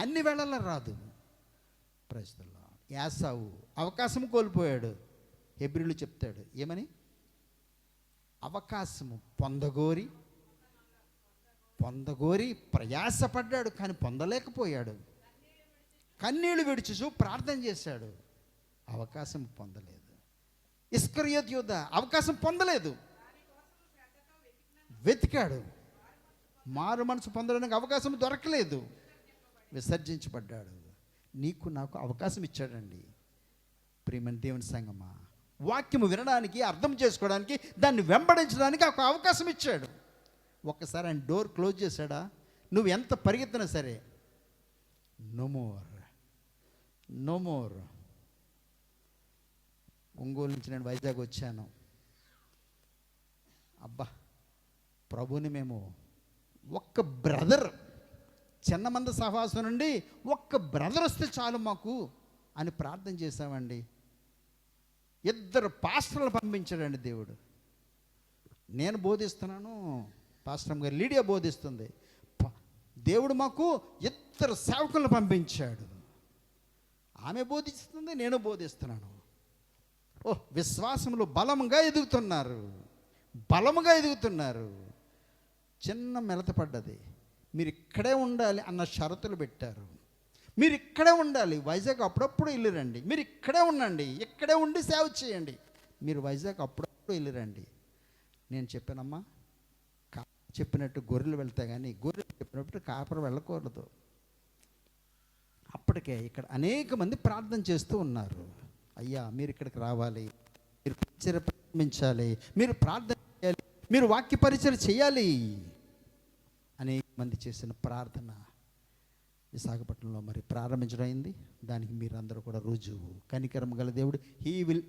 అన్ని వేళల్లో రాదు. Praise the lord. యాసావు అవకాశం కోల్పోయాడు. హెబ్రీలు చెప్తాడు ఏమని? అవకాశము పొందగోరి ప్రయాసపడ్డాడు, కానీ పొందలేకపోయాడు. కన్నీళ్లు విడిచుచు ప్రార్థన చేశాడు, అవకాశం పొందలేదు. ఇస్కరియోతు యూదా అవకాశం పొందలేదు, వెతికాడు, మారు మనసు పొందడానికి అవకాశం దొరకలేదు, విసర్జించబడ్డాడు. నీకు నాకు అవకాశం ఇచ్చాడండి. ప్రియమైన దేవుని సంగమా, వాక్యము వినడానికి, అర్థం చేసుకోవడానికి, దాన్ని వెంబడించడానికి ఒక అవకాశం ఇచ్చాడు. ఒక్కసారి ఆయన డోర్ క్లోజ్ చేశాడా, నువ్వు ఎంత పరిగెత్తినా సరే నో మోర్. ఒంగోలు నుంచి నేను వైజాగ్ వచ్చాను. అబ్బా, ప్రభుని మేము ఒక్క బ్రదర్, చిన్నమంద సహవాసం నుండి ఒక్క బ్రదర్ వస్తే చాలు మాకు అని ప్రార్థన చేశామండి. 2 పాస్టర్లు పంపించాడండి దేవుడు. నేను బోధిస్తున్నాను, పాస్టర్ గారు లీడియా బోధిస్తుంది. దేవుడు మాకు 2 సేవకులను పంపించాడు. ఆమె బోధిస్తుంది, నేను బోధిస్తున్నాను. విశ్వాసంలో బలముగా ఎదుగుతున్నారు. చిన్న మెలత పడ్డది. మీరు ఇక్కడే ఉండాలి అన్న షరతులు పెట్టారు. మీరు ఇక్కడే ఉండాలి, వైజాగ్ అప్పుడప్పుడు వెళ్ళిరండి, మీరు ఇక్కడే ఉండండి, ఇక్కడే ఉండి సేవ చేయండి, మీరు వైజాగ్ అప్పుడప్పుడు వెళ్ళిరండి. నేను చెప్పానమ్మా, చెప్పినట్టు గొర్రెలు వెళ్తాయి, కానీ గొర్రెలు చెప్పినప్పుడు కాపరు వెళ్ళకూడదు. అప్పటికే ఇక్కడ అనేక మంది ప్రార్థన చేస్తూ ఉన్నారు. అయ్యా, మీరు ఇక్కడికి రావాలి, మీరు పరిచర్య ప్రారంభించాలి, మీరు ప్రార్థన చేయాలి, మీరు వాక్య పరిచర్య చేయాలి. అనేక మంది చేసిన ప్రార్థన విశాఖపట్నంలో మరి ప్రారంభించడం అయింది. దానికి మీరందరూ కూడా రుజువు. కనికరం గల దేవుడు he will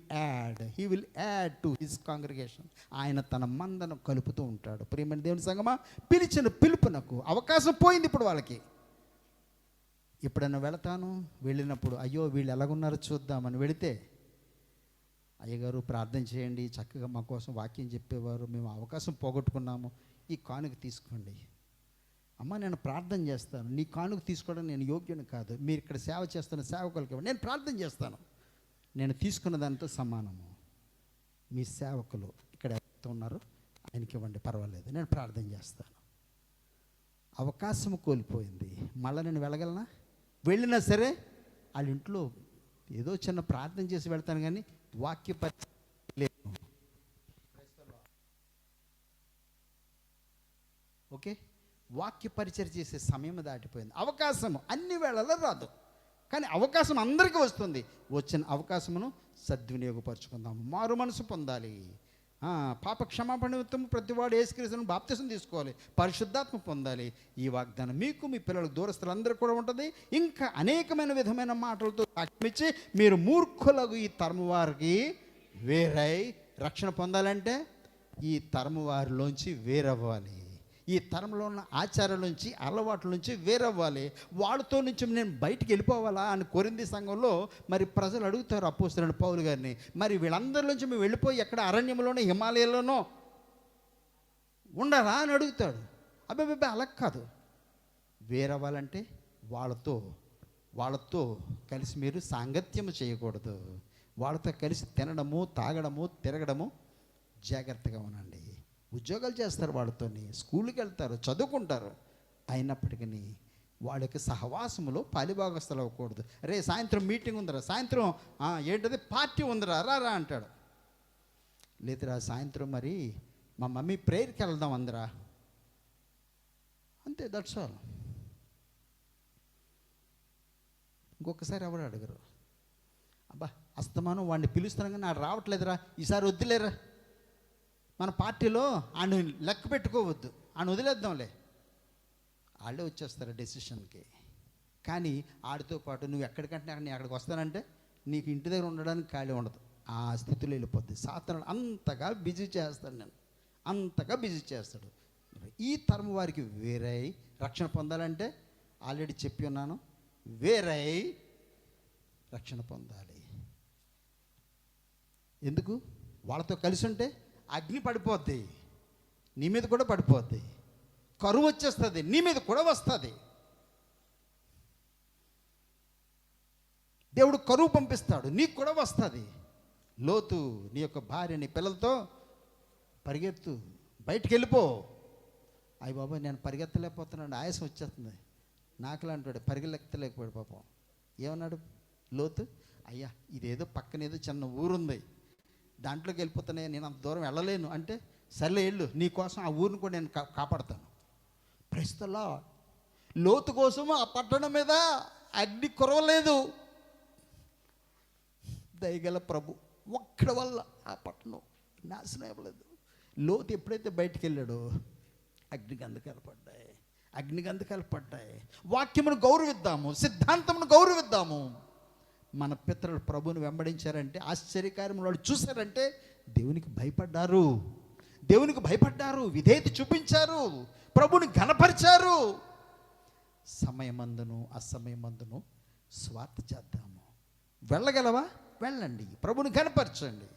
add to his congregation. ఆయన తన మందను కలుపుతూ ఉంటాడు. ప్రియమైన దేవుని సంగమా, పిలిచిన పిలుపునకు అవకాశం పోయింది. ఇప్పుడు వాళ్ళకి ఎప్పుడైనా వెళ్ళినప్పుడు అయ్యో వీళ్ళు ఎలాగున్నారో చూద్దామని వెళితే, అయ్యగారు ప్రార్థన చేయండి, చక్కగా మా కోసం వాక్యం చెప్పేవారు, మేము అవకాశం పోగొట్టుకున్నాము, ఈ కానుక తీసుకోండి. అమ్మ, నేను ప్రార్థన చేస్తాను, నీ కానుక తీసుకోవడం నేను యోగ్యుని కాదు, మీరు ఇక్కడ సేవ చేస్తున్న సేవకులకి నేను ప్రార్థన చేస్తాను, నేను తీసుకున్న దానితో సమానము. మీ సేవకులు ఇక్కడ ఎవరైతే ఉన్నారో ఆయనకి ఇవ్వండి, పర్వాలేదు, నేను ప్రార్థన చేస్తాను. అవకాశం కోల్పోయింది. మళ్ళీ నేను వెళ్ళగలనా? వెళ్ళినా సరే వాళ్ళ ఇంట్లో ఏదో చిన్న ప్రార్థన చేసి వెళ్తాను, కానీ వాక్య లేదు. ఓకే, వాక్య పరిచయం చేసే సమయం దాటిపోయింది. అవకాశం అన్ని వేళల్లో రాదు, కానీ అవకాశం అందరికీ వస్తుంది. వచ్చిన అవకాశమును సద్వినియోగపరచుకుందాము. మారు మనసు పొందాలి, పాప క్షమాపణ నిమిత్తం ప్రతివాడు యేసుక్రీస్తును బాప్తిసం తీసుకోవాలి, పరిశుద్ధాత్మ పొందాలి. ఈ వాగ్దానం మీకు, మీ పిల్లలకు, దూరస్తులందరూ కూడా ఉంటుంది. ఇంకా అనేకమైన విధమైన మాటలతో సాక్ష్యమిచ్చి మీరు మూర్ఖులకు ఈ తరము వారికి వేరై రక్షణ పొందాలంటే ఈ తరము వారిలోంచి వేరవ్వాలి. ఈ తరంలో ఉన్న ఆచారాల నుంచి, అలవాట్ల నుంచి వేరవ్వాలి. వాళ్ళతో నుంచి నేను బయటికి వెళ్ళిపోవాలా అని కొరింథీ సంఘంలో మరి ప్రజలు అడుగుతారు అపోస్తలుడైన పౌలు గారిని. మరి వీళ్ళందరి నుంచి మేము వెళ్ళిపోయి ఎక్కడ అరణ్యంలోనో హిమాలయాల్లోనో ఉండాలా అని అడుగుతాడు. అబ్బాయి అలా కాదు. వేరవ్వాలంటే వాళ్ళతో కలిసి మీరు సాంగత్యము చేయకూడదు. వాళ్ళతో కలిసి తినడము, తాగడము, తిరగడము జాగ్రత్తగా ఉండండి. ఉద్యోగాలు చేస్తారు, వాళ్ళతోని స్కూల్కి వెళ్తారు, చదువుకుంటారు. అయినప్పటికీ వాళ్ళ యొక్క సహవాసములో పాలిభాగస్తులు అవ్వకూడదు. రే సాయంత్రం మీటింగ్ ఉందిరా, సాయంత్రం ఏంటది పార్టీ ఉందిరా, రా అంటాడు. లేదురా సాయంత్రం మరి మా మమ్మీ ప్రేయర్కి వెళ్దాం అందరా, అంతే, దట్స్ ఆల్. ఇంకొకసారి ఎవరు అడగరు. అబ్బా అస్తమానం వాడిని పిలుస్తున్నాం కానీ నాకు రావట్లేదురా, ఈసారి వద్దులేరా, మన పార్టీలో ఆయన లెక్క పెట్టుకోవద్దు, ఆయన వదిలేద్దాంలే. వాళ్ళే వచ్చేస్తారు డెసిషన్కి. కానీ ఆడితో పాటు నువ్వు ఎక్కడికంటే నేను అక్కడికి వస్తానంటే నీకు ఇంటి దగ్గర ఉండడానికి ఖాళీ ఉండదు. ఆ స్థితిలో వెళ్ళిపోద్ది. సాతానుడు అంతగా బిజీ చేస్తాడు, నేను అంతగా బిజీ చేస్తాడు. ఈ తరం వారికి వేరై రక్షణ పొందాలంటే ఆల్రెడీ చెప్పి ఉన్నాను, వేరై రక్షణ పొందాలి. ఎందుకు? వాళ్ళతో కలిసి ఉంటే అగ్ని పడిపోద్ది, నీ మీద కూడా పడిపోద్ది. కరువు వచ్చేస్తుంది, నీ మీద కూడా వస్తుంది. దేవుడు కరువు పంపిస్తాడు, నీకు కూడా వస్తుంది. లోతు నీ యొక్క భార్య నీ పిల్లలతో పరిగెత్తు, బయటికి వెళ్ళిపో. అయ్య బాబా నేను పరిగెత్తలేకపోతున్నాడు, ఆయాసం వచ్చేస్తుంది. నాకులాంటాడు పరిగెత్తలేకపోయాడు పాపం. ఏమన్నాడు లోతు? అయ్యా ఇదేదో పక్కన ఏదో చిన్న ఊరుంది, దాంట్లోకి వెళ్ళిపోతున్నాయి, నేను అంత దూరం వెళ్ళలేను అంటే, సర్లే వెళ్ళు, నీ కోసం ఆ ఊరిని కూడా నేను కాపాడతాను. Praise the lord. లోతు కోసం ఆ పట్టణం మీద అగ్ని కురవలేదు. దయగల ప్రభు ఒక్కడి వల్ల ఆ పట్టణం నాశనం అవ్వలేదు. లోతు ఎప్పుడైతే బయటికి వెళ్ళాడో అగ్నిగంధకాలు పడ్డాయి, అగ్నిగంధకాలు పడ్డాయి. వాక్యమును గౌరవిద్దాము, సిద్ధాంతమును గౌరవిద్దాము. మన పితరులు ప్రభువుని వెంబడించారంటే, ఆశ్చర్యకార్యములు వాళ్ళు చూశారంటే దేవునికి భయపడ్డారు, దేవునికి భయపడ్డారు, విధేయత చూపించారు, ప్రభుని ఘనపరిచారు. సమయమందును అసమయమందును స్వార్థ చేద్దాము. వెళ్ళగలవా? వెళ్ళండి, ప్రభుని ఘనపరచండి.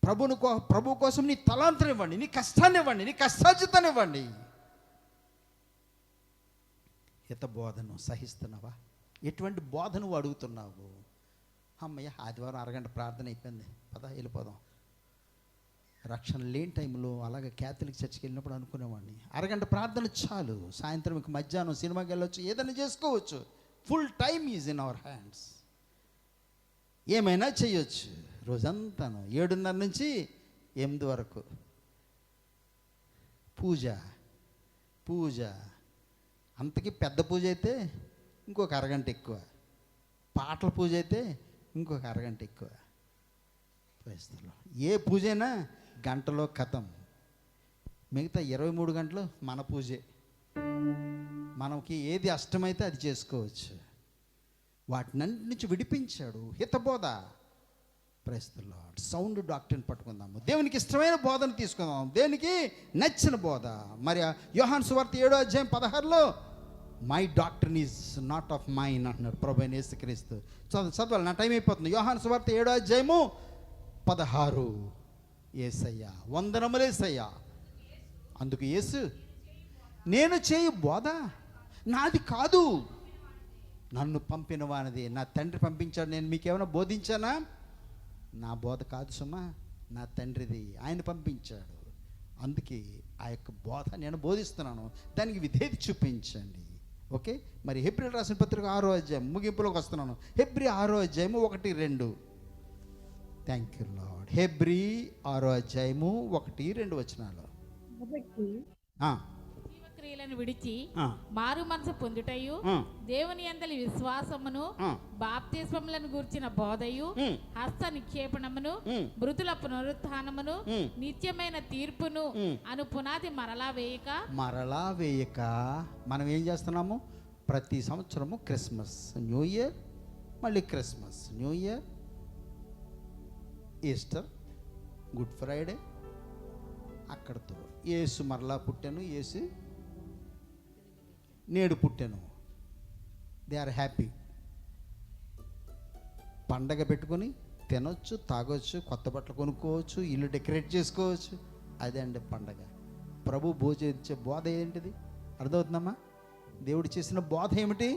ప్రభు కోసం నీ తలాంతరం ఇవ్వండి, నీ కష్టాన్ని ఇవ్వండి, నీ కష్టార్జితాన్ని ఇవ్వండి. హిత బోధను సహిస్తున్నావా? ఎటువంటి బోధ నువ్వు అడుగుతున్నావు? అమ్మయ్య ఆదివారం అరగంట ప్రార్థన అయిపోయింది, పద వెళ్ళిపోదాం. రక్షణ లేని టైంలో అలాగే క్యాథలిక్ చర్చికి వెళ్ళినప్పుడు అనుకునేవాడిని, అరగంట ప్రార్థన చాలు, సాయంత్రం మధ్యాహ్నం సినిమాకి వెళ్ళొచ్చు, ఏదైనా చేసుకోవచ్చు. Full time is in our hands. ఏమైనా చేయొచ్చు. రోజంతాను 7:30 నుంచి 8 వరకు పూజ. అంతకీ పెద్ద పూజ అయితే ఇంకొక అరగంట ఎక్కువ, పాటల పూజ అయితే ఇంకొక అరగంట ఎక్కువ. ప్రస్తుతం ఏ పూజ అయినా గంటలో ఖతం. మిగతా 23 గంటలు మన పూజే. మనకి ఏది అష్టమైతే అది చేసుకోవచ్చు. వాటినన్నిటి నుంచి విడిపించాడు హితబోధ. Praise the Lord. సౌండ్ డాక్టర్ని పట్టుకుందాము, దేవునికి ఇష్టమైన బోధన తీసుకుందాం, దేవునికి నచ్చిన బోధ. మరి యోహాను సువార్త 7:16 my doctrine is not of mine అంటున్నాడు ప్రభు అయిన యేసుక్రీస్తు. చదవాలి, నా టైం అయిపోతుంది. యోహాను సువార్త 7:16 యేసయ్యా, వందనములు యేసయ్యా. అందుకు యేసు, నేను చేయు బోధ నాది కాదు, నన్ను పంపిన వానిది, నా తండ్రి పంపించాడు. నేను మీకేమైనా బోధించానా? నా బోధ కాదు సుమా, నా తండ్రిది, ఆయన పంపించాడు. అందుకే ఆ యొక్క బోధ నేను బోధిస్తున్నాను, దానికి విధేయత చూపించండి. ఓకే. మరి హెబ్రీ రాసిన పత్రిక 6వ అధ్యాయం ముగింపులోకి వస్తున్నాను. హెబ్రీ 6వ అధ్యాయము 1-2. Thank you lord. హెబ్రీ 6వ అధ్యాయము 1-2 వచనాలు. జీవక్రియలను విడిచి మారు మనసు పొందుటయు, దేవుని యందలి విశ్వాసమును, బాప్తిస్మములను గూర్చిన బోధయు, హస్త నిక్షేపణమును, మృతుల పునరుత్థానమును, నిత్యమైన తీర్పును అను పునాది మరలా వేయక మనం ఏం చేస్తున్నాము? ప్రతి సంవత్సరము క్రిస్మస్, న్యూ ఇయర్, మళ్ళీ Christmas, new year, Easter, good Friday, అక్కడతో యేసు మరలా పుట్టాను, యేసు నేడు పుట్టాను. They are happy. పండగ పెట్టుకొని తినొచ్చు, తాగొచ్చు, కొత్త బట్టలు కొనుక్కోవచ్చు, ఇల్లు డెకరేట్ చేసుకోవచ్చు. అదే అండి పండగ. ప్రభు బోధించే బోధ ఏంటిది? అర్థమవుతుందమ్మా? దేవుడు చేసిన బోధ ఏమిటి?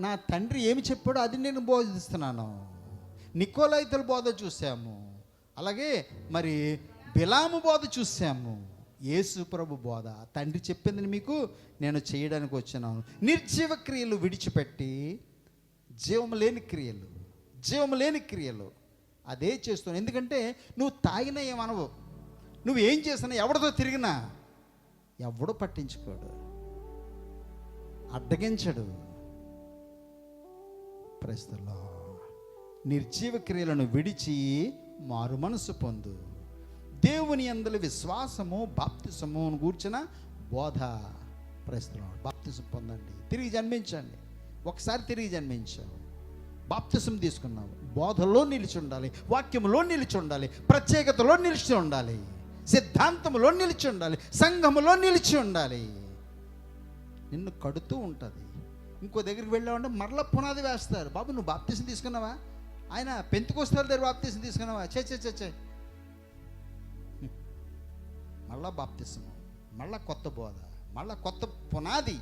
నా తండ్రి ఏమి చెప్పాడో అది నేను బోధిస్తున్నాను. నికోలైతుల బోధ చూసాము, అలాగే మరి బిలాము బోధ చూసాము. యేసు ప్రభు బోధ, తండ్రి చెప్పిందని మీకు నేను చేయడానికి వచ్చినాను. నిర్జీవ క్రియలు విడిచిపెట్టి జీవము లేని క్రియలు అదే చేస్తున్నావు. ఎందుకంటే నువ్వు తాగినా ఏమనవు, నువ్వు ఏం చేసినా, ఎవరితో తిరిగినా ఎవడు పట్టించుకోడు, అడ్డగించడు. ప్రస్తుతం నిర్జీవ క్రియలను విడిచి మారు మనసు పొందు, దేవుని యందలి విశ్వాసము, బాప్తిసము గూర్చిన బోధ. ప్రస్తుతం బాప్తిసం పొందండి, తిరిగి జన్మించండి. ఒకసారి తిరిగి జన్మించావు, బాప్తిసం తీసుకున్నావు, బోధలో నిలిచి ఉండాలి, వాక్యములో నిలిచి ఉండాలి, ప్రత్యేకతలో నిలిచి ఉండాలి, సిద్ధాంతములో నిలిచి ఉండాలి, సంఘములో నిలిచి ఉండాలి. నిన్ను కడుతూ ఉంటుంది. ఇంకో దగ్గరికి వెళ్ళామంటే మరలా పునాది వేస్తారు. బాబు నువ్వు బాప్తిసం తీసుకున్నావా? ఆయన పెంతెకొస్తేల దగ్గర బాప్తిసం తీసుకున్నావా? చే మళ్ళా బాప్తిసం, మళ్ళా కొత్త బోధ, మళ్ళా కొత్త పునాది.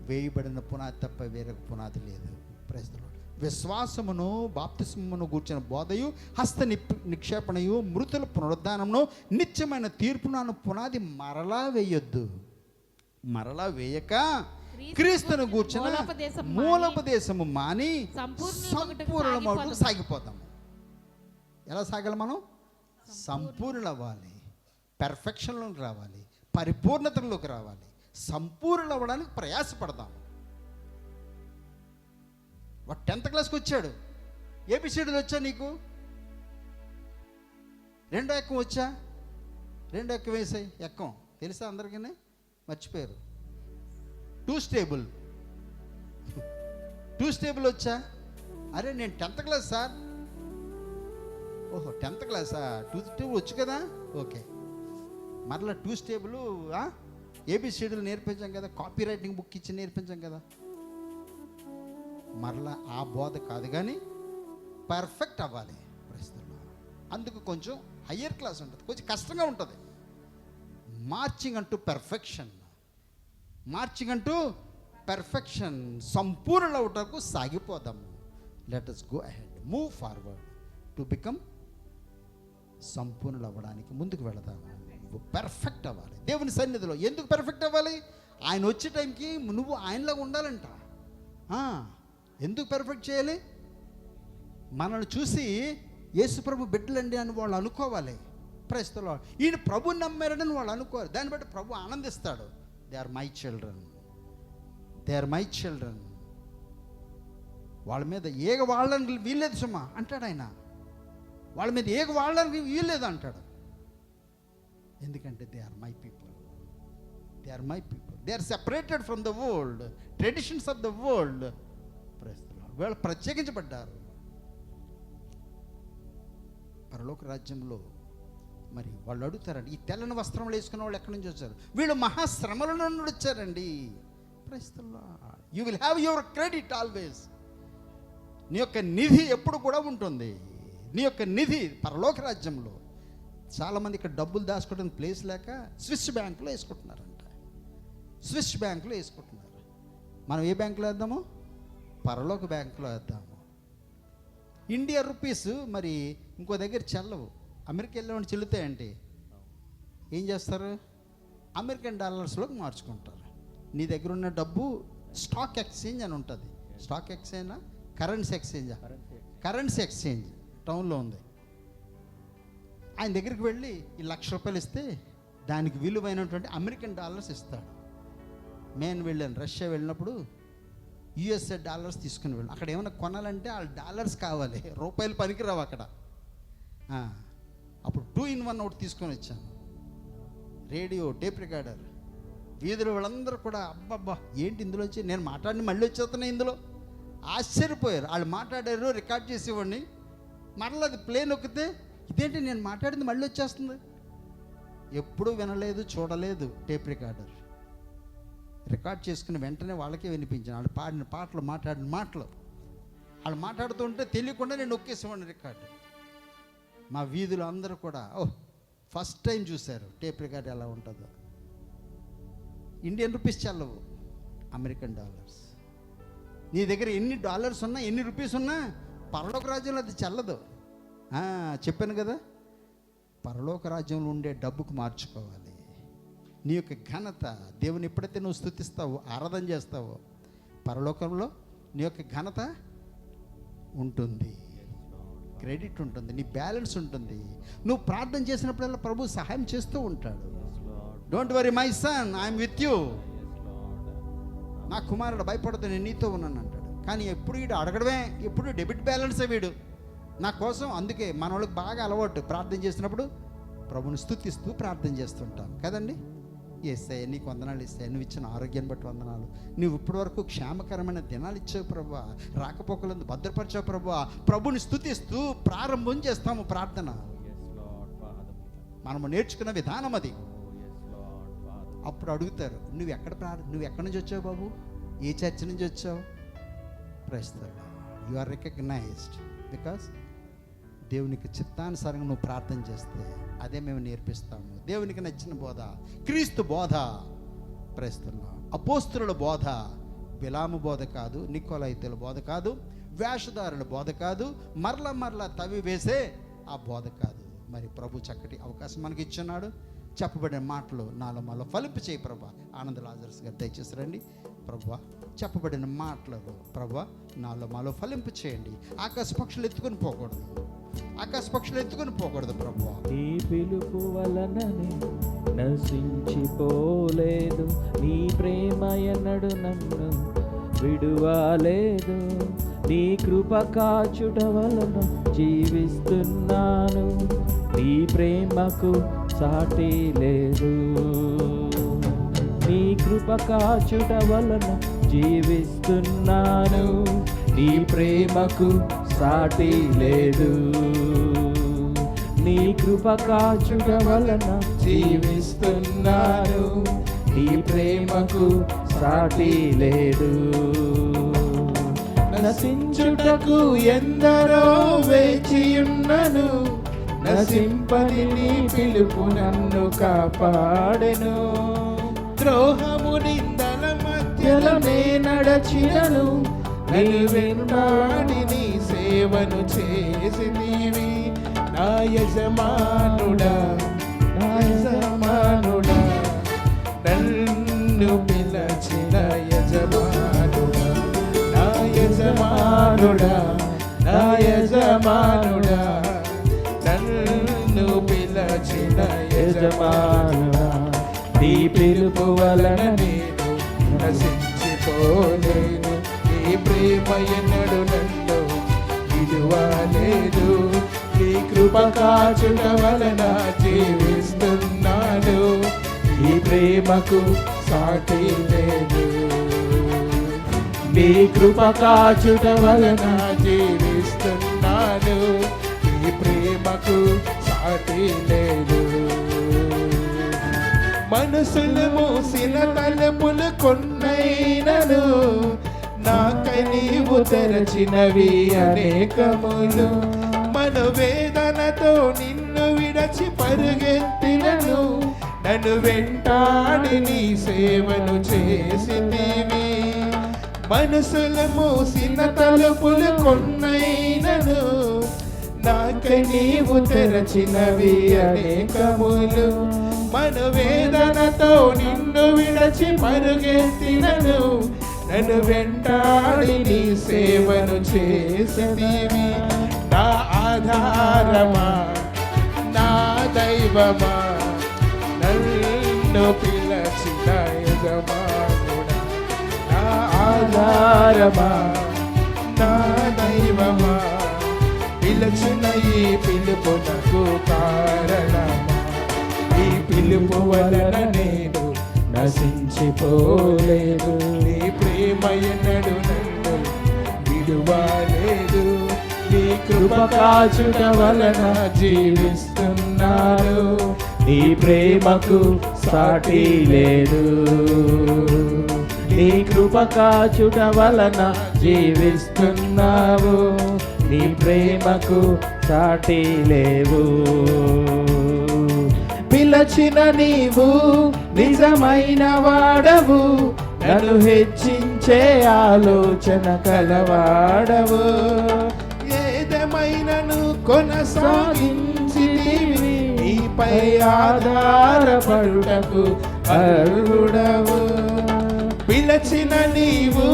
వేయబడిన పునాది తప్ప వేరొక పునాది లేదు. Praise the Lord. విశ్వాసమును బాప్తిస్మమును గూర్చిన బోధయు, హస్త నిక్షేపణయు, మృతుల పునరుద్ధానమును, నిత్యమైన తీర్పును పునాది మరలా వేయొద్దు. మరలా వేయక క్రీస్తును గూర్చిన మూలోపదేశము మాని సంపూర్ణమవుటకు సాగిపోతాము. ఎలా సాగాలి మనం? సంపూర్ణ అవ్వాలి, పెర్ఫెక్షన్లోకి రావాలి, పరిపూర్ణతలోకి రావాలి, సంపూర్ణ అవ్వడానికి ప్రయాసపడదాం. వాడు 10th క్లాస్కి వచ్చాడు, ఏబిసిడీలు వచ్చా నీకు? 2వ ఎక్కం వచ్చా? 2వ ఎక్కం వేసాయి, ఎక్కం తెలుసా అందరికీ? మర్చిపోయారు. 2 స్టేబుల్ వచ్చా? అరే నేను 10th క్లాస్ సార్. ఓహో 10th క్లాసా? 2 స్టేబుల్ వచ్చు కదా, ఓకే. మరలా 2 స్టేబుల్ ఏబిసిడీలు నేర్పించాం కదా, కాపీ రైటింగ్ బుక్ ఇచ్చి నేర్పించాం కదా. మరలా ఆ బోధ కాదు కానీ పర్ఫెక్ట్ అవ్వాలి ప్రస్తుతంలో. అందుకు కొంచెం హయ్యర్ క్లాస్ ఉంటుంది, కొంచెం కష్టంగా ఉంటుంది. మార్చింగ్ అంటూ పెర్ఫెక్షన్, మార్చింగ్ అంటూ పెర్ఫెక్షన్, సంపూర్ణ అవటకు సాగిపోదాము. Let us go ahead, move forward to become. సంపూర్ణ అవ్వడానికి ముందుకు వెళదాము. పెర్ఫెక్ట్ అవ్వాలి దేవుని సన్నిధిలో. ఎందుకు పెర్ఫెక్ట్ అవ్వాలి? ఆయన వచ్చే టైంకి నువ్వు ఆయనలాగా ఉండాలంట. ఎందుకు పెర్ఫెక్ట్ చేయాలి? మనల్ని చూసి యేసుప్రభు బిడ్డలండి అని వాళ్ళు అనుకోవాలి. ప్రస్తుతంలో ఈయన ప్రభుని నమ్మారని వాళ్ళు అనుకోరు. దాన్ని బట్టి ప్రభు ఆనందిస్తాడు. They are my children, they are my children. వాళ్ళ మీద ఏగ వాళ్ళని వీల్లేదు సుమా అంటాడు ఆయన. వాళ్ళ మీద ఏగ వాళ్ళని వీల్లేదు అంటాడు. ఎందుకంటే they are my people, they are my people. They are separated from the world, traditions of the world. ప్రస్తుతం వాళ్ళు ప్రత్యేకించబడ్డారు. పరలోక రాజ్యంలో మరి వాళ్ళు అడుగుతారండి, ఈ తెల్లని వస్త్రములు వేసుకున్న వాళ్ళు ఎక్కడి నుంచి వచ్చారు? వీళ్ళు మహాశ్రమల నుండి వచ్చారండి. ప్రస్తుతంలో you will have your credit always. నీ యొక్క నిధి ఎప్పుడు కూడా ఉంటుంది. నీ యొక్క నిధి పరలోక రాజ్యంలో. చాలామంది ఇక్కడ డబ్బులు దాచుకోవడానికి ప్లేస్ లేక స్విస్ బ్యాంకులో వేసుకుంటున్నారంట. స్విస్ బ్యాంకులో వేసుకుంటున్నారు. మనం ఏ బ్యాంకులో వేద్దాము? పరలోక బ్యాంకులో వేద్దాము. ఇండియా రూపీస్ మరి ఇంకో దగ్గర చెల్లవు. అమెరికా వెళ్ళేవాడిని చెల్లుతాయండి. ఏం చేస్తారు? అమెరికన్ డాలర్స్లోకి మార్చుకుంటారు. నీ దగ్గర ఉన్న డబ్బు స్టాక్ ఎక్స్చేంజ్ అని ఉంటుంది. స్టాక్ ఎక్స్చేంజ్, కరెన్సీ ఎక్స్చేంజా? కరెన్సీ ఎక్స్చేంజ్ టౌన్లో ఉంది. ఆయన దగ్గరికి వెళ్ళి ఈ ₹1,00,000 ఇస్తే దానికి విలువైనటువంటి అమెరికన్ డాలర్స్ ఇస్తాడు. నేను వెళ్ళాను, రష్యా వెళ్ళినప్పుడు USA డాలర్స్ తీసుకుని వెళ్ళాను. అక్కడ ఏమైనా కొనాలంటే వాళ్ళ డాలర్స్ కావాలి, రూపాయలు పనికిరావు అక్కడ. అప్పుడు 2-in-1 ఒకటి తీసుకొని వచ్చాను. Radio, tape recorder. వీధిలో వాళ్ళందరూ కూడా అబ్బబ్బా ఏంటి ఇందులో వచ్చి నేను మాట్లాడిన మళ్ళీ వచ్చేస్తున్నాయి ఇందులో. ఆశ్చర్యపోయారు. వాళ్ళు మాట్లాడారు, రికార్డ్ చేసేవాడిని. మరలా అది ప్లే నొక్కితే ఇదేంటి నేను మాట్లాడింది మళ్ళీ వచ్చేస్తుంది. ఎప్పుడూ వినలేదు, చూడలేదు టేప్ రికార్డర్. రికార్డ్ చేసుకుని వెంటనే వాళ్ళకే వినిపించాను. వాళ్ళు పాడిన పాటలు, మాట్లాడిన మాటలు. వాళ్ళు మాట్లాడుతుంటే తెలియకుండా నేను నొక్కేసేవాడిని రికార్డు. మా వీధులు అందరూ కూడా ఫస్ట్ టైం చూశారు టేప్ రికార్డ్ ఎలా ఉంటుందో. ఇండియన్ రూపీస్ చెల్లవు, అమెరికన్ డాలర్స్. నీ దగ్గర ఎన్ని డాలర్స్ ఉన్నా, ఎన్ని రూపీస్ ఉన్నా పరలోక రాజ్యంలో అది చెల్లదు. చెప్పాను కదా, పరలోక రాజ్యంలో ఉండే డబ్బుకు మార్చుకోవాలి. నీ యొక్క ఘనత దేవుని ఎప్పుడైతే నువ్వు స్తుతిస్తావో, ఆరాధన చేస్తావో, పరలోకంలో నీ యొక్క ఘనత ఉంటుంది, క్రెడిట్ ఉంటుంది, నీ బ్యాలెన్స్ ఉంటుంది. నువ్వు ప్రార్థన చేసినప్పుడల్లా ప్రభు సహాయం చేస్తూ ఉంటాడు. Don't worry my son, I'm with you. నా కుమారుడు భయపడదు, నేను నీతో ఉన్నాను అంటాడు. కానీ ఎప్పుడు వీడు అడగడమే, ఎప్పుడు డెబిట్ బ్యాలెన్సే వీడు నా కోసం. అందుకే మన వాళ్ళకి బాగా అలవాటు ప్రార్థన చేసినప్పుడు ప్రభుని స్తుతిస్తూ ప్రార్థన చేస్తుంటాం కదండి. యేసయ్య నీకు వందనాలు, ఇస్తాయి నువ్వు ఇచ్చిన ఆరోగ్యాన్ని బట్టి వందనాలు, నువ్వు ఇప్పటి వరకు క్షేమకరమైన దినాలు ఇచ్చావు ప్రభువా, రాకపోకలందు భద్రపరిచావు ప్రభువా. ప్రభుని స్తుతిస్తూ ప్రారంభం చేస్తాము ప్రార్థన. మనము నేర్చుకున్న విధానం అది. అప్పుడు అడుగుతారు, నువ్వు ఎక్కడి నుంచి వచ్చావు బాబు, ఏ చర్చ్ నుంచి వచ్చావు? ప్రస్తుతం యు ఆర్ రికగ్నైజ్డ్ బికాస్ దేవునికి చిత్తానుసారంగా నువ్వు ప్రార్థన చేస్తే అదే మేము నేర్పిస్తాము. దేవునికి నచ్చిన బోధ, క్రీస్తు బోధ, ప్రస్తుతం అపోస్తుల బోధ, బిలాము బోధ కాదు, నికోలైతుల బోధ కాదు, వేషధారుల బోధ కాదు, మరల తవి వేసే ఆ బోధ కాదు. మరి ప్రభు చక్కటి అవకాశం మనకి ఇచ్చున్నాడు. చెప్పబడిన మాటలు నాలో మాలో ఫలింపు చేయి ప్రభా. ఆనంద లాజరస్ గారు దయచేసి రండి. ప్రభా, చెప్పబడిన మాటలలో ప్రభా నాలో మాలో ఫలింపు చేయండి. ఆకాశ పక్షులు ఎత్తుకొని పోకూడదు, ఆకాశ పక్షులు ఎత్తుకొని పోకూడదు ప్రభా. నీ పిలుపు వలననే నశించిపోలేదు, నీ ప్రేమ ఎన్నడు నన్ను విడువలేదు, నీ కృప కాచుట వలన జీవిస్తున్నాను, నీ ప్రేమకు సాటి లేదు, నీ కృప కాచుట వలన జీవిస్తున్నాను, నీ ప్రేమకు సాటి లేదు, నీ కృప కాచుట వలన జీవిస్తున్నాను, నీ ప్రేమకు సాటి లేదు. నశించుటకు ఎందరో వేచియున్నను, నశింపని నీ పిలుపు నన్ను కాపాడెను, ద్రోహము నిందల మధ్యలోనే నడచినను, నన్ను వెంటాడి నీ సేవను చేసినవి, నా యజమానుడా నా యజమానుడా, నన్ను పిలచిన యజమానుడా, నా యజమానుడా నా యజమానుడా, నన్ను పిలచిన యజమానుడా, నీ పిలుపు వలన నేను నశించిపోలేను, నీ ప్రేమ ఎన్నడు నన్ను విడువలేదు, నీ కృప కాచుట వలన జీవిస్తున్నాను, నీ ప్రేమకు సాటి లేదు, నీ కృప కాచుట వలన జీవిస్తున్నాను, నీ ప్రేమకు సాటి లేదు. మనసులు మూసిన తలుపులు కొన్నైనను, నాకై నీవు తెరచినవి అనేకములు, మనోవేదనతో నిన్ను విడచి పరుగెత్తినను, నన్ను వెంటాడి నీ సేవను చేసినవి, మనసులు మూసిన తలుపులు కొన్నైనను, నాకై నీవు తెరచినవి అనేకములు, మనోవేదనతో నిన్ను విడచి పరుగెత్తినను, నన్ను వెంటాడి నీ సేవను చేసినవి, నా ఆధారమా నా దైవమా, నన్ను పిలచిన యజమానుడా, నా ఆధారమా నా దైవమా, పిలచిన ఈ పిలుపునకు కారణమా, ఈ పిలుపు వలన నేను నశించిపోలేదు, నీ ప్రేమ ఎన్నడు నన్ను విడువలేదు, నీ కృప కాచుట వలన జీవిస్తున్నాను, నీ ప్రేమకు సాటి లేదు, నీ కృప కాచుట వలన జీవిస్తున్నావు, నీ ప్రేమకు సాటి లేవు. పిలచిన నీవు నిజమైన వాడవు, నన్ను హెచ్చించే ఆలోచన కలవాడవు, ఏదేమైనను కొనసాగించితివి, నీపై ఆధారపడుటకు అర్హుడవు, పిలచిన నీవు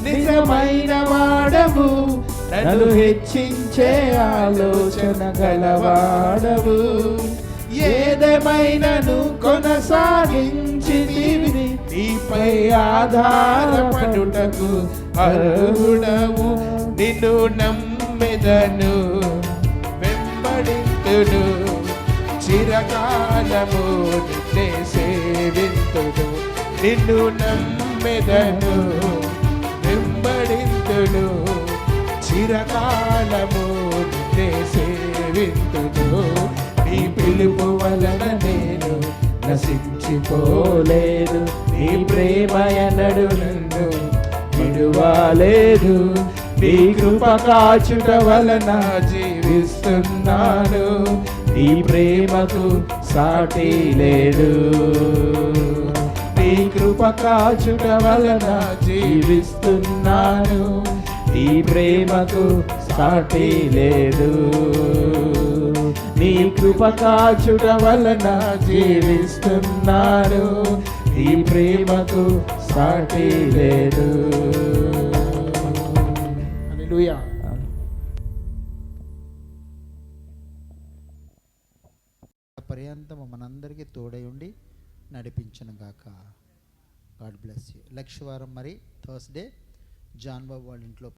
నిజమైన వాడవు, నన్ను హెచ్చించే ఆలోచన గలవాడవు, ఏదేమైనను కొనసాగించితివి, నీపై ఆధారపడుటకు అర్హుడవు, నిన్ను నమ్మెదను వెంబడింతును, చిరకాలము నిన్నే సేవింతును, నిన్ను నమ్మెదను వెంబడింతును, చిరకాలము నిన్నే సేవింతును, నీ పిలుపు వలన నేను నశించిపోలేదు, నీ ప్రేమ ఎన్నడు నన్ను విడువలేదు, నీ కృప కాచుట వలన జీవిస్తున్నాను, నీ ప్రేమకు సాటి లేదు, నీ కృప కాచుట వలన జీవిస్తున్నాను, నీ ప్రేమకు సాటి లేదు. నీ కృప కాచుట వలన జీవిస్తున్నాను, నీ ప్రేమకు సాటి లేదు. హల్లెలూయా. పర్యంతం మనందరికీ తోడై ఉండి నడిపించను గాక. God bless you. లక్షవారం మరి థర్స్డే జాన్ బాబు వాళ్ళ ఇంట్లో